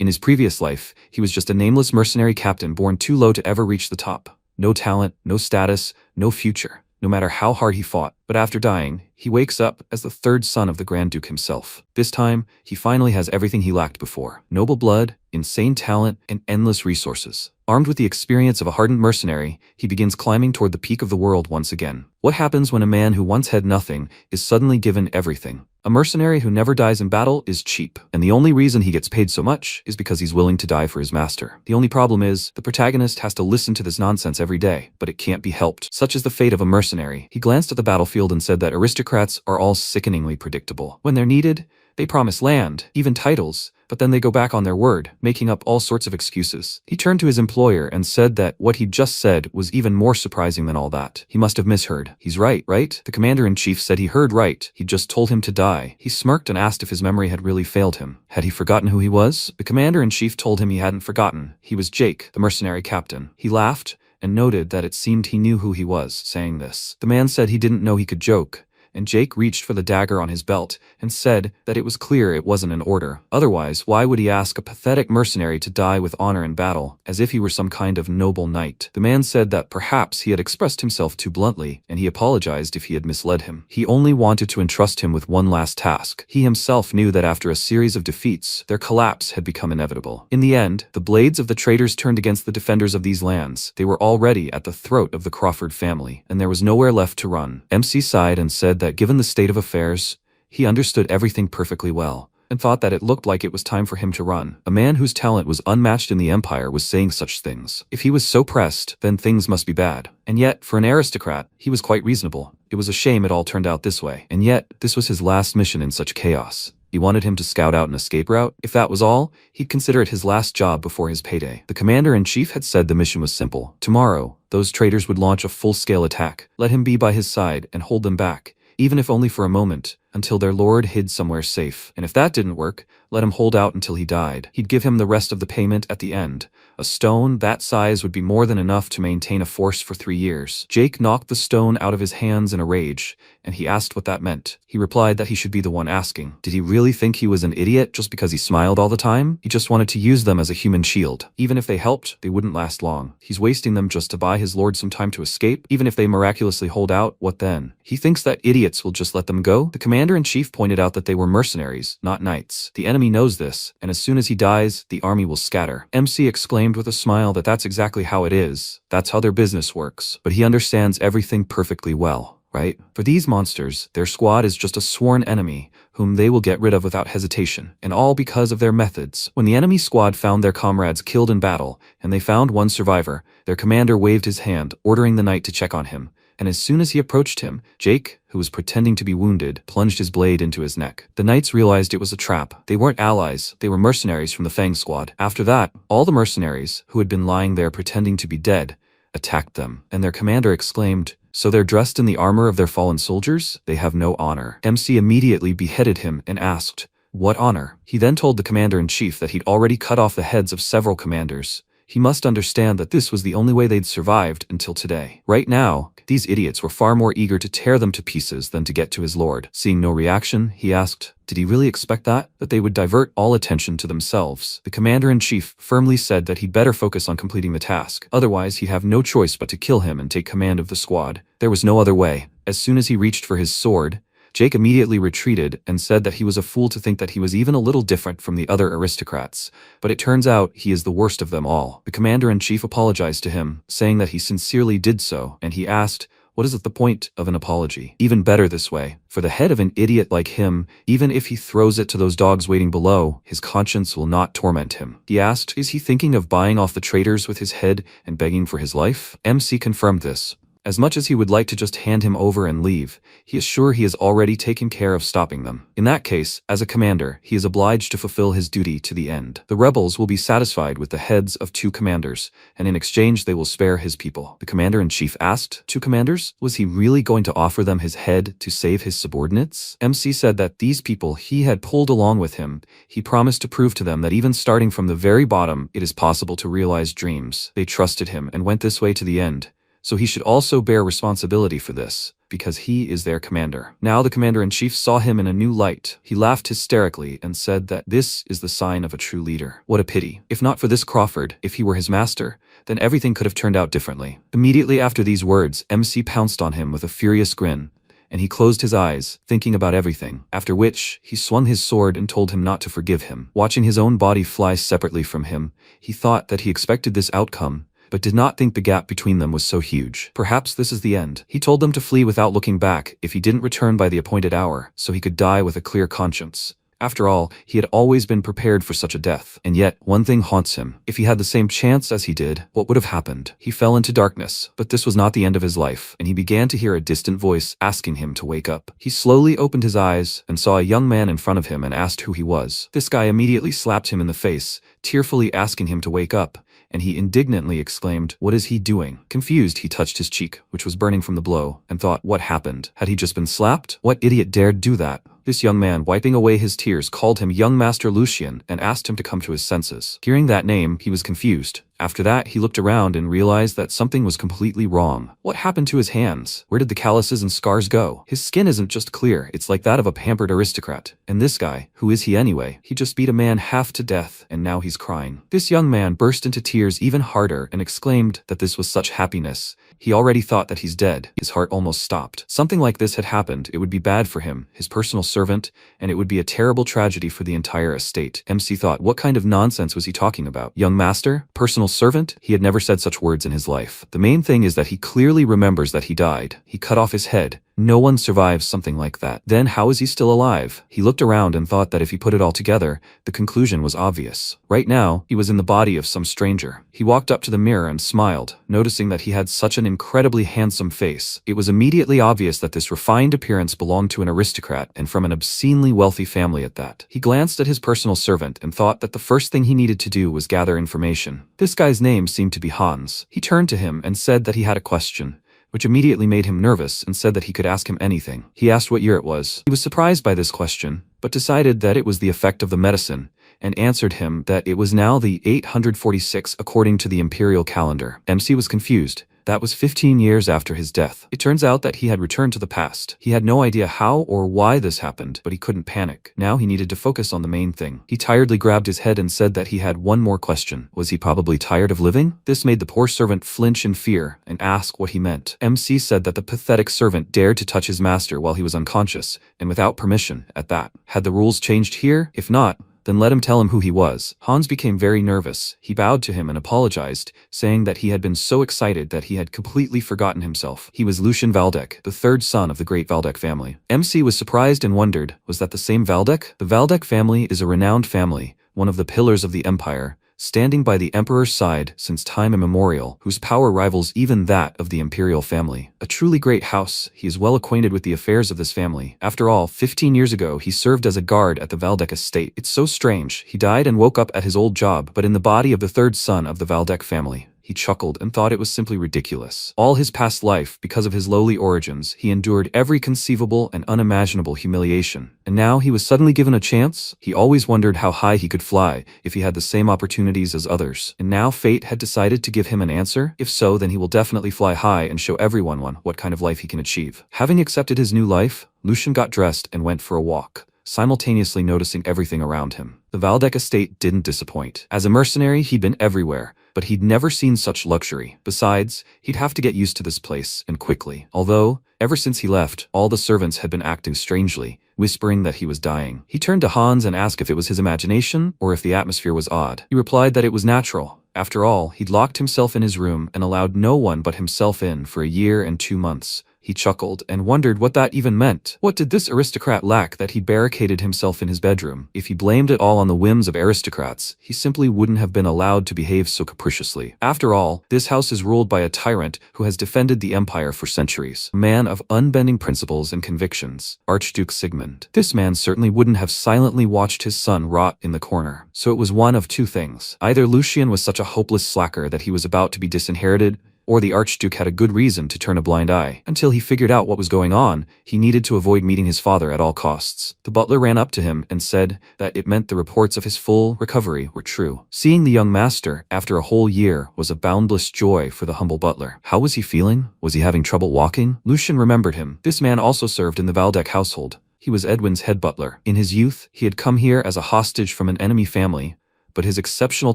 In his previous life, he was just a nameless mercenary captain born too low to ever reach the top. No talent, no status, no future, no matter how hard he fought. But after dying, he wakes up as the third son of the Grand Duke himself. This time, he finally has everything he lacked before: noble blood, insane talent, and endless resources. Armed with the experience of a hardened mercenary, he begins climbing toward the peak of the world once again. What happens when a man who once had nothing is suddenly given everything? A mercenary who never dies in battle is cheap, and the only reason he gets paid so much is because he's willing to die for his master. The only problem is, the protagonist has to listen to this nonsense every day, but it can't be helped. Such is the fate of a mercenary. He glanced at the battlefield and said that aristocrats are all sickeningly predictable. When they're needed, they promise land, even titles, but then they go back on their word, making up all sorts of excuses. He turned to his employer and said that what he'd just said was even more surprising than all that. He must have misheard. He's right, right? The commander-in-chief said he heard right. He'd just told him to die. He smirked and asked if his memory had really failed him. Had he forgotten who he was? The commander-in-chief told him he hadn't forgotten. He was Jake, the mercenary captain. He laughed and noted that it seemed he knew who he was, saying this. The man said he didn't know he could joke, and Jake reached for the dagger on his belt and said that it was clear it wasn't an order. Otherwise, why would he ask a pathetic mercenary to die with honor in battle, as if he were some kind of noble knight? The man said that perhaps he had expressed himself too bluntly, and he apologized if he had misled him. He only wanted to entrust him with one last task. He himself knew that after a series of defeats, their collapse had become inevitable. In the end, the blades of the traitors turned against the defenders of these lands. They were already at the throat of the Crawford family, and there was nowhere left to run. MC sighed and said that given the state of affairs, he understood everything perfectly well, and thought that it looked like it was time for him to run. A man whose talent was unmatched in the Empire was saying such things. If he was so pressed, then things must be bad. And yet, for an aristocrat, he was quite reasonable. It was a shame it all turned out this way. And yet, this was his last mission in such chaos. He wanted him to scout out an escape route. If that was all, he'd consider it his last job before his payday. The commander-in-chief had said the mission was simple. Tomorrow, those traitors would launch a full-scale attack. Let him be by his side and hold them back, even if only for a moment, until their lord hid somewhere safe. And if that didn't work, let him hold out until he died. He'd give him the rest of the payment at the end. A stone that size would be more than enough to maintain a force for 3 years. Jake knocked the stone out of his hands in a rage, and he asked what that meant. He replied that he should be the one asking. Did he really think he was an idiot just because he smiled all the time? He just wanted to use them as a human shield. Even if they helped, they wouldn't last long. He's wasting them just to buy his lord some time to escape. Even if they miraculously hold out, what then? He thinks that idiots will just let them go? The commander-in-chief pointed out that they were mercenaries, not knights. The enemy knows this, and as soon as he dies, the army will scatter. MC exclaimed with a smile that that's exactly how it is. That's how their business works. But he understands everything perfectly well, right? For these monsters, their squad is just a sworn enemy whom they will get rid of without hesitation, and all because of their methods. When the enemy squad found their comrades killed in battle, and they found one survivor, their commander waved his hand, ordering the knight to check on him. And as soon as he approached him, Jake, who was pretending to be wounded, plunged his blade into his neck. The knights realized it was a trap. They weren't allies, they were mercenaries from the Fang squad. After that, all the mercenaries, who had been lying there pretending to be dead, attacked them, and their commander exclaimed, "So they're dressed in the armor of their fallen soldiers? They have no honor." MC immediately beheaded him and asked, "What honor?" He then told the commander-in-chief that he'd already cut off the heads of several commanders. He must understand that this was the only way they'd survived until today. Right now, these idiots were far more eager to tear them to pieces than to get to his lord. Seeing no reaction, he asked, did he really expect that? That they would divert all attention to themselves? The commander-in-chief firmly said that he'd better focus on completing the task. Otherwise, he'd have no choice but to kill him and take command of the squad. There was no other way. As soon as he reached for his sword, Jake immediately retreated and said that he was a fool to think that he was even a little different from the other aristocrats. But it turns out he is the worst of them all. The commander-in-chief apologized to him, saying that he sincerely did so, and he asked, what is the point of an apology? Even better this way. For the head of an idiot like him, even if he throws it to those dogs waiting below, his conscience will not torment him. He asked, is he thinking of buying off the traitors with his head and begging for his life? MC confirmed this. As much as he would like to just hand him over and leave, he is sure he has already taken care of stopping them. In that case, as a commander, he is obliged to fulfill his duty to the end. The rebels will be satisfied with the heads of 2 commanders, and in exchange they will spare his people. The commander-in-chief asked, 2 commanders? Was he really going to offer them his head to save his subordinates? MC said that these people he had pulled along with him, he promised to prove to them that even starting from the very bottom, it is possible to realize dreams. They trusted him and went this way to the end. So he should also bear responsibility for this. because he is their commander. Now the commander-in-chief saw him in a new light. He laughed hysterically and said that this is the sign of a true leader. What a pity. If not for this Crawford, if he were his master, then everything could have turned out differently. Immediately after these words, MC pounced on him with a furious grin, and he closed his eyes, thinking about everything, after which he swung his sword and told him not to forgive him. Watching his own body fly separately from him, he thought that he expected this outcome, but did not think the gap between them was so huge. Perhaps this is the end. He told them to flee without looking back if he didn't return by the appointed hour, so he could die with a clear conscience. After all, he had always been prepared for such a death. And yet, one thing haunts him. If he had the same chance as he did, what would have happened? He fell into darkness, but this was not the end of his life, and he began to hear a distant voice asking him to wake up. He slowly opened his eyes and saw a young man in front of him and asked who he was. This guy immediately slapped him in the face, tearfully asking him to wake up, and he indignantly exclaimed, "What is he doing?" Confused, he touched his cheek, which was burning from the blow, and thought, what happened? Had he just been slapped? What idiot dared do that? This young man, wiping away his tears, called him young Master Lucian and asked him to come to his senses. Hearing that name, he was confused. After that, he looked around and realized that something was completely wrong. What happened to his hands? Where did the calluses and scars go? His skin isn't just clear, it's like that of a pampered aristocrat. And this guy, who is he anyway? He just beat a man half to death, and now he's crying. This young man burst into tears even harder and exclaimed that this was such happiness. He already thought that he's dead. His heart almost stopped. Something like this had happened. It would be bad for him, his personal servant, and it would be a terrible tragedy for the entire estate. MC thought, what kind of nonsense was he talking about? Young master? Personal servant? He had never said such words in his life. The main thing is that he clearly remembers that he died. He cut off his head. No one survives something like that. Then how is he still alive? He looked around and thought that if he put it all together, the conclusion was obvious. Right now, he was in the body of some stranger. He walked up to the mirror and smiled, noticing that he had such an incredibly handsome face. It was immediately obvious that this refined appearance belonged to an aristocrat and from an obscenely wealthy family at that. He glanced at his personal servant and thought that the first thing he needed to do was gather information. This guy's name seemed to be Hans. He turned to him and said that he had a question, which immediately made him nervous and said that he could ask him anything. He asked what year it was. He was surprised by this question, but decided that it was the effect of the medicine, and answered him that it was now the 846 according to the imperial calendar. MC was confused. That was 15 years after his death. It turns out that he had returned to the past. He had no idea how or why this happened, but he couldn't panic. Now he needed to focus on the main thing. He tiredly grabbed his head and said that he had one more question. Was he probably tired of living? This made the poor servant flinch in fear and ask what he meant. MC said that the pathetic servant dared to touch his master while he was unconscious, and without permission, at that. Had the rules changed here? If not, then let him tell him who he was. Hans became very nervous. He bowed to him and apologized, saying that he had been so excited that he had completely forgotten himself. He was Lucian Valdek, the third son of the great Valdek family. MC was surprised and wondered, was that the same Valdek? The Valdek family is a renowned family, one of the pillars of the empire, standing by the emperor's side since time immemorial, whose power rivals even that of the imperial family. A truly great house, he is well acquainted with the affairs of this family. After all, 15 years ago he served as a guard at the Valdek estate. It's so strange, he died and woke up at his old job, but in the body of the third son of the Valdek family. He chuckled and thought it was simply ridiculous. All his past life, because of his lowly origins, he endured every conceivable and unimaginable humiliation. And now he was suddenly given a chance? He always wondered how high he could fly if he had the same opportunities as others. And now fate had decided to give him an answer? If so, then he will definitely fly high and show everyone what kind of life he can achieve. Having accepted his new life, Lucian got dressed and went for a walk, simultaneously noticing everything around him. The Valdek estate didn't disappoint. As a mercenary, he'd been everywhere, but he'd never seen such luxury. Besides, he'd have to get used to this place, and quickly. Although, ever since he left, all the servants had been acting strangely, whispering that he was dying. He turned to Hans and asked if it was his imagination, or if the atmosphere was odd. He replied that it was natural. After all, he'd locked himself in his room and allowed no one but himself in for a year and 2 months. He chuckled and wondered what that even meant. What did this aristocrat lack that he barricaded himself in his bedroom? If he blamed it all on the whims of aristocrats, he simply wouldn't have been allowed to behave so capriciously. After all, this house is ruled by a tyrant who has defended the empire for centuries. A man of unbending principles and convictions, Archduke Sigmund. This man certainly wouldn't have silently watched his son rot in the corner. So it was one of two things. Either Lucian was such a hopeless slacker that he was about to be disinherited, or the Archduke had a good reason to turn a blind eye. Until he figured out what was going on, he needed to avoid meeting his father at all costs. The butler ran up to him and said that it meant the reports of his full recovery were true. Seeing the young master after a whole year was a boundless joy for the humble butler. How was he feeling? Was he having trouble walking? Lucian remembered him. This man also served in the Valdec household. He was Edwin's head butler. In his youth, he had come here as a hostage from an enemy family, but his exceptional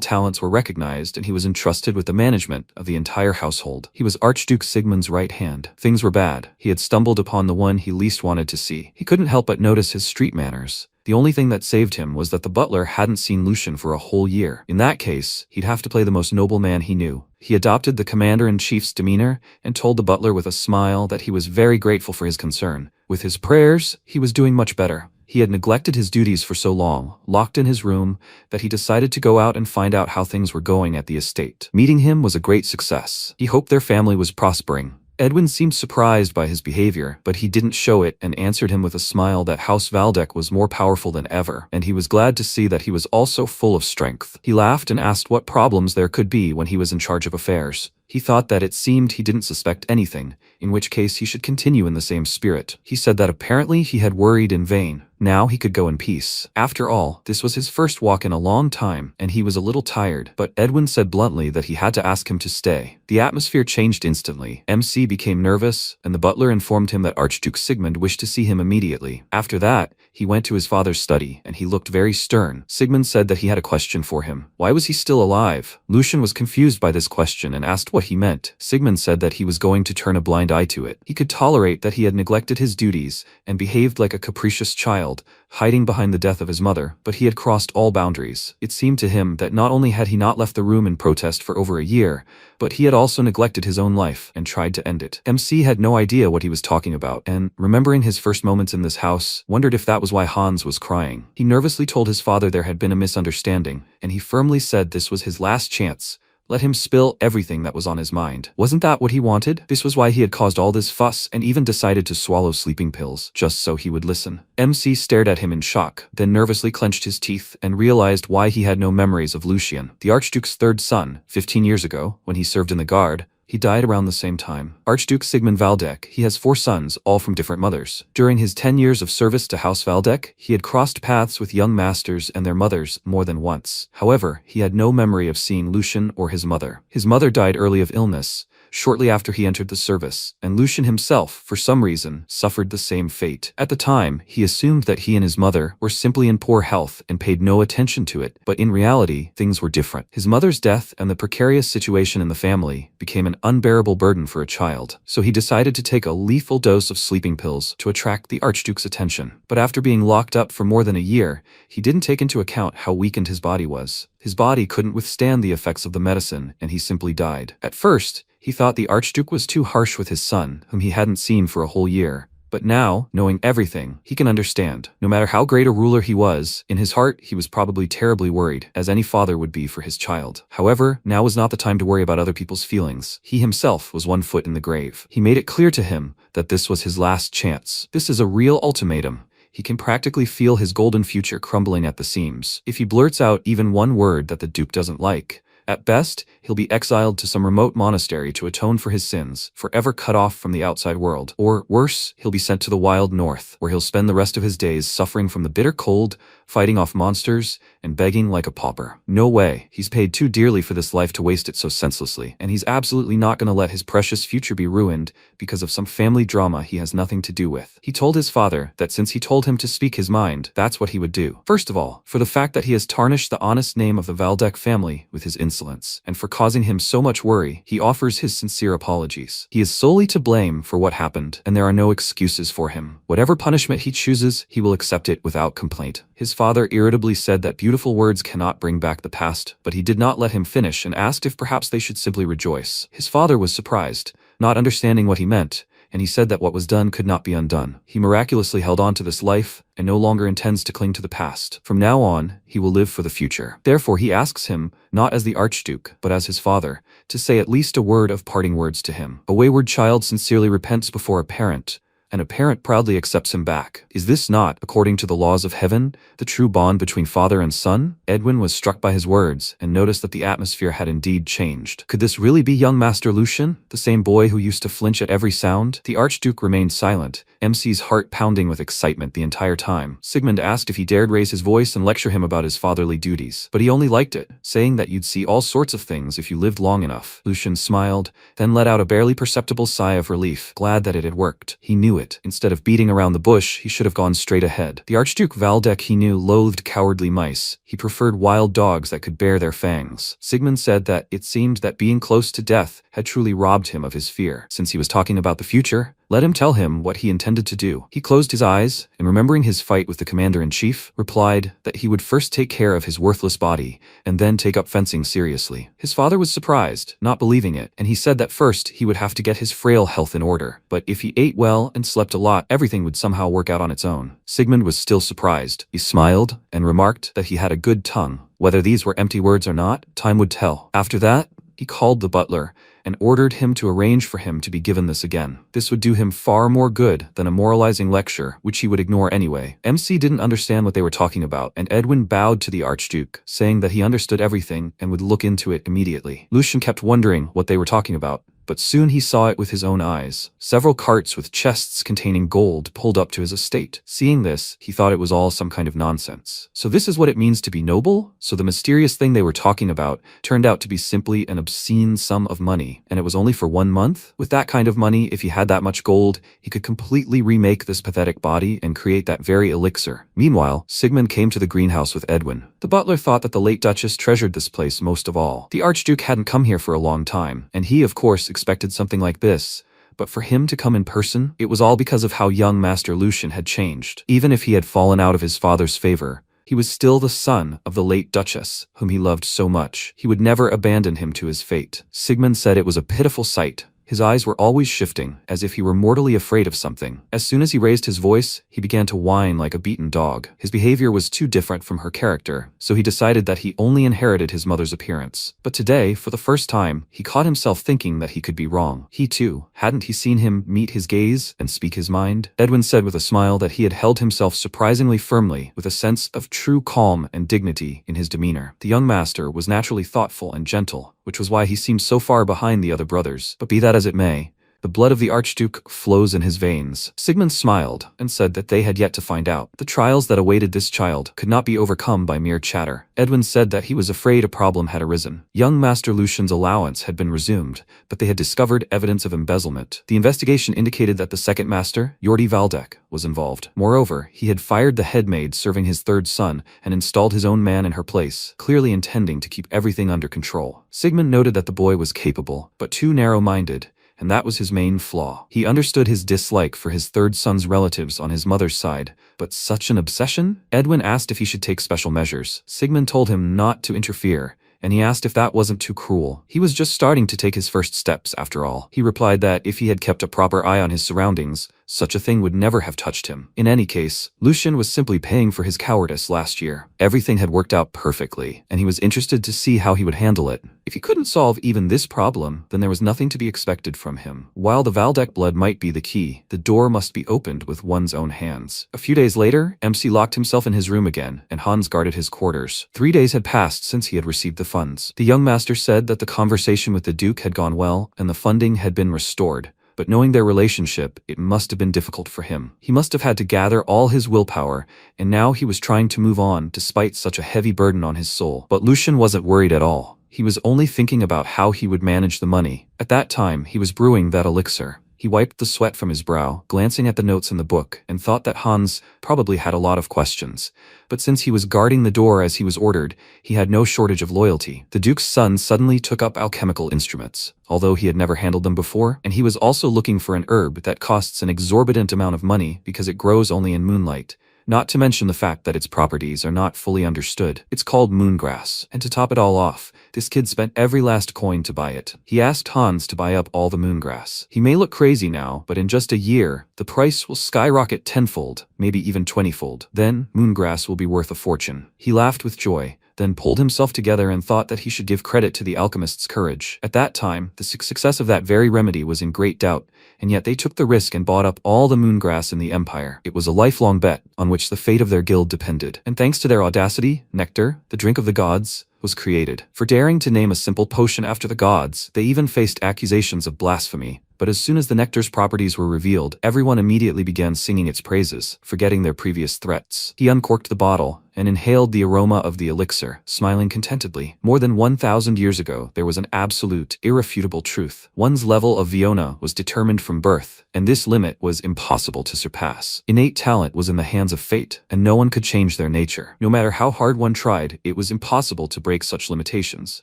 talents were recognized and he was entrusted with the management of the entire household. He was Archduke Sigmund's right hand. Things were bad. He had stumbled upon the one he least wanted to see. He couldn't help but notice his street manners. The only thing that saved him was that the butler hadn't seen Lucian for a whole year. In that case, he'd have to play the most noble man he knew. He adopted the commander-in-chief's demeanor and told the butler with a smile that he was very grateful for his concern. With his prayers, he was doing much better. He had neglected his duties for so long, locked in his room, that he decided to go out and find out how things were going at the estate. Meeting him was a great success. He hoped their family was prospering. Edwin seemed surprised by his behavior, but he didn't show it and answered him with a smile that House Valdec was more powerful than ever, and he was glad to see that he was also full of strength. He laughed and asked what problems there could be when he was in charge of affairs. He thought that it seemed he didn't suspect anything, in which case he should continue in the same spirit. He said that apparently he had worried in vain. Now he could go in peace. After all, this was his first walk in a long time, and he was a little tired, but Edwin said bluntly that he had to ask him to stay. The atmosphere changed instantly. MC became nervous, and the butler informed him that Archduke Sigmund wished to see him immediately. After that, he went to his father's study, and he looked very stern. Sigmund said that he had a question for him. Why was he still alive? Lucian was confused by this question and asked what he meant. Sigmund said that he was going to turn a blind eye to it. He could tolerate that he had neglected his duties and behaved like a capricious child, hiding behind the death of his mother, but he had crossed all boundaries. It seemed to him that not only had he not left the room in protest for over a year, but he had also neglected his own life and tried to end it. MC had no idea what he was talking about, and, remembering his first moments in this house, wondered if that was why Hans was crying. He nervously told his father there had been a misunderstanding, and he firmly said this was his last chance. Let him spill everything that was on his mind. Wasn't that what he wanted? This was why he had caused all this fuss and even decided to swallow sleeping pills, just so he would listen. MC stared at him in shock, then nervously clenched his teeth and realized why he had no memories of Lucian. The Archduke's third son, 15 years ago, when he served in the guard, he died around the same time. Archduke Sigmund Valdec, he has 4 sons, all from different mothers. During his 10 years of service to House Valdec, he had crossed paths with young masters and their mothers more than once. However, he had no memory of seeing Lucian or his mother. His mother died early of illness, shortly after he entered the service, and Lucian himself, for some reason, suffered the same fate. At the time, he assumed that he and his mother were simply in poor health and paid no attention to it, but in reality, things were different. His mother's death and the precarious situation in the family became an unbearable burden for a child, so he decided to take a lethal dose of sleeping pills to attract the Archduke's attention. But after being locked up for more than a year, he didn't take into account how weakened his body was. His body couldn't withstand the effects of the medicine, and he simply died. At first, he thought the Archduke was too harsh with his son, whom he hadn't seen for a whole year. But now, knowing everything, he can understand. No matter how great a ruler he was, in his heart he was probably terribly worried, as any father would be for his child. However, now was not the time to worry about other people's feelings. He himself was 1 foot in the grave. He made it clear to him that this was his last chance. This is a real ultimatum. He can practically feel his golden future crumbling at the seams. If he blurts out even one word that the Duke doesn't like, at best, he'll be exiled to some remote monastery to atone for his sins, forever cut off from the outside world. Or, worse, he'll be sent to the wild north, where he'll spend the rest of his days suffering from the bitter cold, fighting off monsters, and begging like a pauper. No way. He's paid too dearly for this life to waste it so senselessly, and he's absolutely not going to let his precious future be ruined because of some family drama he has nothing to do with. He told his father that since he told him to speak his mind, that's what he would do. First of all, for the fact that he has tarnished the honest name of the Valdec family with his insolence, and for causing him so much worry, he offers his sincere apologies. He is solely to blame for what happened, and there are no excuses for him. Whatever punishment he chooses, he will accept it without complaint. His father irritably said that beautiful words cannot bring back the past, but he did not let him finish and asked if perhaps they should simply rejoice. His father was surprised, not understanding what he meant, and he said that what was done could not be undone. He miraculously held on to this life and no longer intends to cling to the past. From now on, he will live for the future. Therefore, he asks him, not as the Archduke, but as his father, to say at least a word of parting words to him. A wayward child sincerely repents before a parent. and a parent proudly accepts him back. Is this not, according to the laws of heaven, the true bond between father and son? Edwin was struck by his words and noticed that the atmosphere had indeed changed. Could this really be young Master Lucian, the same boy who used to flinch at every sound? The Archduke remained silent, MC's heart pounding with excitement the entire time. Sigmund asked if he dared raise his voice and lecture him about his fatherly duties, but he only liked it, saying that you'd see all sorts of things if you lived long enough. Lucian smiled, then let out a barely perceptible sigh of relief, glad that it had worked. He knew it. Instead of beating around the bush, he should have gone straight ahead. The Archduke Waldeck, he knew, loathed cowardly mice. He preferred wild dogs that could bare their fangs. Sigmund said that it seemed that being close to death had truly robbed him of his fear. Since he was talking about the future, let him tell him what he intended to do. He closed his eyes, and remembering his fight with the commander-in-chief, replied that he would first take care of his worthless body, and then take up fencing seriously. His father was surprised, not believing it, and he said that first he would have to get his frail health in order, but if he ate well and slept a lot, everything would somehow work out on its own. Sigmund was still surprised. He smiled, and remarked that he had a good tongue. Whether these were empty words or not, time would tell. After that, he called the butler, and ordered him to arrange for him to be given this again. This would do him far more good than a moralizing lecture, which he would ignore anyway. MC didn't understand what they were talking about, and Edwin bowed to the Archduke, saying that he understood everything and would look into it immediately. Lucian kept wondering what they were talking about, but soon he saw it with his own eyes. Several carts with chests containing gold pulled up to his estate. Seeing this, he thought it was all some kind of nonsense. So this is what it means to be noble? So the mysterious thing they were talking about turned out to be simply an obscene sum of money, and it was only for 1 month? With that kind of money, if he had that much gold, he could completely remake this pathetic body and create that very elixir. Meanwhile, Sigmund came to the greenhouse with Edwin. The butler thought that the late Duchess treasured this place most of all. The Archduke hadn't come here for a long time, and he, of course, expected something like this. But for him to come in person, it was all because of how young Master Lucian had changed. Even if he had fallen out of his father's favor, he was still the son of the late Duchess, whom he loved so much. He would never abandon him to his fate. Sigmund said it was a pitiful sight. His eyes were always shifting, as if he were mortally afraid of something. As soon as he raised his voice, he began to whine like a beaten dog. His behavior was too different from her character, so he decided that he only inherited his mother's appearance. But today, for the first time, he caught himself thinking that he could be wrong. He too, hadn't he seen him meet his gaze and speak his mind? Edwin said with a smile that he had held himself surprisingly firmly, with a sense of true calm and dignity in his demeanor. The young master was naturally thoughtful and gentle, which was why he seemed so far behind the other brothers. But be that as it may, the blood of the Archduke flows in his veins. Sigmund smiled and said that they had yet to find out. The trials that awaited this child could not be overcome by mere chatter. Edwin said that he was afraid a problem had arisen. Young Master Lucian's allowance had been resumed, but they had discovered evidence of embezzlement. The investigation indicated that the second master, Jordi Waldeck, was involved. Moreover, he had fired the head maid serving his third son and installed his own man in her place, clearly intending to keep everything under control. Sigmund noted that the boy was capable, but too narrow-minded, and that was his main flaw. He understood his dislike for his third son's relatives on his mother's side, but such an obsession? Edwin asked if he should take special measures. Sigmund told him not to interfere, and he asked if that wasn't too cruel. He was just starting to take his first steps, after all. He replied that if he had kept a proper eye on his surroundings, such a thing would never have touched him. In any case, Lucian was simply paying for his cowardice last year. Everything had worked out perfectly, and he was interested to see how he would handle it. If he couldn't solve even this problem, then there was nothing to be expected from him. While the Waldeck blood might be the key, the door must be opened with one's own hands. A few days later, MC locked himself in his room again, and Hans guarded his quarters. 3 days had passed since he had received the funds. The young master said that the conversation with the Duke had gone well, and the funding had been restored. But knowing their relationship, it must have been difficult for him. He must have had to gather all his willpower, and now he was trying to move on despite such a heavy burden on his soul. But Lucian wasn't worried at all. He was only thinking about how he would manage the money. At that time, he was brewing that elixir. He wiped the sweat from his brow, glancing at the notes in the book, and thought that Hans probably had a lot of questions. But since he was guarding the door as he was ordered, he had no shortage of loyalty. The Duke's son suddenly took up alchemical instruments, although he had never handled them before, and he was also looking for an herb that costs an exorbitant amount of money because it grows only in moonlight. Not to mention the fact that its properties are not fully understood. It's called moongrass, and to top it all off, this kid spent every last coin to buy it. He asked Hans to buy up all the moongrass. He may look crazy now, but in just a year, the price will skyrocket tenfold, maybe even 20-fold. Then, moongrass will be worth a fortune. He laughed with joy, then pulled himself together and thought that he should give credit to the alchemist's courage. At that time, the success of that very remedy was in great doubt, and yet they took the risk and bought up all the moongrass in the empire. It was a lifelong bet on which the fate of their guild depended. And thanks to their audacity, nectar, the drink of the gods, was created. For daring to name a simple potion after the gods, they even faced accusations of blasphemy. But as soon as the nectar's properties were revealed, everyone immediately began singing its praises, forgetting their previous threats. He uncorked the bottle and inhaled the aroma of the elixir, smiling contentedly. More than 1,000 years ago, there was an absolute, irrefutable truth. One's level of Viona was determined from birth, and this limit was impossible to surpass. Innate talent was in the hands of fate, and no one could change their nature. No matter how hard one tried, it was impossible to break such limitations.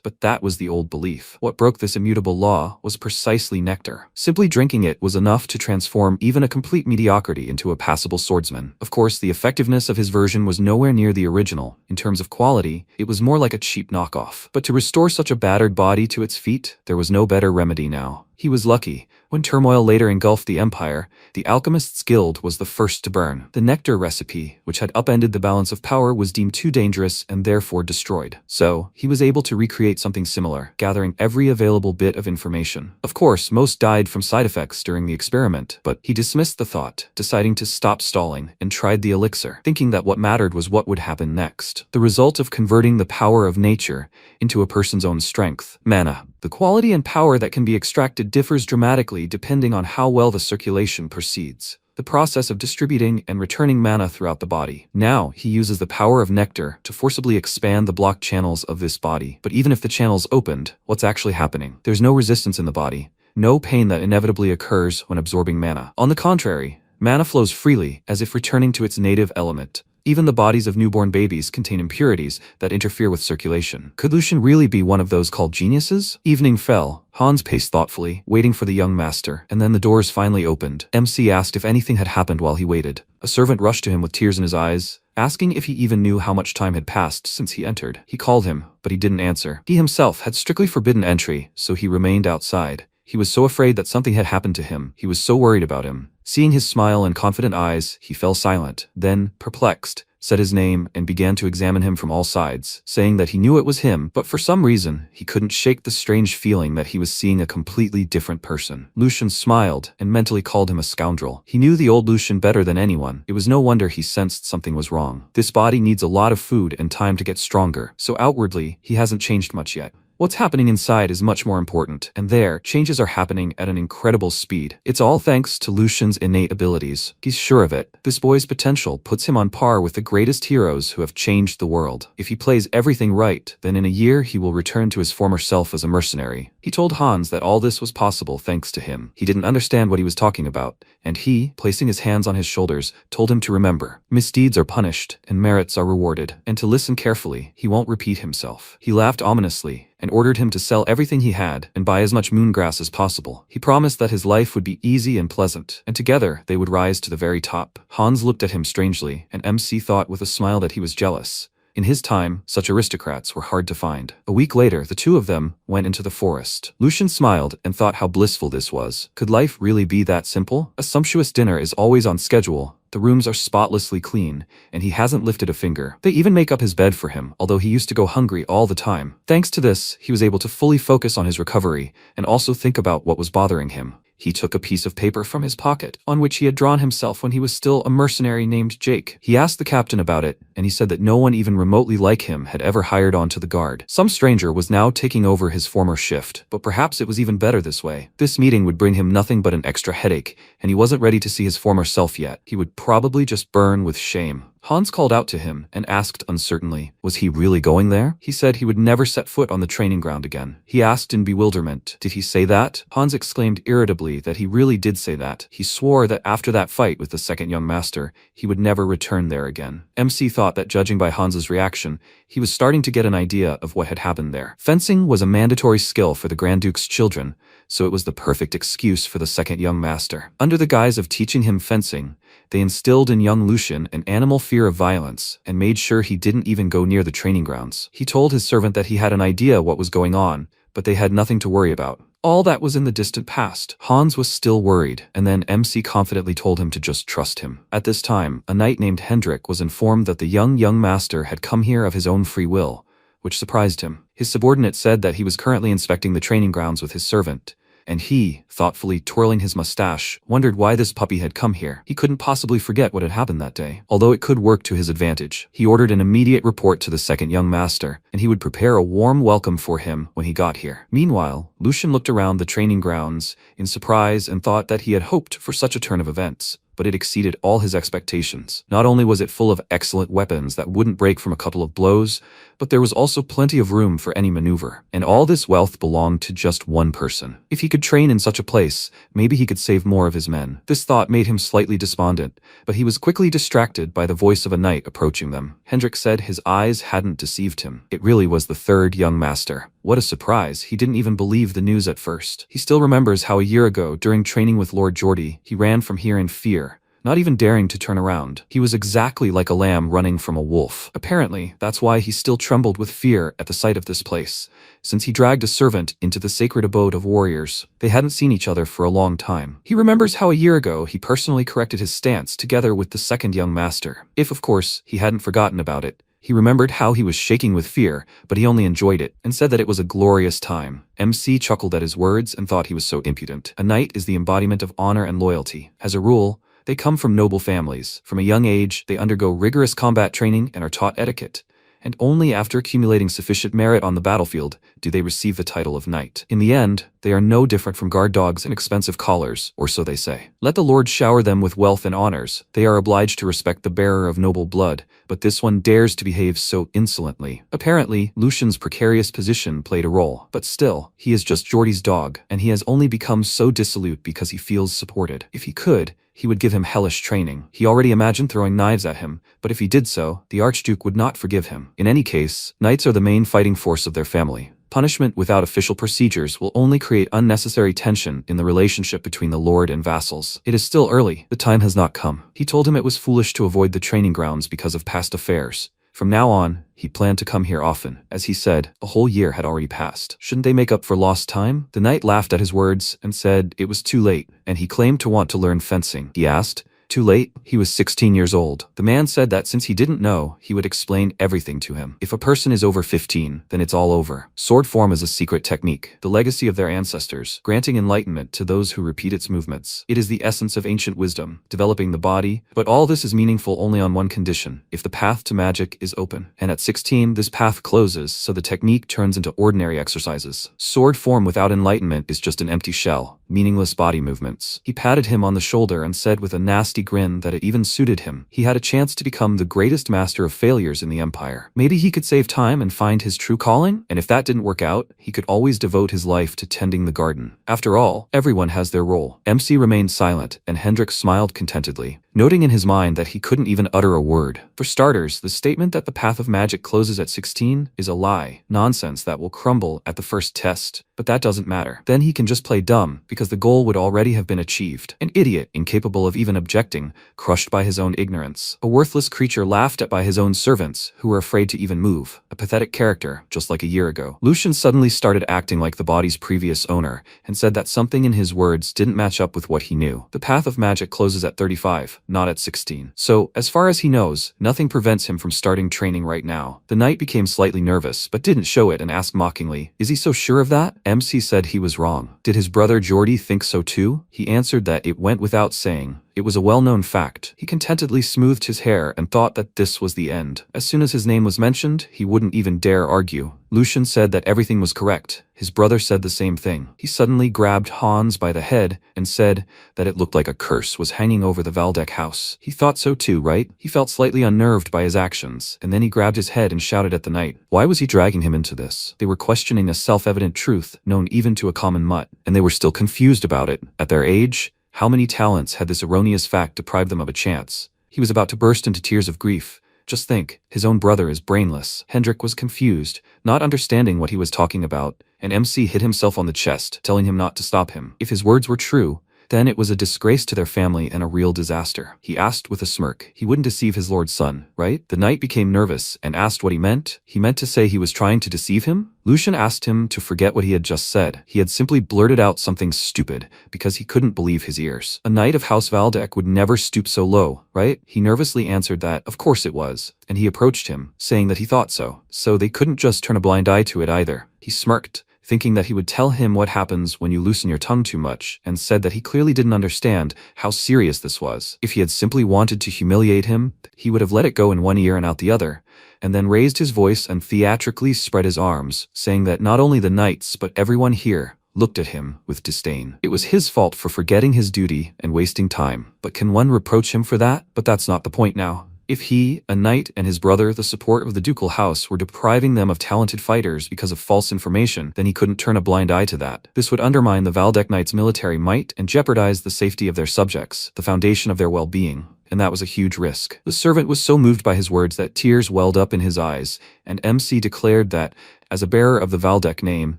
But that was the old belief. What broke this immutable law was precisely nectar. Simply drinking it was enough to transform even a complete mediocrity into a passable swordsman. Of course, the effectiveness of his version was nowhere near the original. In terms of quality, it was more like a cheap knockoff. But to restore such a battered body to its feet, there was no better remedy now. He was lucky. When turmoil later engulfed the empire, the Alchemists' Guild was the first to burn. The nectar recipe, which had upended the balance of power, was deemed too dangerous and therefore destroyed. So, he was able to recreate something similar, gathering every available bit of information. Of course, most died from side effects during the experiment, but he dismissed the thought, deciding to stop stalling, and tried the elixir, thinking that what mattered was what would happen next. The result of converting the power of nature into a person's own strength, mana. The quality and power that can be extracted differs dramatically depending on how well the circulation proceeds. The process of distributing and returning mana throughout the body. Now, he uses the power of nectar to forcibly expand the blocked channels of this body. But even if the channels opened, what's actually happening? There's no resistance in the body, no pain that inevitably occurs when absorbing mana. On the contrary, mana flows freely, as if returning to its native element. Even the bodies of newborn babies contain impurities that interfere with circulation. Could Lucian really be one of those called geniuses? Evening fell. Hans paced thoughtfully, waiting for the young master, and then the doors finally opened. MC asked if anything had happened while he waited. A servant rushed to him with tears in his eyes, asking if he even knew how much time had passed since he entered. He called him, but he didn't answer. He himself had strictly forbidden entry, so he remained outside. He was so afraid that something had happened to him. He was so worried about him. Seeing his smile and confident eyes, he fell silent. Then, perplexed, said his name and began to examine him from all sides, saying that he knew it was him, but for some reason, he couldn't shake the strange feeling that he was seeing a completely different person. Lucian smiled and mentally called him a scoundrel. He knew the old Lucian better than anyone. It was no wonder he sensed something was wrong. This body needs a lot of food and time to get stronger, so outwardly, he hasn't changed much yet. What's happening inside is much more important, and there, changes are happening at an incredible speed. It's all thanks to Lucian's innate abilities. He's sure of it. This boy's potential puts him on par with the greatest heroes who have changed the world. If he plays everything right, then in a year he will return to his former self as a mercenary. He told Hans that all this was possible thanks to him. He didn't understand what he was talking about, and he, placing his hands on his shoulders, told him to remember. Misdeeds are punished, and merits are rewarded, and to listen carefully. He won't repeat himself. He laughed ominously, and ordered him to sell everything he had and buy as much moongrass as possible. He promised that his life would be easy and pleasant, and together they would rise to the very top. Hans looked at him strangely, and MC thought with a smile that he was jealous. In his time, such aristocrats were hard to find. A week later, the two of them went into the forest. Lucian smiled and thought how blissful this was. Could life really be that simple? A sumptuous dinner is always on schedule. The rooms are spotlessly clean, and he hasn't lifted a finger. They even make up his bed for him, although he used to go hungry all the time. Thanks to this, he was able to fully focus on his recovery and also think about what was bothering him. He took a piece of paper from his pocket, on which he had drawn himself when he was still a mercenary named Jake. He asked the captain about it, and he said that no one even remotely like him had ever hired onto the guard. Some stranger was now taking over his former shift, but perhaps it was even better this way. This meeting would bring him nothing but an extra headache, and he wasn't ready to see his former self yet. He would probably just burn with shame. Hans called out to him and asked uncertainly, was he really going there? He said he would never set foot on the training ground again. He asked in bewilderment, did he say that? Hans exclaimed irritably that he really did say that. He swore that after that fight with the second young master, he would never return there again. MC thought that judging by Hans's reaction, he was starting to get an idea of what had happened there. Fencing was a mandatory skill for the Grand Duke's children, so it was the perfect excuse for the second young master. Under the guise of teaching him fencing, they instilled in young Lucian an animal fear of violence and made sure he didn't even go near the training grounds. He told his servant that he had an idea what was going on, but they had nothing to worry about. All that was in the distant past. Hans was still worried, and then MC confidently told him to just trust him. At this time, a knight named Hendrik was informed that the young master had come here of his own free will, which surprised him. His subordinate said that he was currently inspecting the training grounds with his servant, and he, thoughtfully twirling his mustache, wondered why this puppy had come here. He couldn't possibly forget what had happened that day, although it could work to his advantage. He ordered an immediate report to the second young master, and he would prepare a warm welcome for him when he got here. Meanwhile, Lucian looked around the training grounds in surprise and thought that he had hoped for such a turn of events, but it exceeded all his expectations. Not only was it full of excellent weapons that wouldn't break from a couple of blows, but there was also plenty of room for any maneuver. And all this wealth belonged to just one person. If he could train in such a place, maybe he could save more of his men. This thought made him slightly despondent, but he was quickly distracted by the voice of a knight approaching them. Hendrik said his eyes hadn't deceived him. It really was the third young master. What a surprise, he didn't even believe the news at first. He still remembers how a year ago, during training with Lord Geordie, he ran from here in fear, not even daring to turn around. He was exactly like a lamb running from a wolf. Apparently, that's why he still trembled with fear at the sight of this place, since he dragged a servant into the sacred abode of warriors. They hadn't seen each other for a long time. He remembers how a year ago he personally corrected his stance together with the second young master. If, of course, he hadn't forgotten about it. He remembered how he was shaking with fear, but he only enjoyed it, and said that it was a glorious time. MC chuckled at his words and thought he was so impudent. A knight is the embodiment of honor and loyalty. As a rule, they come from noble families. From a young age, they undergo rigorous combat training and are taught etiquette. And only after accumulating sufficient merit on the battlefield do they receive the title of knight. In the end, they are no different from guard dogs and expensive collars, or so they say. Let the Lord shower them with wealth and honors. They are obliged to respect the bearer of noble blood, but this one dares to behave so insolently. Apparently, Lucian's precarious position played a role, but still, he is just Geordie's dog, and he has only become so dissolute because he feels supported. If he could, he would give him hellish training. He already imagined throwing knives at him, but if he did so, the Archduke would not forgive him. In any case, knights are the main fighting force of their family. Punishment without official procedures will only create unnecessary tension in the relationship between the lord and vassals. It is still early. The time has not come. He told him it was foolish to avoid the training grounds because of past affairs. From now on, he planned to come here often. As he said, a whole year had already passed. Shouldn't they make up for lost time? The knight laughed at his words and said it was too late, and he claimed to want to learn fencing. He asked, too late? He was 16 years old. The man said that since he didn't know, he would explain everything to him. If a person is over 15, then it's all over. Sword form is a secret technique, the legacy of their ancestors, granting enlightenment to those who repeat its movements. It is the essence of ancient wisdom, developing the body, but all this is meaningful only on one condition: if the path to magic is open. And at 16, this path closes, so the technique turns into ordinary exercises. Sword form without enlightenment is just an empty shell, meaningless body movements. He patted him on the shoulder and said with a nasty grin that it even suited him. He had a chance to become the greatest master of failures in the empire. Maybe he could save time and find his true calling, and if that didn't work out, he could always devote his life to tending the garden. After all, everyone has their role. MC remained silent, and Hendrik smiled contentedly, noting in his mind that he couldn't even utter a word. For starters, the statement that the path of magic closes at 16 is a lie, nonsense that will crumble at the first test. But that doesn't matter. Then he can just play dumb, because the goal would already have been achieved. An idiot, incapable of even objecting, crushed by his own ignorance. A worthless creature laughed at by his own servants, who were afraid to even move. A pathetic character, just like a year ago. Lucian suddenly started acting like the body's previous owner, and said that something in his words didn't match up with what he knew. The path of magic closes at 35, not at 16. So, as far as he knows, nothing prevents him from starting training right now. The knight became slightly nervous, but didn't show it and asked mockingly, "Is he so sure of that?" MC said he was wrong. Did his brother Geordie think so too? He answered that it went without saying. It was a well-known fact. He contentedly smoothed his hair and thought that this was the end. As soon as his name was mentioned, he wouldn't even dare argue. Lucian said that everything was correct. His brother said the same thing. He suddenly grabbed Hans by the head and said that it looked like a curse was hanging over the Waldeck house. He thought so too, right? He felt slightly unnerved by his actions, and then he grabbed his head and shouted at the knight. Why was he dragging him into this? They were questioning a self-evident truth, known even to a common mutt, and they were still confused about it. At their age, how many talents had this erroneous fact deprived them of a chance? He was about to burst into tears of grief. Just think, his own brother is brainless. Hendrik was confused, not understanding what he was talking about, and MC hit himself on the chest, telling him not to stop him. If his words were true, then it was a disgrace to their family and a real disaster. He asked with a smirk. He wouldn't deceive his lord's son, right? The knight became nervous and asked what he meant. He meant to say he was trying to deceive him? Lucian asked him to forget what he had just said. He had simply blurted out something stupid because he couldn't believe his ears. A knight of House Waldeck would never stoop so low, right? He nervously answered that, of course it was, and he approached him, saying that he thought so. So they couldn't just turn a blind eye to it either. He smirked, thinking that he would tell him what happens when you loosen your tongue too much, and said that he clearly didn't understand how serious this was. If he had simply wanted to humiliate him, he would have let it go in one ear and out the other, and then raised his voice and theatrically spread his arms, saying that not only the knights but everyone here looked at him with disdain. It was his fault for forgetting his duty and wasting time. But can one reproach him for that? But that's not the point now. If he, a knight, and his brother, the support of the ducal house, were depriving them of talented fighters because of false information, then he couldn't turn a blind eye to that. This would undermine the Valdec Knights' military might and jeopardize the safety of their subjects, the foundation of their well-being. And that was a huge risk. The servant was so moved by his words that tears welled up in his eyes, and MC declared that, as a bearer of the Valdec name,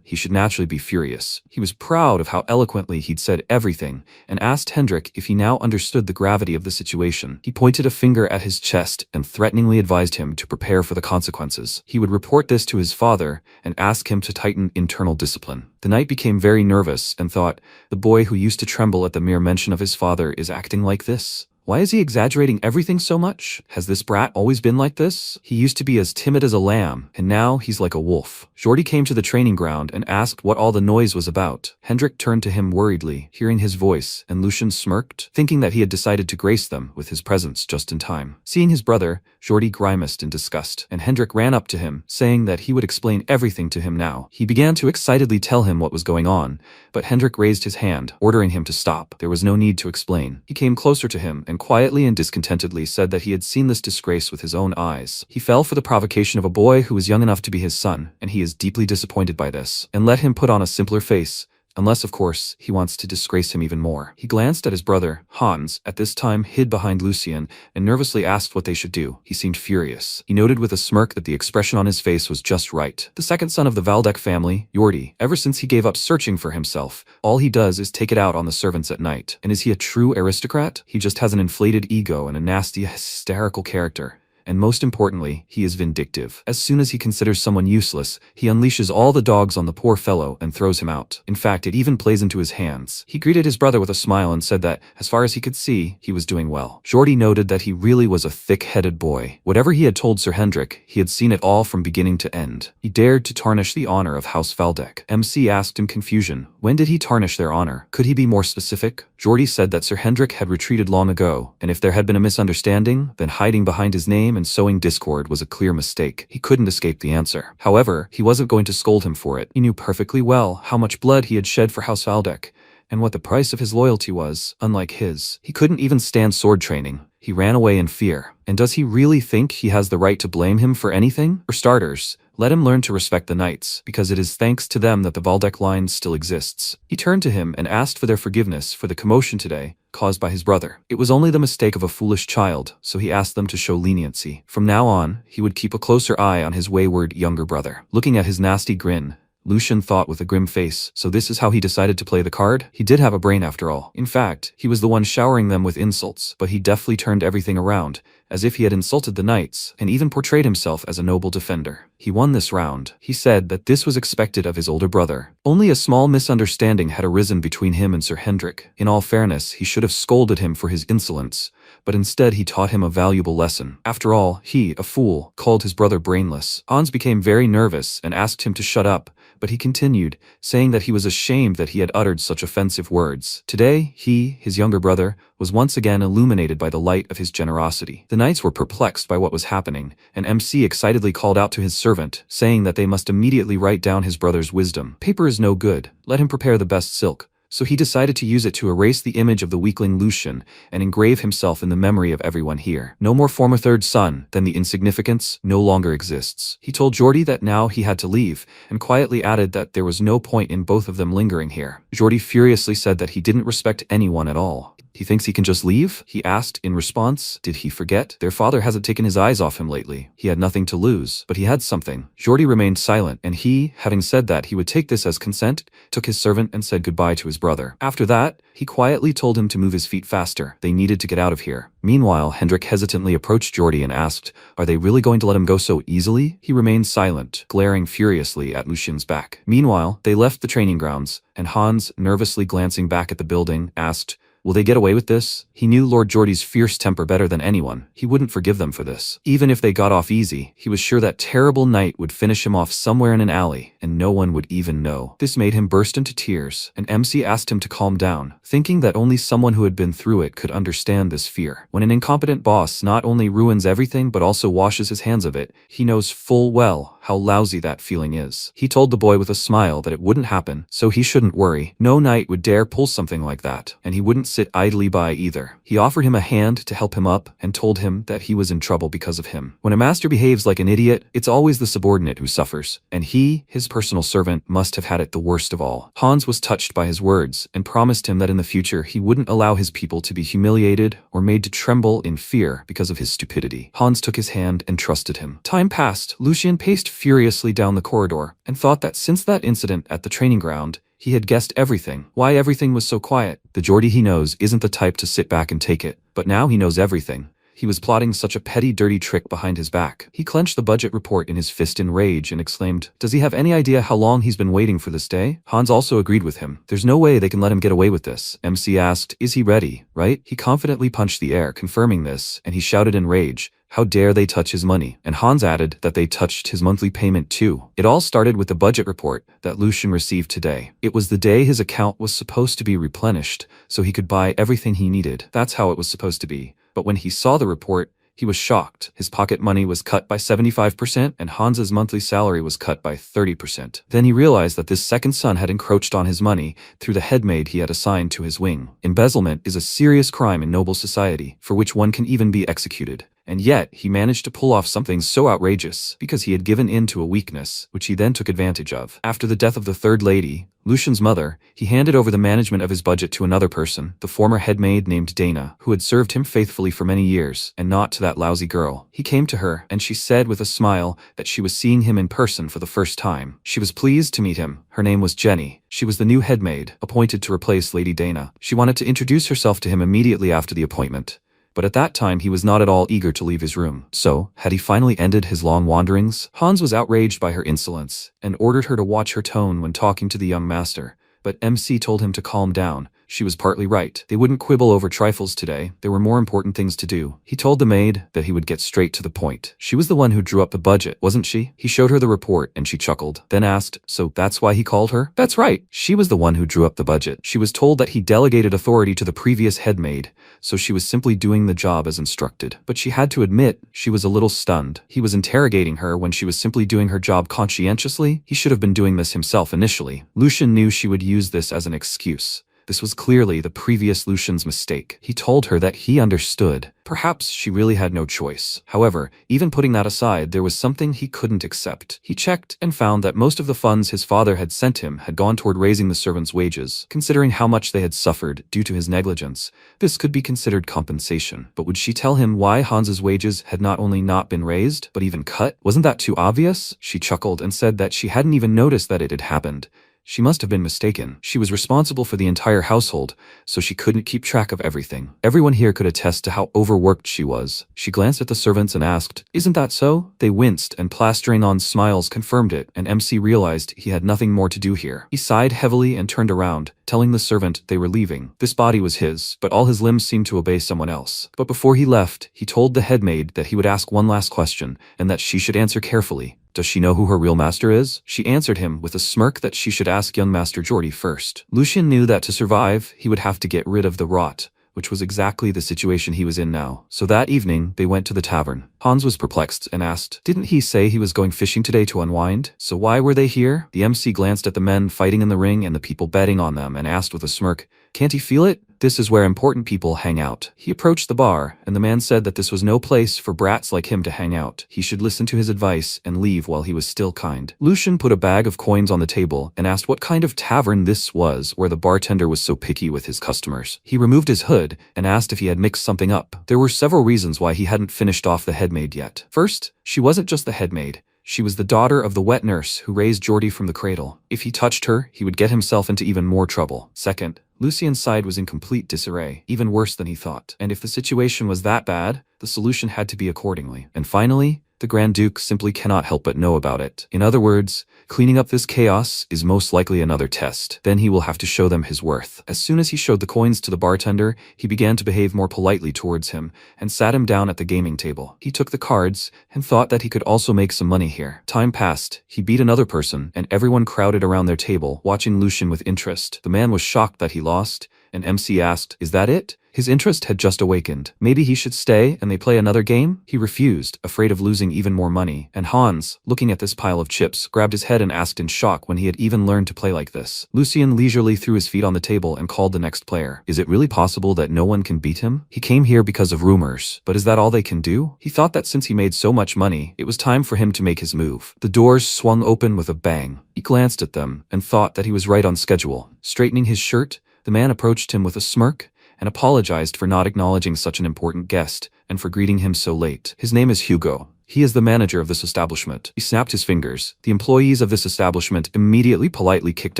he should naturally be furious. He was proud of how eloquently he'd said everything, and asked Hendrik if he now understood the gravity of the situation. He pointed a finger at his chest and threateningly advised him to prepare for the consequences. He would report this to his father and ask him to tighten internal discipline. The knight became very nervous and thought, the boy who used to tremble at the mere mention of his father is acting like this. Why is he exaggerating everything so much? Has this brat always been like this? He used to be as timid as a lamb, and now he's like a wolf. Jordi came to the training ground and asked what all the noise was about. Hendrik turned to him worriedly, hearing his voice, and Lucian smirked, thinking that he had decided to grace them with his presence just in time. Seeing his brother, Jordi grimaced in disgust, and Hendrik ran up to him, saying that he would explain everything to him now. He began to excitedly tell him what was going on, but Hendrik raised his hand, ordering him to stop. There was no need to explain. He came closer to him and quietly and discontentedly said that he had seen this disgrace with his own eyes. He fell for the provocation of a boy who was young enough to be his son, and he is deeply disappointed by this, and let him put on a simpler face, unless, of course, he wants to disgrace him even more. He glanced at his brother, Hans, at this time hid behind Lucian, and nervously asked what they should do. He seemed furious. He noted with a smirk that the expression on his face was just right. The second son of the Valdec family, Jordi, ever since he gave up searching for himself, all he does is take it out on the servants at night. And is he a true aristocrat? He just has an inflated ego and a nasty, hysterical character. And most importantly, he is vindictive. As soon as he considers someone useless, he unleashes all the dogs on the poor fellow and throws him out. In fact, it even plays into his hands. He greeted his brother with a smile and said that, as far as he could see, he was doing well. Jordi noted that he really was a thick-headed boy. Whatever he had told Sir Hendrik, he had seen it all from beginning to end. He dared to tarnish the honor of House Valdec. MC asked in confusion, when did he tarnish their honor? Could he be more specific? Jordi said that Sir Hendrik had retreated long ago, and if there had been a misunderstanding, then hiding behind his name and sowing discord was a clear mistake. He couldn't escape the answer. However, he wasn't going to scold him for it. He knew perfectly well how much blood he had shed for House Valdec, and what the price of his loyalty was, unlike his. He couldn't even stand sword training. He ran away in fear. And does he really think he has the right to blame him for anything? For starters, let him learn to respect the knights, because it is thanks to them that the Valdec line still exists. He turned to him and asked for their forgiveness for the commotion today, caused by his brother. It was only the mistake of a foolish child, so he asked them to show leniency. From now on, he would keep a closer eye on his wayward younger brother. Looking at his nasty grin, Lucian thought with a grim face, so this is how he decided to play the card? He did have a brain after all. In fact, he was the one showering them with insults, but he deftly turned everything around, as if he had insulted the knights, and even portrayed himself as a noble defender. He won this round. He said that this was expected of his older brother. Only a small misunderstanding had arisen between him and Sir Hendrik. In all fairness, he should have scolded him for his insolence, but instead he taught him a valuable lesson. After all, he, a fool, called his brother brainless. Hans became very nervous and asked him to shut up, but he continued, saying that he was ashamed that he had uttered such offensive words. Today, he, his younger brother, was once again illuminated by the light of his generosity. The knights were perplexed by what was happening, and MC excitedly called out to his servant, saying that they must immediately write down his brother's wisdom. Paper is no good. Let him prepare the best silk. So he decided to use it to erase the image of the weakling Lucian and engrave himself in the memory of everyone here. No more former third son, then the insignificance no longer exists. He told Jordi that now he had to leave, and quietly added that there was no point in both of them lingering here. Jordi furiously said that he didn't respect anyone at all. He thinks he can just leave? He asked in response. Did he forget? Their father hasn't taken his eyes off him lately. He had nothing to lose, but he had something. Jordi remained silent, and he, having said that he would take this as consent, took his servant and said goodbye to his brother. After that, he quietly told him to move his feet faster. They needed to get out of here. Meanwhile, Hendrik hesitantly approached Jordi and asked, are they really going to let him go so easily? He remained silent, glaring furiously at Lucian's back. Meanwhile, they left the training grounds, and Hans, nervously glancing back at the building, asked, Will they get away with this? He knew Lord Geordie's fierce temper better than anyone. He wouldn't forgive them for this. Even if they got off easy, he was sure that terrible night would finish him off somewhere in an alley, and no one would even know. This made him burst into tears, and MC asked him to calm down, thinking that only someone who had been through it could understand this fear. When an incompetent boss not only ruins everything but also washes his hands of it, he knows full well how lousy that feeling is. He told the boy with a smile that it wouldn't happen, so he shouldn't worry. No knight would dare pull something like that, and he wouldn't sit idly by either. He offered him a hand to help him up and told him that he was in trouble because of him. When a master behaves like an idiot, it's always the subordinate who suffers, and he, his personal servant, must have had it the worst of all. Hans was touched by his words and promised him that in the future he wouldn't allow his people to be humiliated or made to tremble in fear because of his stupidity. Hans took his hand and trusted him. Time passed. Lucien paced furiously down the corridor and thought that since that incident at the training ground, he had guessed everything. Why everything was so quiet. The Geordie he knows isn't the type to sit back and take it, but now he knows everything. He was plotting such a petty, dirty trick behind his back. He clenched the budget report in his fist in rage and exclaimed, "Does he have any idea how long he's been waiting for this day?" Hans also agreed with him. "There's no way they can let him get away with this." MC asked, "Is he ready, right?" He confidently punched the air, confirming this, and he shouted in rage, "How dare they touch his money?" And Hans added that they touched his monthly payment too. It all started with the budget report that Lucien received today. It was the day his account was supposed to be replenished, so he could buy everything he needed. That's how it was supposed to be. But when he saw the report, he was shocked. His pocket money was cut by 75%, and Hans's monthly salary was cut by 30%. Then he realized that this second son had encroached on his money through the headmaid he had assigned to his wing. Embezzlement is a serious crime in noble society, for which one can even be executed. And yet, he managed to pull off something so outrageous because he had given in to a weakness, which he then took advantage of. After the death of the third lady, Lucien's mother, he handed over the management of his budget to another person, the former headmaid named Dana, who had served him faithfully for many years, and not to that lousy girl. He came to her, and she said with a smile that she was seeing him in person for the first time. She was pleased to meet him. Her name was Jenny. She was the new headmaid, appointed to replace Lady Dana. She wanted to introduce herself to him immediately after the appointment. But at that time he was not at all eager to leave his room. So, had he finally ended his long wanderings? Hans was outraged by her insolence, and ordered her to watch her tone when talking to the young master. But MC told him to calm down. She was partly right. They wouldn't quibble over trifles today. There were more important things to do. He told the maid that he would get straight to the point. She was the one who drew up the budget, wasn't she? He showed her the report and she chuckled, then asked, "So that's why he called her?" "That's right. She was the one who drew up the budget." She was told that he delegated authority to the previous headmaid, so she was simply doing the job as instructed. But she had to admit she was a little stunned. He was interrogating her when she was simply doing her job conscientiously. He should have been doing this himself initially. Lucien knew she would use this as an excuse. This was clearly the previous Lucien's mistake. He told her that he understood. Perhaps she really had no choice. However, even putting that aside, there was something he couldn't accept. He checked and found that most of the funds his father had sent him had gone toward raising the servants' wages. Considering how much they had suffered due to his negligence, this could be considered compensation. But would she tell him why Hans's wages had not only not been raised, but even cut? Wasn't that too obvious? She chuckled and said that she hadn't even noticed that it had happened. She must have been mistaken. She was responsible for the entire household, so she couldn't keep track of everything. Everyone here could attest to how overworked she was. She glanced at the servants and asked, "Isn't that so?" They winced, and plastering on smiles confirmed it, and MC realized he had nothing more to do here. He sighed heavily and turned around, telling the servant they were leaving. This body was his, but all his limbs seemed to obey someone else. But before he left, he told the headmaid that he would ask one last question, and that she should answer carefully. Does she know who her real master is? She answered him with a smirk that she should ask young Master Geordie first. Lucien knew that to survive, he would have to get rid of the rot, which was exactly the situation he was in now. So that evening, they went to the tavern. Hans was perplexed and asked, "Didn't he say he was going fishing today to unwind? So why were they here?" The MC glanced at the men fighting in the ring and the people betting on them and asked with a smirk, "Can't he feel it? This is where important people hang out." He approached the bar, and the man said that this was no place for brats like him to hang out. He should listen to his advice and leave while he was still kind. Lucien put a bag of coins on the table and asked what kind of tavern this was where the bartender was so picky with his customers. He removed his hood and asked if he had mixed something up. There were several reasons why he hadn't finished off the headmaid yet. First, she wasn't just the headmaid. She was the daughter of the wet nurse who raised Geordie from the cradle. If he touched her, he would get himself into even more trouble. Second, Lucien's side was in complete disarray, even worse than he thought. And if the situation was that bad, the solution had to be accordingly. And finally, the Grand Duke simply cannot help but know about it. In other words, cleaning up this chaos is most likely another test. Then he will have to show them his worth. As soon as he showed the coins to the bartender, he began to behave more politely towards him and sat him down at the gaming table. He took the cards and thought that he could also make some money here. Time passed, he beat another person, and everyone crowded around their table, watching Lucian with interest. The man was shocked that he lost, and MC asked, "Is that it?" His interest had just awakened. Maybe he should stay and they play another game? He refused, afraid of losing even more money. And Hans, looking at this pile of chips, grabbed his head and asked in shock when he had even learned to play like this. Lucian leisurely threw his feet on the table and called the next player. Is it really possible that no one can beat him? He came here because of rumors, but is that all they can do? He thought that since he made so much money, it was time for him to make his move. The doors swung open with a bang. He glanced at them and thought that he was right on schedule. Straightening his shirt, the man approached him with a smirk and apologized for not acknowledging such an important guest and for greeting him so late. His name is Hugo. He is the manager of this establishment. He snapped his fingers. The employees of this establishment immediately politely kicked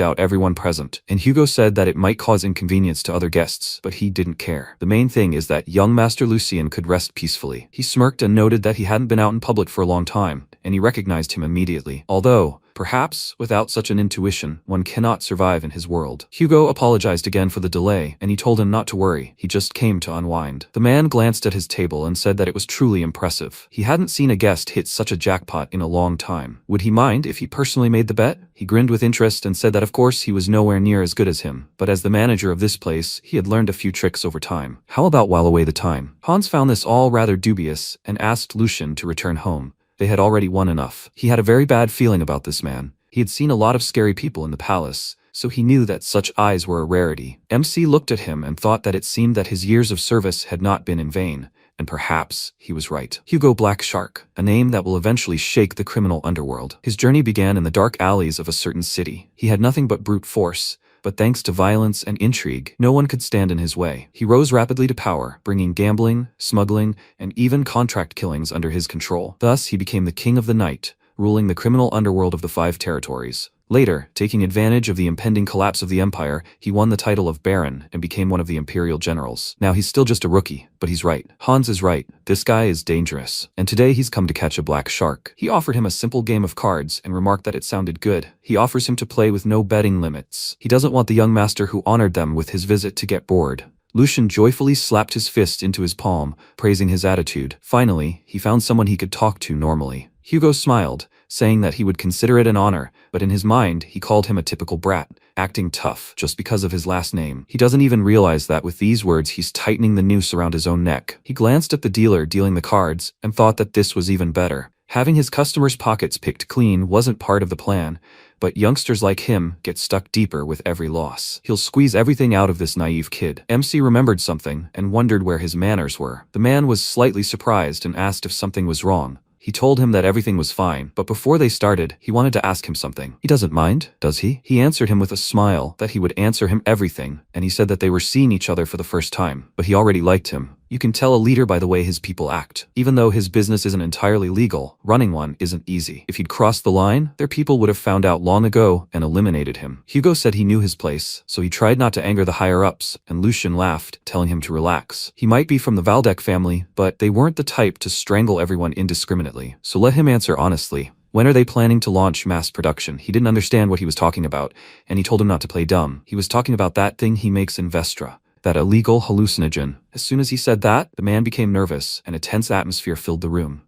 out everyone present, and Hugo said that it might cause inconvenience to other guests, but he didn't care. The main thing is that young Master Lucian could rest peacefully. He smirked and noted that he hadn't been out in public for a long time, and he recognized him immediately. Although, perhaps, without such an intuition, one cannot survive in his world. Hugo apologized again for the delay, and he told him not to worry. He just came to unwind. The man glanced at his table and said that it was truly impressive. He hadn't seen a guest hit such a jackpot in a long time. Would he mind if he personally made the bet? He grinned with interest and said that of course he was nowhere near as good as him, but as the manager of this place, he had learned a few tricks over time. How about while away the time? Hans found this all rather dubious and asked Lucian to return home. They had already won enough. He had a very bad feeling about this man. He had seen a lot of scary people in the palace, so he knew that such eyes were a rarity. MC looked at him and thought that it seemed that his years of service had not been in vain, and perhaps he was right. Hugo Black Shark, a name that will eventually shake the criminal underworld. His journey began in the dark alleys of a certain city. He had nothing but brute force, but thanks to violence and intrigue, no one could stand in his way. He rose rapidly to power, bringing gambling, smuggling, and even contract killings under his control. Thus, he became the king of the night, ruling the criminal underworld of the 5 territories. Later, taking advantage of the impending collapse of the empire, he won the title of Baron and became one of the imperial generals. Now he's still just a rookie, but he's right. Hans is right. This guy is dangerous. And today he's come to catch a black shark. He offered him a simple game of cards and remarked that it sounded good. He offers him to play with no betting limits. He doesn't want the young master who honored them with his visit to get bored. Lucian joyfully slapped his fist into his palm, praising his attitude. Finally, he found someone he could talk to normally. Hugo smiled, saying that he would consider it an honor, but in his mind, he called him a typical brat, acting tough just because of his last name. He doesn't even realize that with these words he's tightening the noose around his own neck. He glanced at the dealer dealing the cards and thought that this was even better. Having his customers' pockets picked clean wasn't part of the plan, but youngsters like him get stuck deeper with every loss. He'll squeeze everything out of this naive kid. MC remembered something and wondered where his manners were. The man was slightly surprised and asked if something was wrong. He told him that everything was fine, but before they started, he wanted to ask him something. He doesn't mind, does he? He answered him with a smile that he would answer him everything, and he said that they were seeing each other for the first time, but he already liked him. You can tell a leader by the way his people act. Even though his business isn't entirely legal, running one isn't easy. If he'd crossed the line, their people would have found out long ago and eliminated him. Hugo said he knew his place, so he tried not to anger the higher-ups, and Lucian laughed, telling him to relax. He might be from the Valdec family, but they weren't the type to strangle everyone indiscriminately, so let him answer honestly. When are they planning to launch mass production? He didn't understand what he was talking about, and he told him not to play dumb. He was talking about that thing he makes in Vestra. That illegal hallucinogen. As soon as he said that, the man became nervous, and a tense atmosphere filled the room.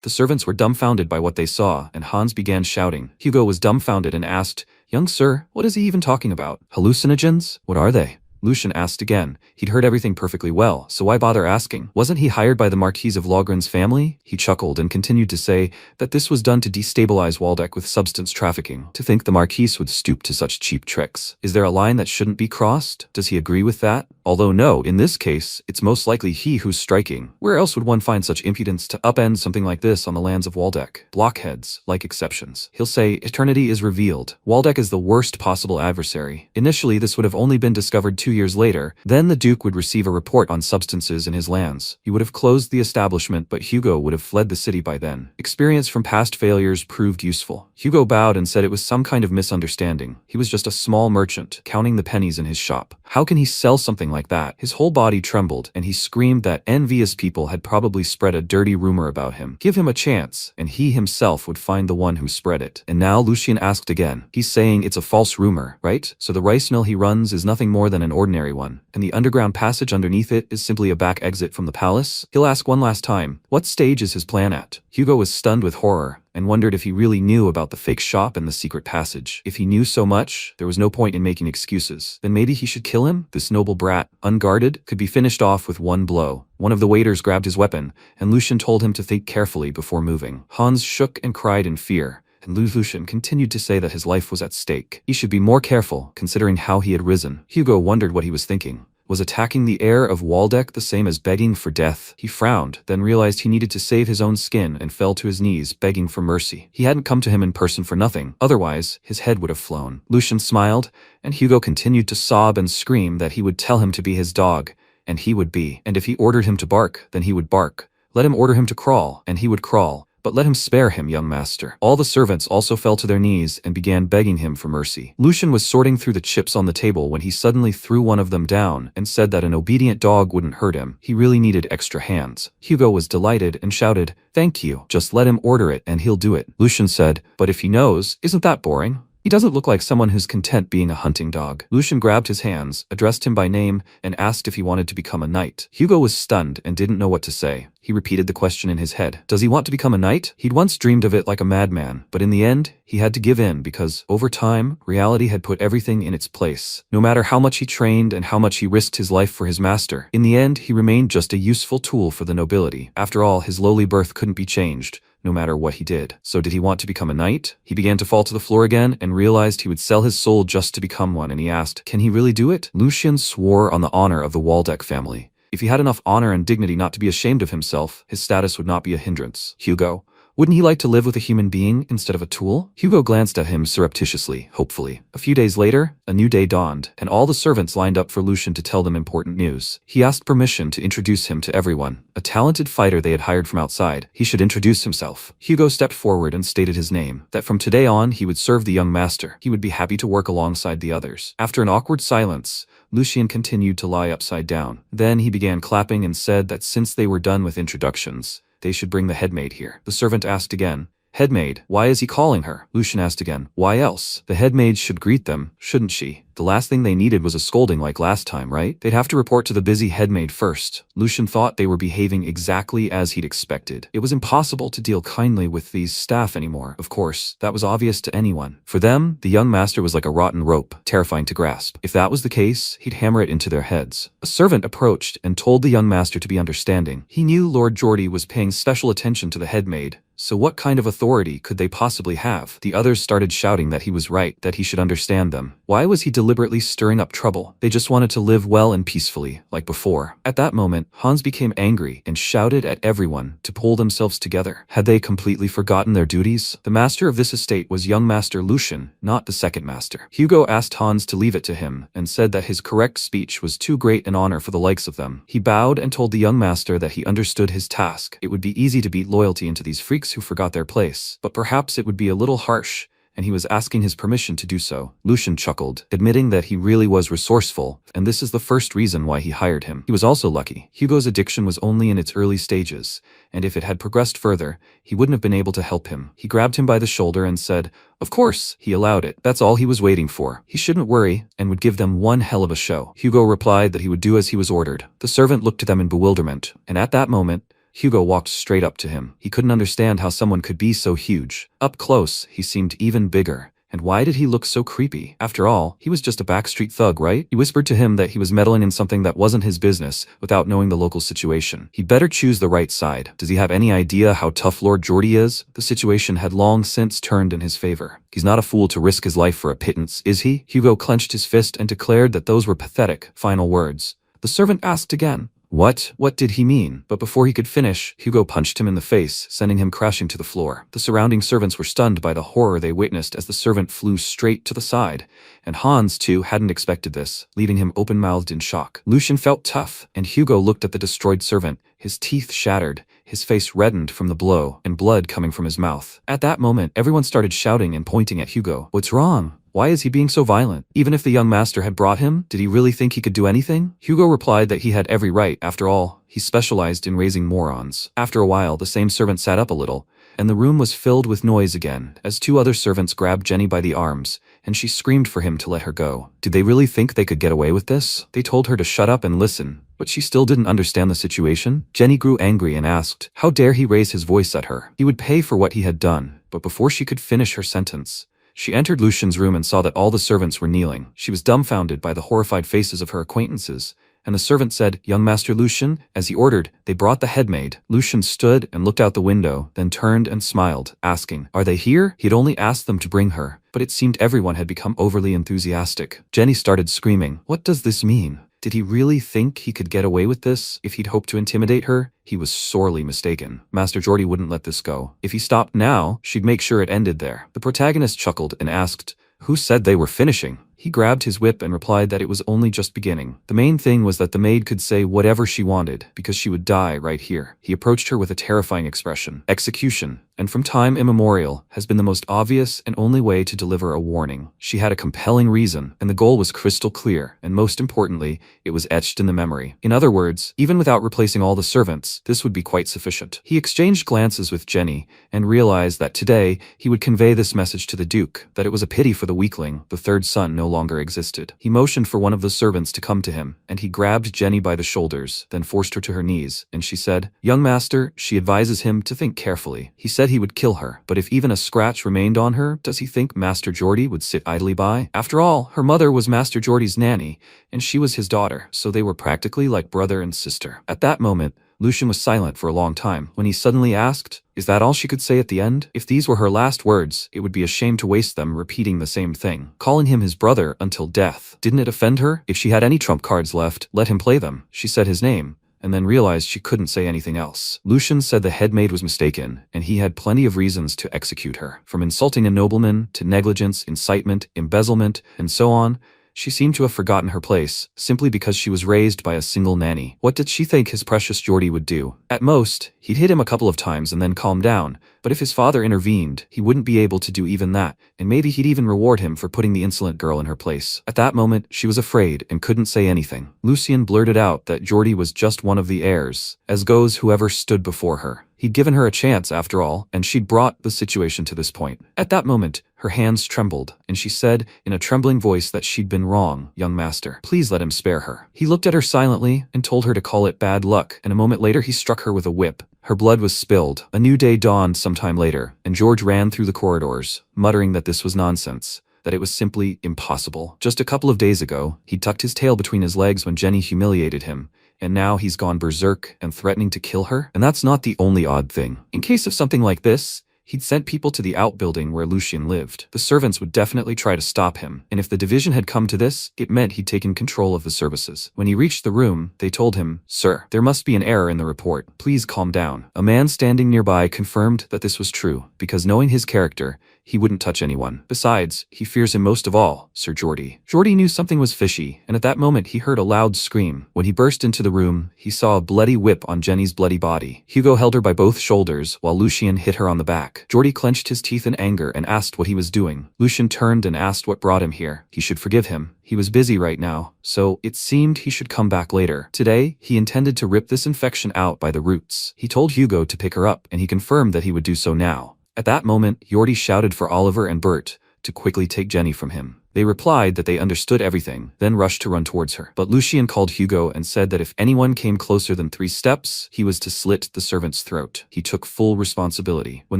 The servants were dumbfounded by what they saw, and Hans began shouting. Hugo was dumbfounded and asked, "Young sir, what is he even talking about? Hallucinogens? What are they?" Lucian asked again. He'd heard everything perfectly well, so why bother asking? Wasn't he hired by the Marquis of Logren's family? He chuckled and continued to say that this was done to destabilize Waldeck with substance trafficking. To think the Marquis would stoop to such cheap tricks. Is there a line that shouldn't be crossed? Does he agree with that? Although no, in this case, it's most likely he who's striking. Where else would one find such impudence to upend something like this on the lands of Waldeck? Blockheads, like exceptions. He'll say, eternity is revealed. Waldeck is the worst possible adversary. Initially, this would have only been discovered 2 2 years later, then the Duke would receive a report on substances in his lands. He would have closed the establishment, but Hugo would have fled the city by then. Experience from past failures proved useful. Hugo bowed and said it was some kind of misunderstanding. He was just a small merchant, counting the pennies in his shop. How can he sell something like that? His whole body trembled, and he screamed that envious people had probably spread a dirty rumor about him. Give him a chance, and he himself would find the one who spread it. And now Lucien asked again. He's saying it's a false rumor, right? So the rice mill he runs is nothing more than an ordinary one, and the underground passage underneath it is simply a back exit from the palace? He'll ask one last time, what stage is his plan at? Hugo was stunned with horror, and wondered if he really knew about the fake shop and the secret passage. If he knew so much, there was no point in making excuses. Then maybe he should kill him? This noble brat, unguarded, could be finished off with one blow. One of the waiters grabbed his weapon, and Lucien told him to think carefully before moving. Hans shook and cried in fear, and Lucien continued to say that his life was at stake. He should be more careful, considering how he had risen. Hugo wondered what he was thinking. Was attacking the heir of Waldeck the same as begging for death? He frowned, then realized he needed to save his own skin and fell to his knees, begging for mercy. He hadn't come to him in person for nothing, otherwise his head would have flown. Lucien smiled, and Hugo continued to sob and scream that he would tell him to be his dog, and he would be. And if he ordered him to bark, then he would bark. Let him order him to crawl, and he would crawl. But let him spare him, young master. All the servants also fell to their knees and began begging him for mercy. Lucien was sorting through the chips on the table when he suddenly threw one of them down and said that an obedient dog wouldn't hurt him. He really needed extra hands. Hugo was delighted and shouted, "Thank you. Just let him order it and he'll do it." Lucien said, "But if he knows, isn't that boring? He doesn't look like someone who's content being a hunting dog." Lucien grabbed his hands, addressed him by name, and asked if he wanted to become a knight. Hugo was stunned and didn't know what to say. He repeated the question in his head. Does he want to become a knight? He'd once dreamed of it like a madman, but in the end, he had to give in because, over time, reality had put everything in its place. No matter how much he trained and how much he risked his life for his master, in the end, he remained just a useful tool for the nobility. After all, his lowly birth couldn't be changed, no matter what he did. So did he want to become a knight? He began to fall to the floor again and realized he would sell his soul just to become one, and he asked, can he really do it? Lucien swore on the honor of the Waldeck family. If he had enough honor and dignity not to be ashamed of himself, his status would not be a hindrance. Hugo, wouldn't he like to live with a human being instead of a tool? Hugo glanced at him surreptitiously, hopefully. A few days later, a new day dawned, and all the servants lined up for Lucien to tell them important news. He asked permission to introduce him to everyone. A talented fighter they had hired from outside. He should introduce himself. Hugo stepped forward and stated his name, that from today on he would serve the young master. He would be happy to work alongside the others. After an awkward silence, Lucien continued to lie upside down. Then he began clapping and said that since they were done with introductions, they should bring the headmaid here. The servant asked again, "Headmaid, why is he calling her?" Lucien asked again, "Why else? The headmaid should greet them, shouldn't she? The last thing they needed was a scolding like last time, right? They'd have to report to the busy headmaid first." Lucien thought they were behaving exactly as he'd expected. It was impossible to deal kindly with these staff anymore. Of course, that was obvious to anyone. For them, the young master was like a rotten rope, terrifying to grasp. If that was the case, he'd hammer it into their heads. A servant approached and told the young master to be understanding. He knew Lord Geordie was paying special attention to the headmaid, so what kind of authority could they possibly have? The others started shouting that he was right, that he should understand them. Why was he deliberately stirring up trouble? They just wanted to live well and peacefully, like before. At that moment, Hans became angry and shouted at everyone to pull themselves together. Had they completely forgotten their duties? The master of this estate was young Master Lucien, not the second master. Hugo asked Hans to leave it to him and said that his correct speech was too great an honor for the likes of them. He bowed and told the young master that he understood his task. It would be easy to beat loyalty into these freaks who forgot their place, but perhaps it would be a little harsh, and he was asking his permission to do so. Lucien chuckled, admitting that he really was resourceful, and this is the first reason why he hired him. He was also lucky. Hugo's addiction was only in its early stages, and if it had progressed further, he wouldn't have been able to help him. He grabbed him by the shoulder and said, "Of course," he allowed it. That's all he was waiting for. He shouldn't worry, and would give them one hell of a show. Hugo replied that he would do as he was ordered. The servant looked at them in bewilderment, and at that moment, Hugo walked straight up to him. He couldn't understand how someone could be so huge. Up close, he seemed even bigger. And why did he look so creepy? After all, he was just a backstreet thug, right? He whispered to him that he was meddling in something that wasn't his business without knowing the local situation. He'd better choose the right side. Does he have any idea how tough Lord Geordie is? The situation had long since turned in his favor. He's not a fool to risk his life for a pittance, is he? Hugo clenched his fist and declared that those were pathetic, final words. The servant asked again, What did he mean? But before he could finish, Hugo punched him in the face, sending him crashing to the floor. The surrounding servants were stunned by the horror they witnessed as the servant flew straight to the side, and Hans, too, hadn't expected this, leaving him open-mouthed in shock. Lucien felt tough, and Hugo looked at the destroyed servant, his teeth shattered, his face reddened from the blow, and blood coming from his mouth. At that moment, everyone started shouting and pointing at Hugo. What's wrong? Why is he being so violent? Even if the young master had brought him, did he really think he could do anything? Hugo replied that he had every right. After all, he specialized in raising morons. After a while, the same servant sat up a little, and the room was filled with noise again, as two other servants grabbed Jenny by the arms, and she screamed for him to let her go. Did they really think they could get away with this? They told her to shut up and listen, but she still didn't understand the situation. Jenny grew angry and asked, how dare he raise his voice at her? He would pay for what he had done. But before she could finish her sentence, she entered Lucien's room and saw that all the servants were kneeling. She was dumbfounded by the horrified faces of her acquaintances, and the servant said, young Master Lucien, as he ordered. They brought the headmaid. Lucien stood and looked out the window, then turned and smiled, asking, are they here? He had only asked them to bring her, but it seemed everyone had become overly enthusiastic. Jenny started screaming, what does this mean? Did he really think he could get away with this? If he'd hoped to intimidate her, he was sorely mistaken. Master Geordie wouldn't let this go. If he stopped now, she'd make sure it ended there. The protagonist chuckled and asked, who said they were finishing? He grabbed his whip and replied that it was only just beginning. The main thing was that the maid could say whatever she wanted, because she would die right here. He approached her with a terrifying expression. Execution, and from time immemorial, has been the most obvious and only way to deliver a warning. She had a compelling reason, and the goal was crystal clear, and most importantly, it was etched in the memory. In other words, even without replacing all the servants, this would be quite sufficient. He exchanged glances with Jenny, and realized that today, he would convey this message to the Duke, that it was a pity for the weakling, the third son no longer existed. He motioned for one of the servants to come to him, and he grabbed Jenny by the shoulders, then forced her to her knees, and she said, young master, she advises him to think carefully. He said he would kill her, but if even a scratch remained on her, does he think Master Geordie would sit idly by? After all, her mother was Master Geordie's nanny, and she was his daughter, so they were practically like brother and sister. At that moment, Lucien was silent for a long time, when he suddenly asked, is that all she could say at the end? If these were her last words, it would be a shame to waste them repeating the same thing. Calling him his brother until death. Didn't it offend her? If she had any trump cards left, let him play them. She said his name, and then realized she couldn't say anything else. Lucien said the headmaid was mistaken, and he had plenty of reasons to execute her. From insulting a nobleman, to negligence, incitement, embezzlement, and so on. She seemed to have forgotten her place, simply because she was raised by a single nanny. What did she think his precious Geordie would do? At most, he'd hit him a couple of times and then calm down, but if his father intervened, he wouldn't be able to do even that, and maybe he'd even reward him for putting the insolent girl in her place. At that moment, she was afraid and couldn't say anything. Lucien blurted out that Geordie was just one of the heirs, as goes whoever stood before her. He'd given her a chance, after all, and she'd brought the situation to this point. At that moment, her hands trembled, and she said, in a trembling voice, that she'd been wrong, young master. Please let him spare her. He looked at her silently, and told her to call it bad luck, and a moment later he struck her with a whip. Her blood was spilled. A new day dawned sometime later, and George ran through the corridors, muttering that this was nonsense, that it was simply impossible. Just a couple of days ago, he tucked his tail between his legs when Jenny humiliated him, and now he's gone berserk and threatening to kill her? And that's not the only odd thing. In case of something like this, he'd sent people to the outbuilding where Lucien lived. The servants would definitely try to stop him, and if the division had come to this, it meant he'd taken control of the services. When he reached the room, they told him, sir, there must be an error in the report. Please calm down. A man standing nearby confirmed that this was true, because knowing his character, he wouldn't touch anyone. Besides, he fears him most of all, Sir Geordie. Geordie knew something was fishy, and at that moment he heard a loud scream. When he burst into the room, he saw a bloody whip on Jenny's bloody body. Hugo held her by both shoulders, while Lucien hit her on the back. Geordie clenched his teeth in anger and asked what he was doing. Lucien turned and asked what brought him here. He should forgive him. He was busy right now, so it seemed he should come back later. Today, he intended to rip this infection out by the roots. He told Hugo to pick her up, and he confirmed that he would do so now. At that moment, Geordie shouted for Oliver and Bert to quickly take Jenny from him. They replied that they understood everything, then rushed to run towards her. But Lucien called Hugo and said that if anyone came closer than 3 steps, he was to slit the servant's throat. He took full responsibility. When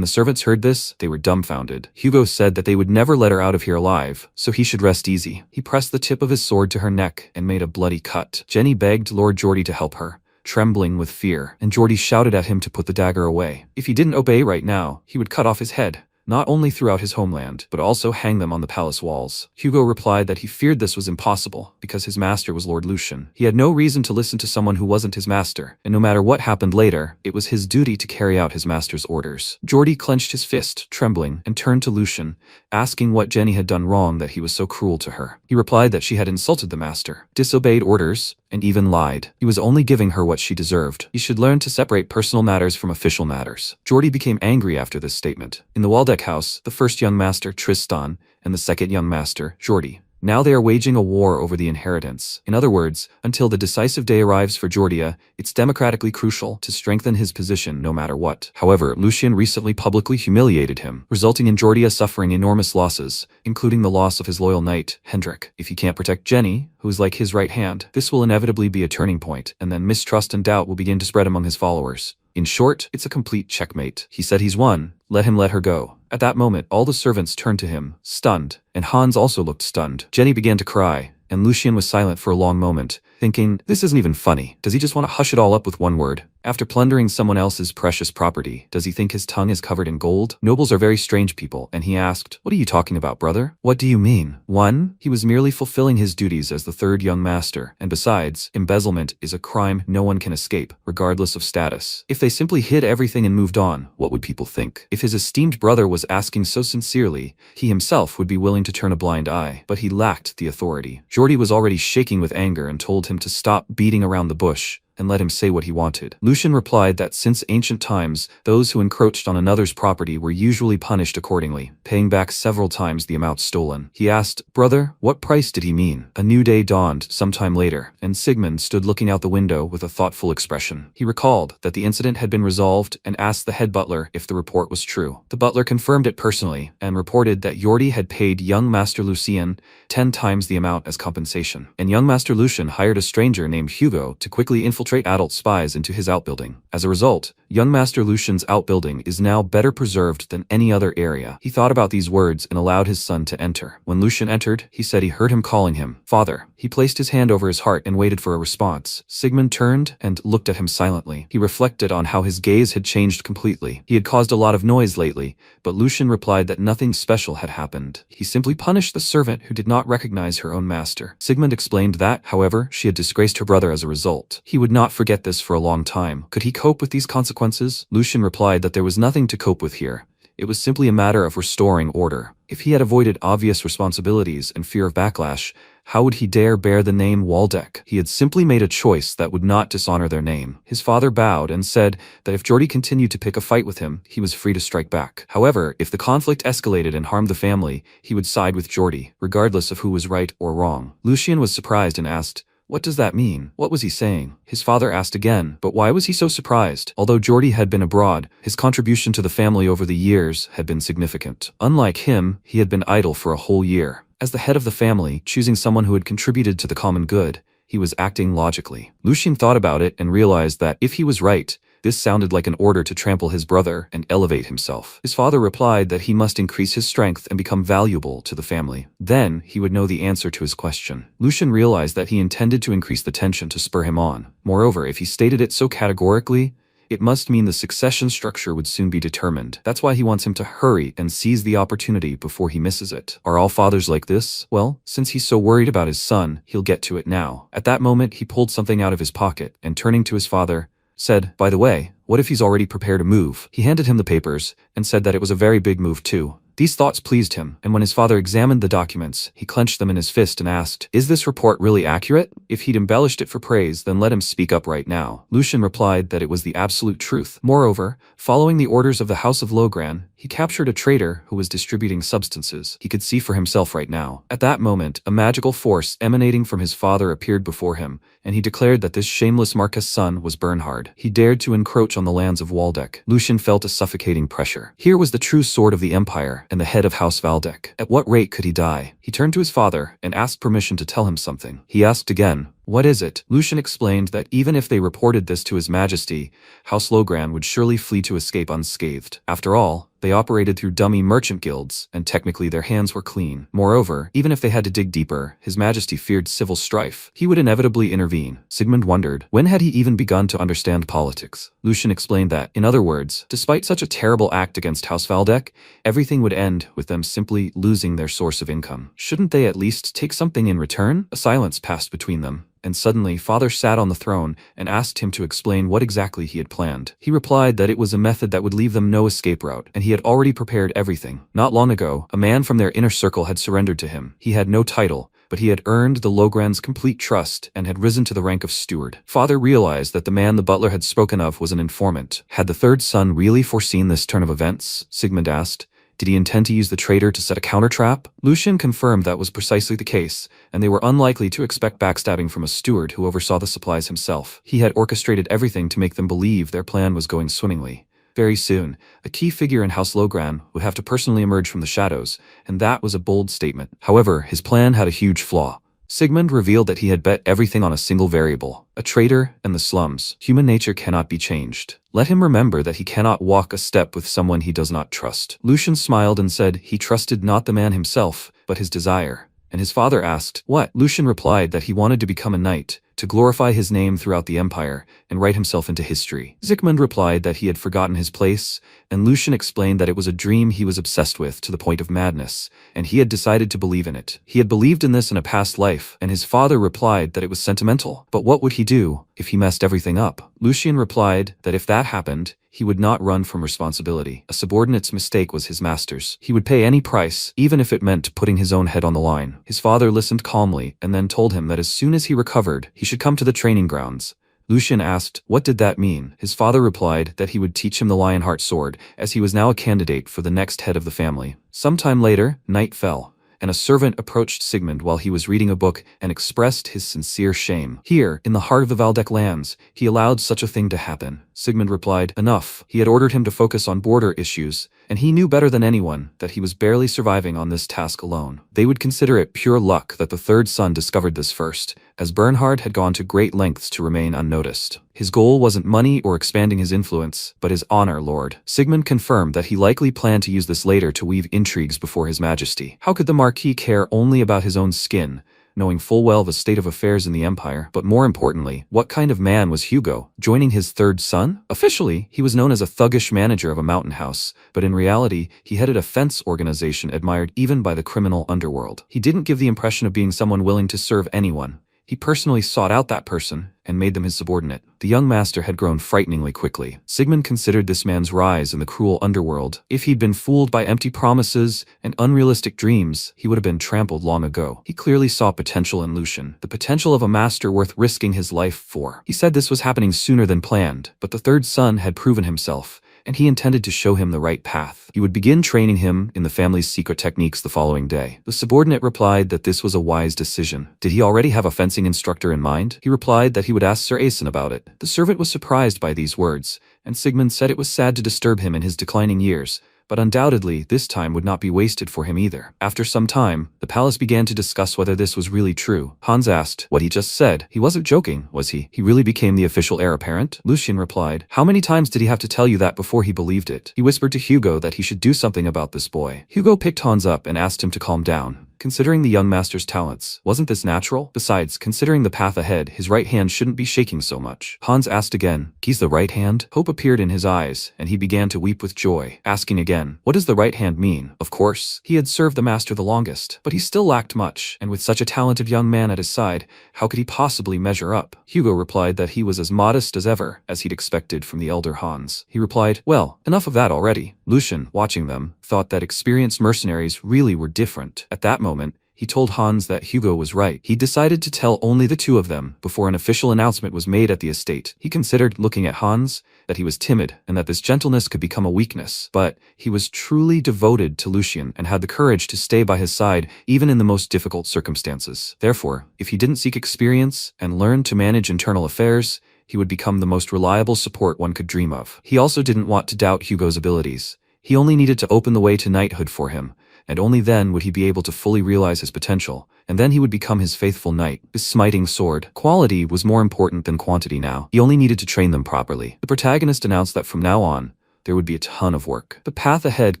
the servants heard this, they were dumbfounded. Hugo said that they would never let her out of here alive, so he should rest easy. He pressed the tip of his sword to her neck and made a bloody cut. Jenny begged Lord Geordie to help her, trembling with fear, and Geordie shouted at him to put the dagger away. If he didn't obey right now, he would cut off his head. not only throughout his homeland, but also hang them on the palace walls. Hugo replied that he feared this was impossible, because his master was Lord Lucian. He had no reason to listen to someone who wasn't his master, and no matter what happened later, it was his duty to carry out his master's orders. Geordie clenched his fist, trembling, and turned to Lucian, asking what Jenny had done wrong that he was so cruel to her. He replied that she had insulted the master, disobeyed orders, and even lied. He was only giving her what she deserved. He should learn to separate personal matters from official matters. Geordie became angry after this statement. In the Waldeck house, the first young master, Tristan, and the second young master, Geordie. Now they are waging a war over the inheritance. In other words, until the decisive day arrives for Geordia, it's democratically crucial to strengthen his position no matter what. However, Lucian recently publicly humiliated him, resulting in Geordia suffering enormous losses, including the loss of his loyal knight, Hendrik. If he can't protect Jenny, who is like his right hand, this will inevitably be a turning point, and then mistrust and doubt will begin to spread among his followers. In short, it's a complete checkmate. He said he's won. Let him let her go. At that moment, all the servants turned to him, stunned, and Hans also looked stunned. Jenny began to cry, and Lucian was silent for a long moment, thinking, this isn't even funny. Does he just want to hush it all up with one word? After plundering someone else's precious property, does he think his tongue is covered in gold? Nobles are very strange people, and he asked, what are you talking about, brother? What do you mean? 1. He was merely fulfilling his duties as the third young master, and besides, embezzlement is a crime no one can escape, regardless of status. If they simply hid everything and moved on, what would people think? If his esteemed brother was asking so sincerely, he himself would be willing to turn a blind eye, but he lacked the authority. Geordie was already shaking with anger and told him to stop beating around the bush and let him say what he wanted. Lucian replied that since ancient times, those who encroached on another's property were usually punished accordingly, paying back several times the amount stolen. He asked, brother, what price did he mean? A new day dawned sometime later, and Sigmund stood looking out the window with a thoughtful expression. He recalled that the incident had been resolved and asked the head butler if the report was true. The butler confirmed it personally and reported that Geordie had paid young Master Lucien 10 times the amount as compensation, and young Master Lucian hired a stranger named Hugo to quickly infiltrate adult spies into his outbuilding. As a result, young Master Lucian's outbuilding is now better preserved than any other area. He thought about these words and allowed his son to enter. When Lucian entered, he said he heard him calling him, Father. He placed his hand over his heart and waited for a response. Sigmund turned and looked at him silently. He reflected on how his gaze had changed completely. He had caused a lot of noise lately, but Lucian replied that nothing special had happened. He simply punished the servant who did not recognize her own master. Sigmund explained that, however, she had disgraced her brother as a result. He would not forget this for a long time. Could he cope with these consequences? Lucian replied that there was nothing to cope with here. It was simply a matter of restoring order. If he had avoided obvious responsibilities and fear of backlash, how would he dare bear the name Waldeck? He had simply made a choice that would not dishonor their name. His father bowed and said that if Geordie continued to pick a fight with him, he was free to strike back. However, if the conflict escalated and harmed the family, he would side with Geordie, regardless of who was right or wrong. Lucian was surprised and asked, what does that mean? What was he saying? His father asked again, but why was he so surprised? Although Geordie had been abroad, his contribution to the family over the years had been significant. Unlike him, he had been idle for a whole year. As the head of the family, choosing someone who had contributed to the common good, he was acting logically. Lucian thought about it and realized that if he was right, this sounded like an order to trample his brother and elevate himself. His father replied that he must increase his strength and become valuable to the family. Then he would know the answer to his question. Lucian realized that he intended to increase the tension to spur him on. Moreover, if he stated it so categorically, it must mean the succession structure would soon be determined. That's why he wants him to hurry and seize the opportunity before he misses it. Are all fathers like this? Well, since he's so worried about his son, he'll get to it now. At that moment, he pulled something out of his pocket and turning to his father, said, by the way, what if he's already prepared a move? He handed him the papers and said that it was a very big move too. These thoughts pleased him, and when his father examined the documents, he clenched them in his fist and asked, is this report really accurate? If he'd embellished it for praise, then let him speak up right now. Lucian replied that it was the absolute truth. Moreover, following the orders of the House of Logran, he captured a traitor who was distributing substances. He could see for himself right now. At that moment, a magical force emanating from his father appeared before him, and he declared that this shameless Marquess' son was Bernhard. He dared to encroach on the lands of Waldeck. Lucian felt a suffocating pressure. Here was the true sword of the Empire, and the head of House Waldeck. At what rate could he die? He turned to his father and asked permission to tell him something. He asked again, what is it? Lucian explained that even if they reported this to His Majesty, House Logran would surely flee to escape unscathed. After all, They operated through dummy merchant guilds, and technically their hands were clean. Moreover, even if they had to dig deeper, His Majesty feared civil strife. He would inevitably intervene. Sigmund wondered, when had he even begun to understand politics? Lucian explained that, in other words, despite such a terrible act against House Valdek, everything would end with them simply losing their source of income. Shouldn't they at least take something in return? A silence passed between them. And suddenly father sat on the throne and asked him to explain what exactly he had planned. He replied that it was a method that would leave them no escape route, and he had already prepared everything. Not long ago, a man from their inner circle had surrendered to him. He had no title, but he had earned the Logrand's complete trust and had risen to the rank of steward. Father realized that the man the butler had spoken of was an informant. Had the third son really foreseen this turn of events? Sigmund asked. Did he intend to use the traitor to set a counter-trap? Lucian confirmed that was precisely the case, and they were unlikely to expect backstabbing from a steward who oversaw the supplies himself. He had orchestrated everything to make them believe their plan was going swimmingly. Very soon, a key figure in House Logran would have to personally emerge from the shadows, and that was a bold statement. However, his plan had a huge flaw. Sigmund revealed that he had bet everything on a single variable, a traitor and the slums. Human nature cannot be changed. Let him remember that he cannot walk a step with someone he does not trust. Lucian smiled and said he trusted not the man himself, but his desire. And his father asked, what? Lucian replied that he wanted to become a knight, to glorify his name throughout the empire, and write himself into history. Sigmund replied that he had forgotten his place, and Lucian explained that it was a dream he was obsessed with to the point of madness, and he had decided to believe in it. He had believed in this in a past life, and his father replied that it was sentimental. But what would he do if he messed everything up? Lucian replied that if that happened, he would not run from responsibility. A subordinate's mistake was his master's. He would pay any price, even if it meant putting his own head on the line. His father listened calmly and then told him that as soon as he recovered, he should come to the training grounds. Lucian asked, what did that mean? His father replied that he would teach him the Lionheart sword, as he was now a candidate for the next head of the family. Sometime later, night fell, and a servant approached Sigmund while he was reading a book and expressed his sincere shame. Here, in the heart of the Valdek lands, he allowed such a thing to happen. Sigmund replied, enough. He had ordered him to focus on border issues, and he knew better than anyone that he was barely surviving on this task alone. They would consider it pure luck that the third son discovered this first, as Bernhard had gone to great lengths to remain unnoticed. His goal wasn't money or expanding his influence, but his honor, Lord. Sigmund confirmed that he likely planned to use this later to weave intrigues before His Majesty. How could the Marquis care only about his own skin, knowing full well the state of affairs in the Empire? But more importantly, what kind of man was Hugo, joining his third son? Officially, he was known as a thuggish manager of a mountain house, but in reality, he headed a fence organization admired even by the criminal underworld. He didn't give the impression of being someone willing to serve anyone. He personally sought out that person and made them his subordinate. The young master had grown frighteningly quickly. Sigmund considered this man's rise in the cruel underworld. If he'd been fooled by empty promises and unrealistic dreams, he would have been trampled long ago. He clearly saw potential in Lucian, the potential of a master worth risking his life for. He said this was happening sooner than planned, but the third son had proven himself, and he intended to show him the right path. He would begin training him in the family's secret techniques the following day. The subordinate replied that this was a wise decision. Did he already have a fencing instructor in mind? He replied that he would ask Sir Aeson about it. The servant was surprised by these words, and Sigmund said it was sad to disturb him in his declining years, but undoubtedly this time would not be wasted for him either. After some time, the palace began to discuss whether this was really true. Hans asked what he just said. He wasn't joking, was he? He really became the official heir apparent? Lucian replied, how many times did he have to tell you that before he believed it? He whispered to Hugo that he should do something about this boy. Hugo picked Hans up and asked him to calm down. Considering the young master's talents, wasn't this natural? Besides, considering the path ahead, his right hand shouldn't be shaking so much. Hans asked again, he's the right hand? Hope appeared in his eyes, and he began to weep with joy, asking again, what does the right hand mean? Of course, he had served the master the longest, but he still lacked much, and with such a talented young man at his side, how could he possibly measure up? Hugo replied that he was as modest as ever, as he'd expected from the elder Hans. He replied, well, enough of that already. Lucian, watching them, thought that experienced mercenaries really were different. At that moment, he told Hans that Hugo was right. He decided to tell only the two of them before an official announcement was made at the estate. He considered, looking at Hans, that he was timid and that this gentleness could become a weakness, but he was truly devoted to Lucian and had the courage to stay by his side even in the most difficult circumstances. Therefore, if he didn't seek experience and learn to manage internal affairs, he would become the most reliable support one could dream of. He also didn't want to doubt Hugo's abilities. He only needed to open the way to knighthood for him, and only then would he be able to fully realize his potential, and then he would become his faithful knight. His smiting sword. Quality was more important than quantity now. He only needed to train them properly. The protagonist announced that from now on, there would be a ton of work. The path ahead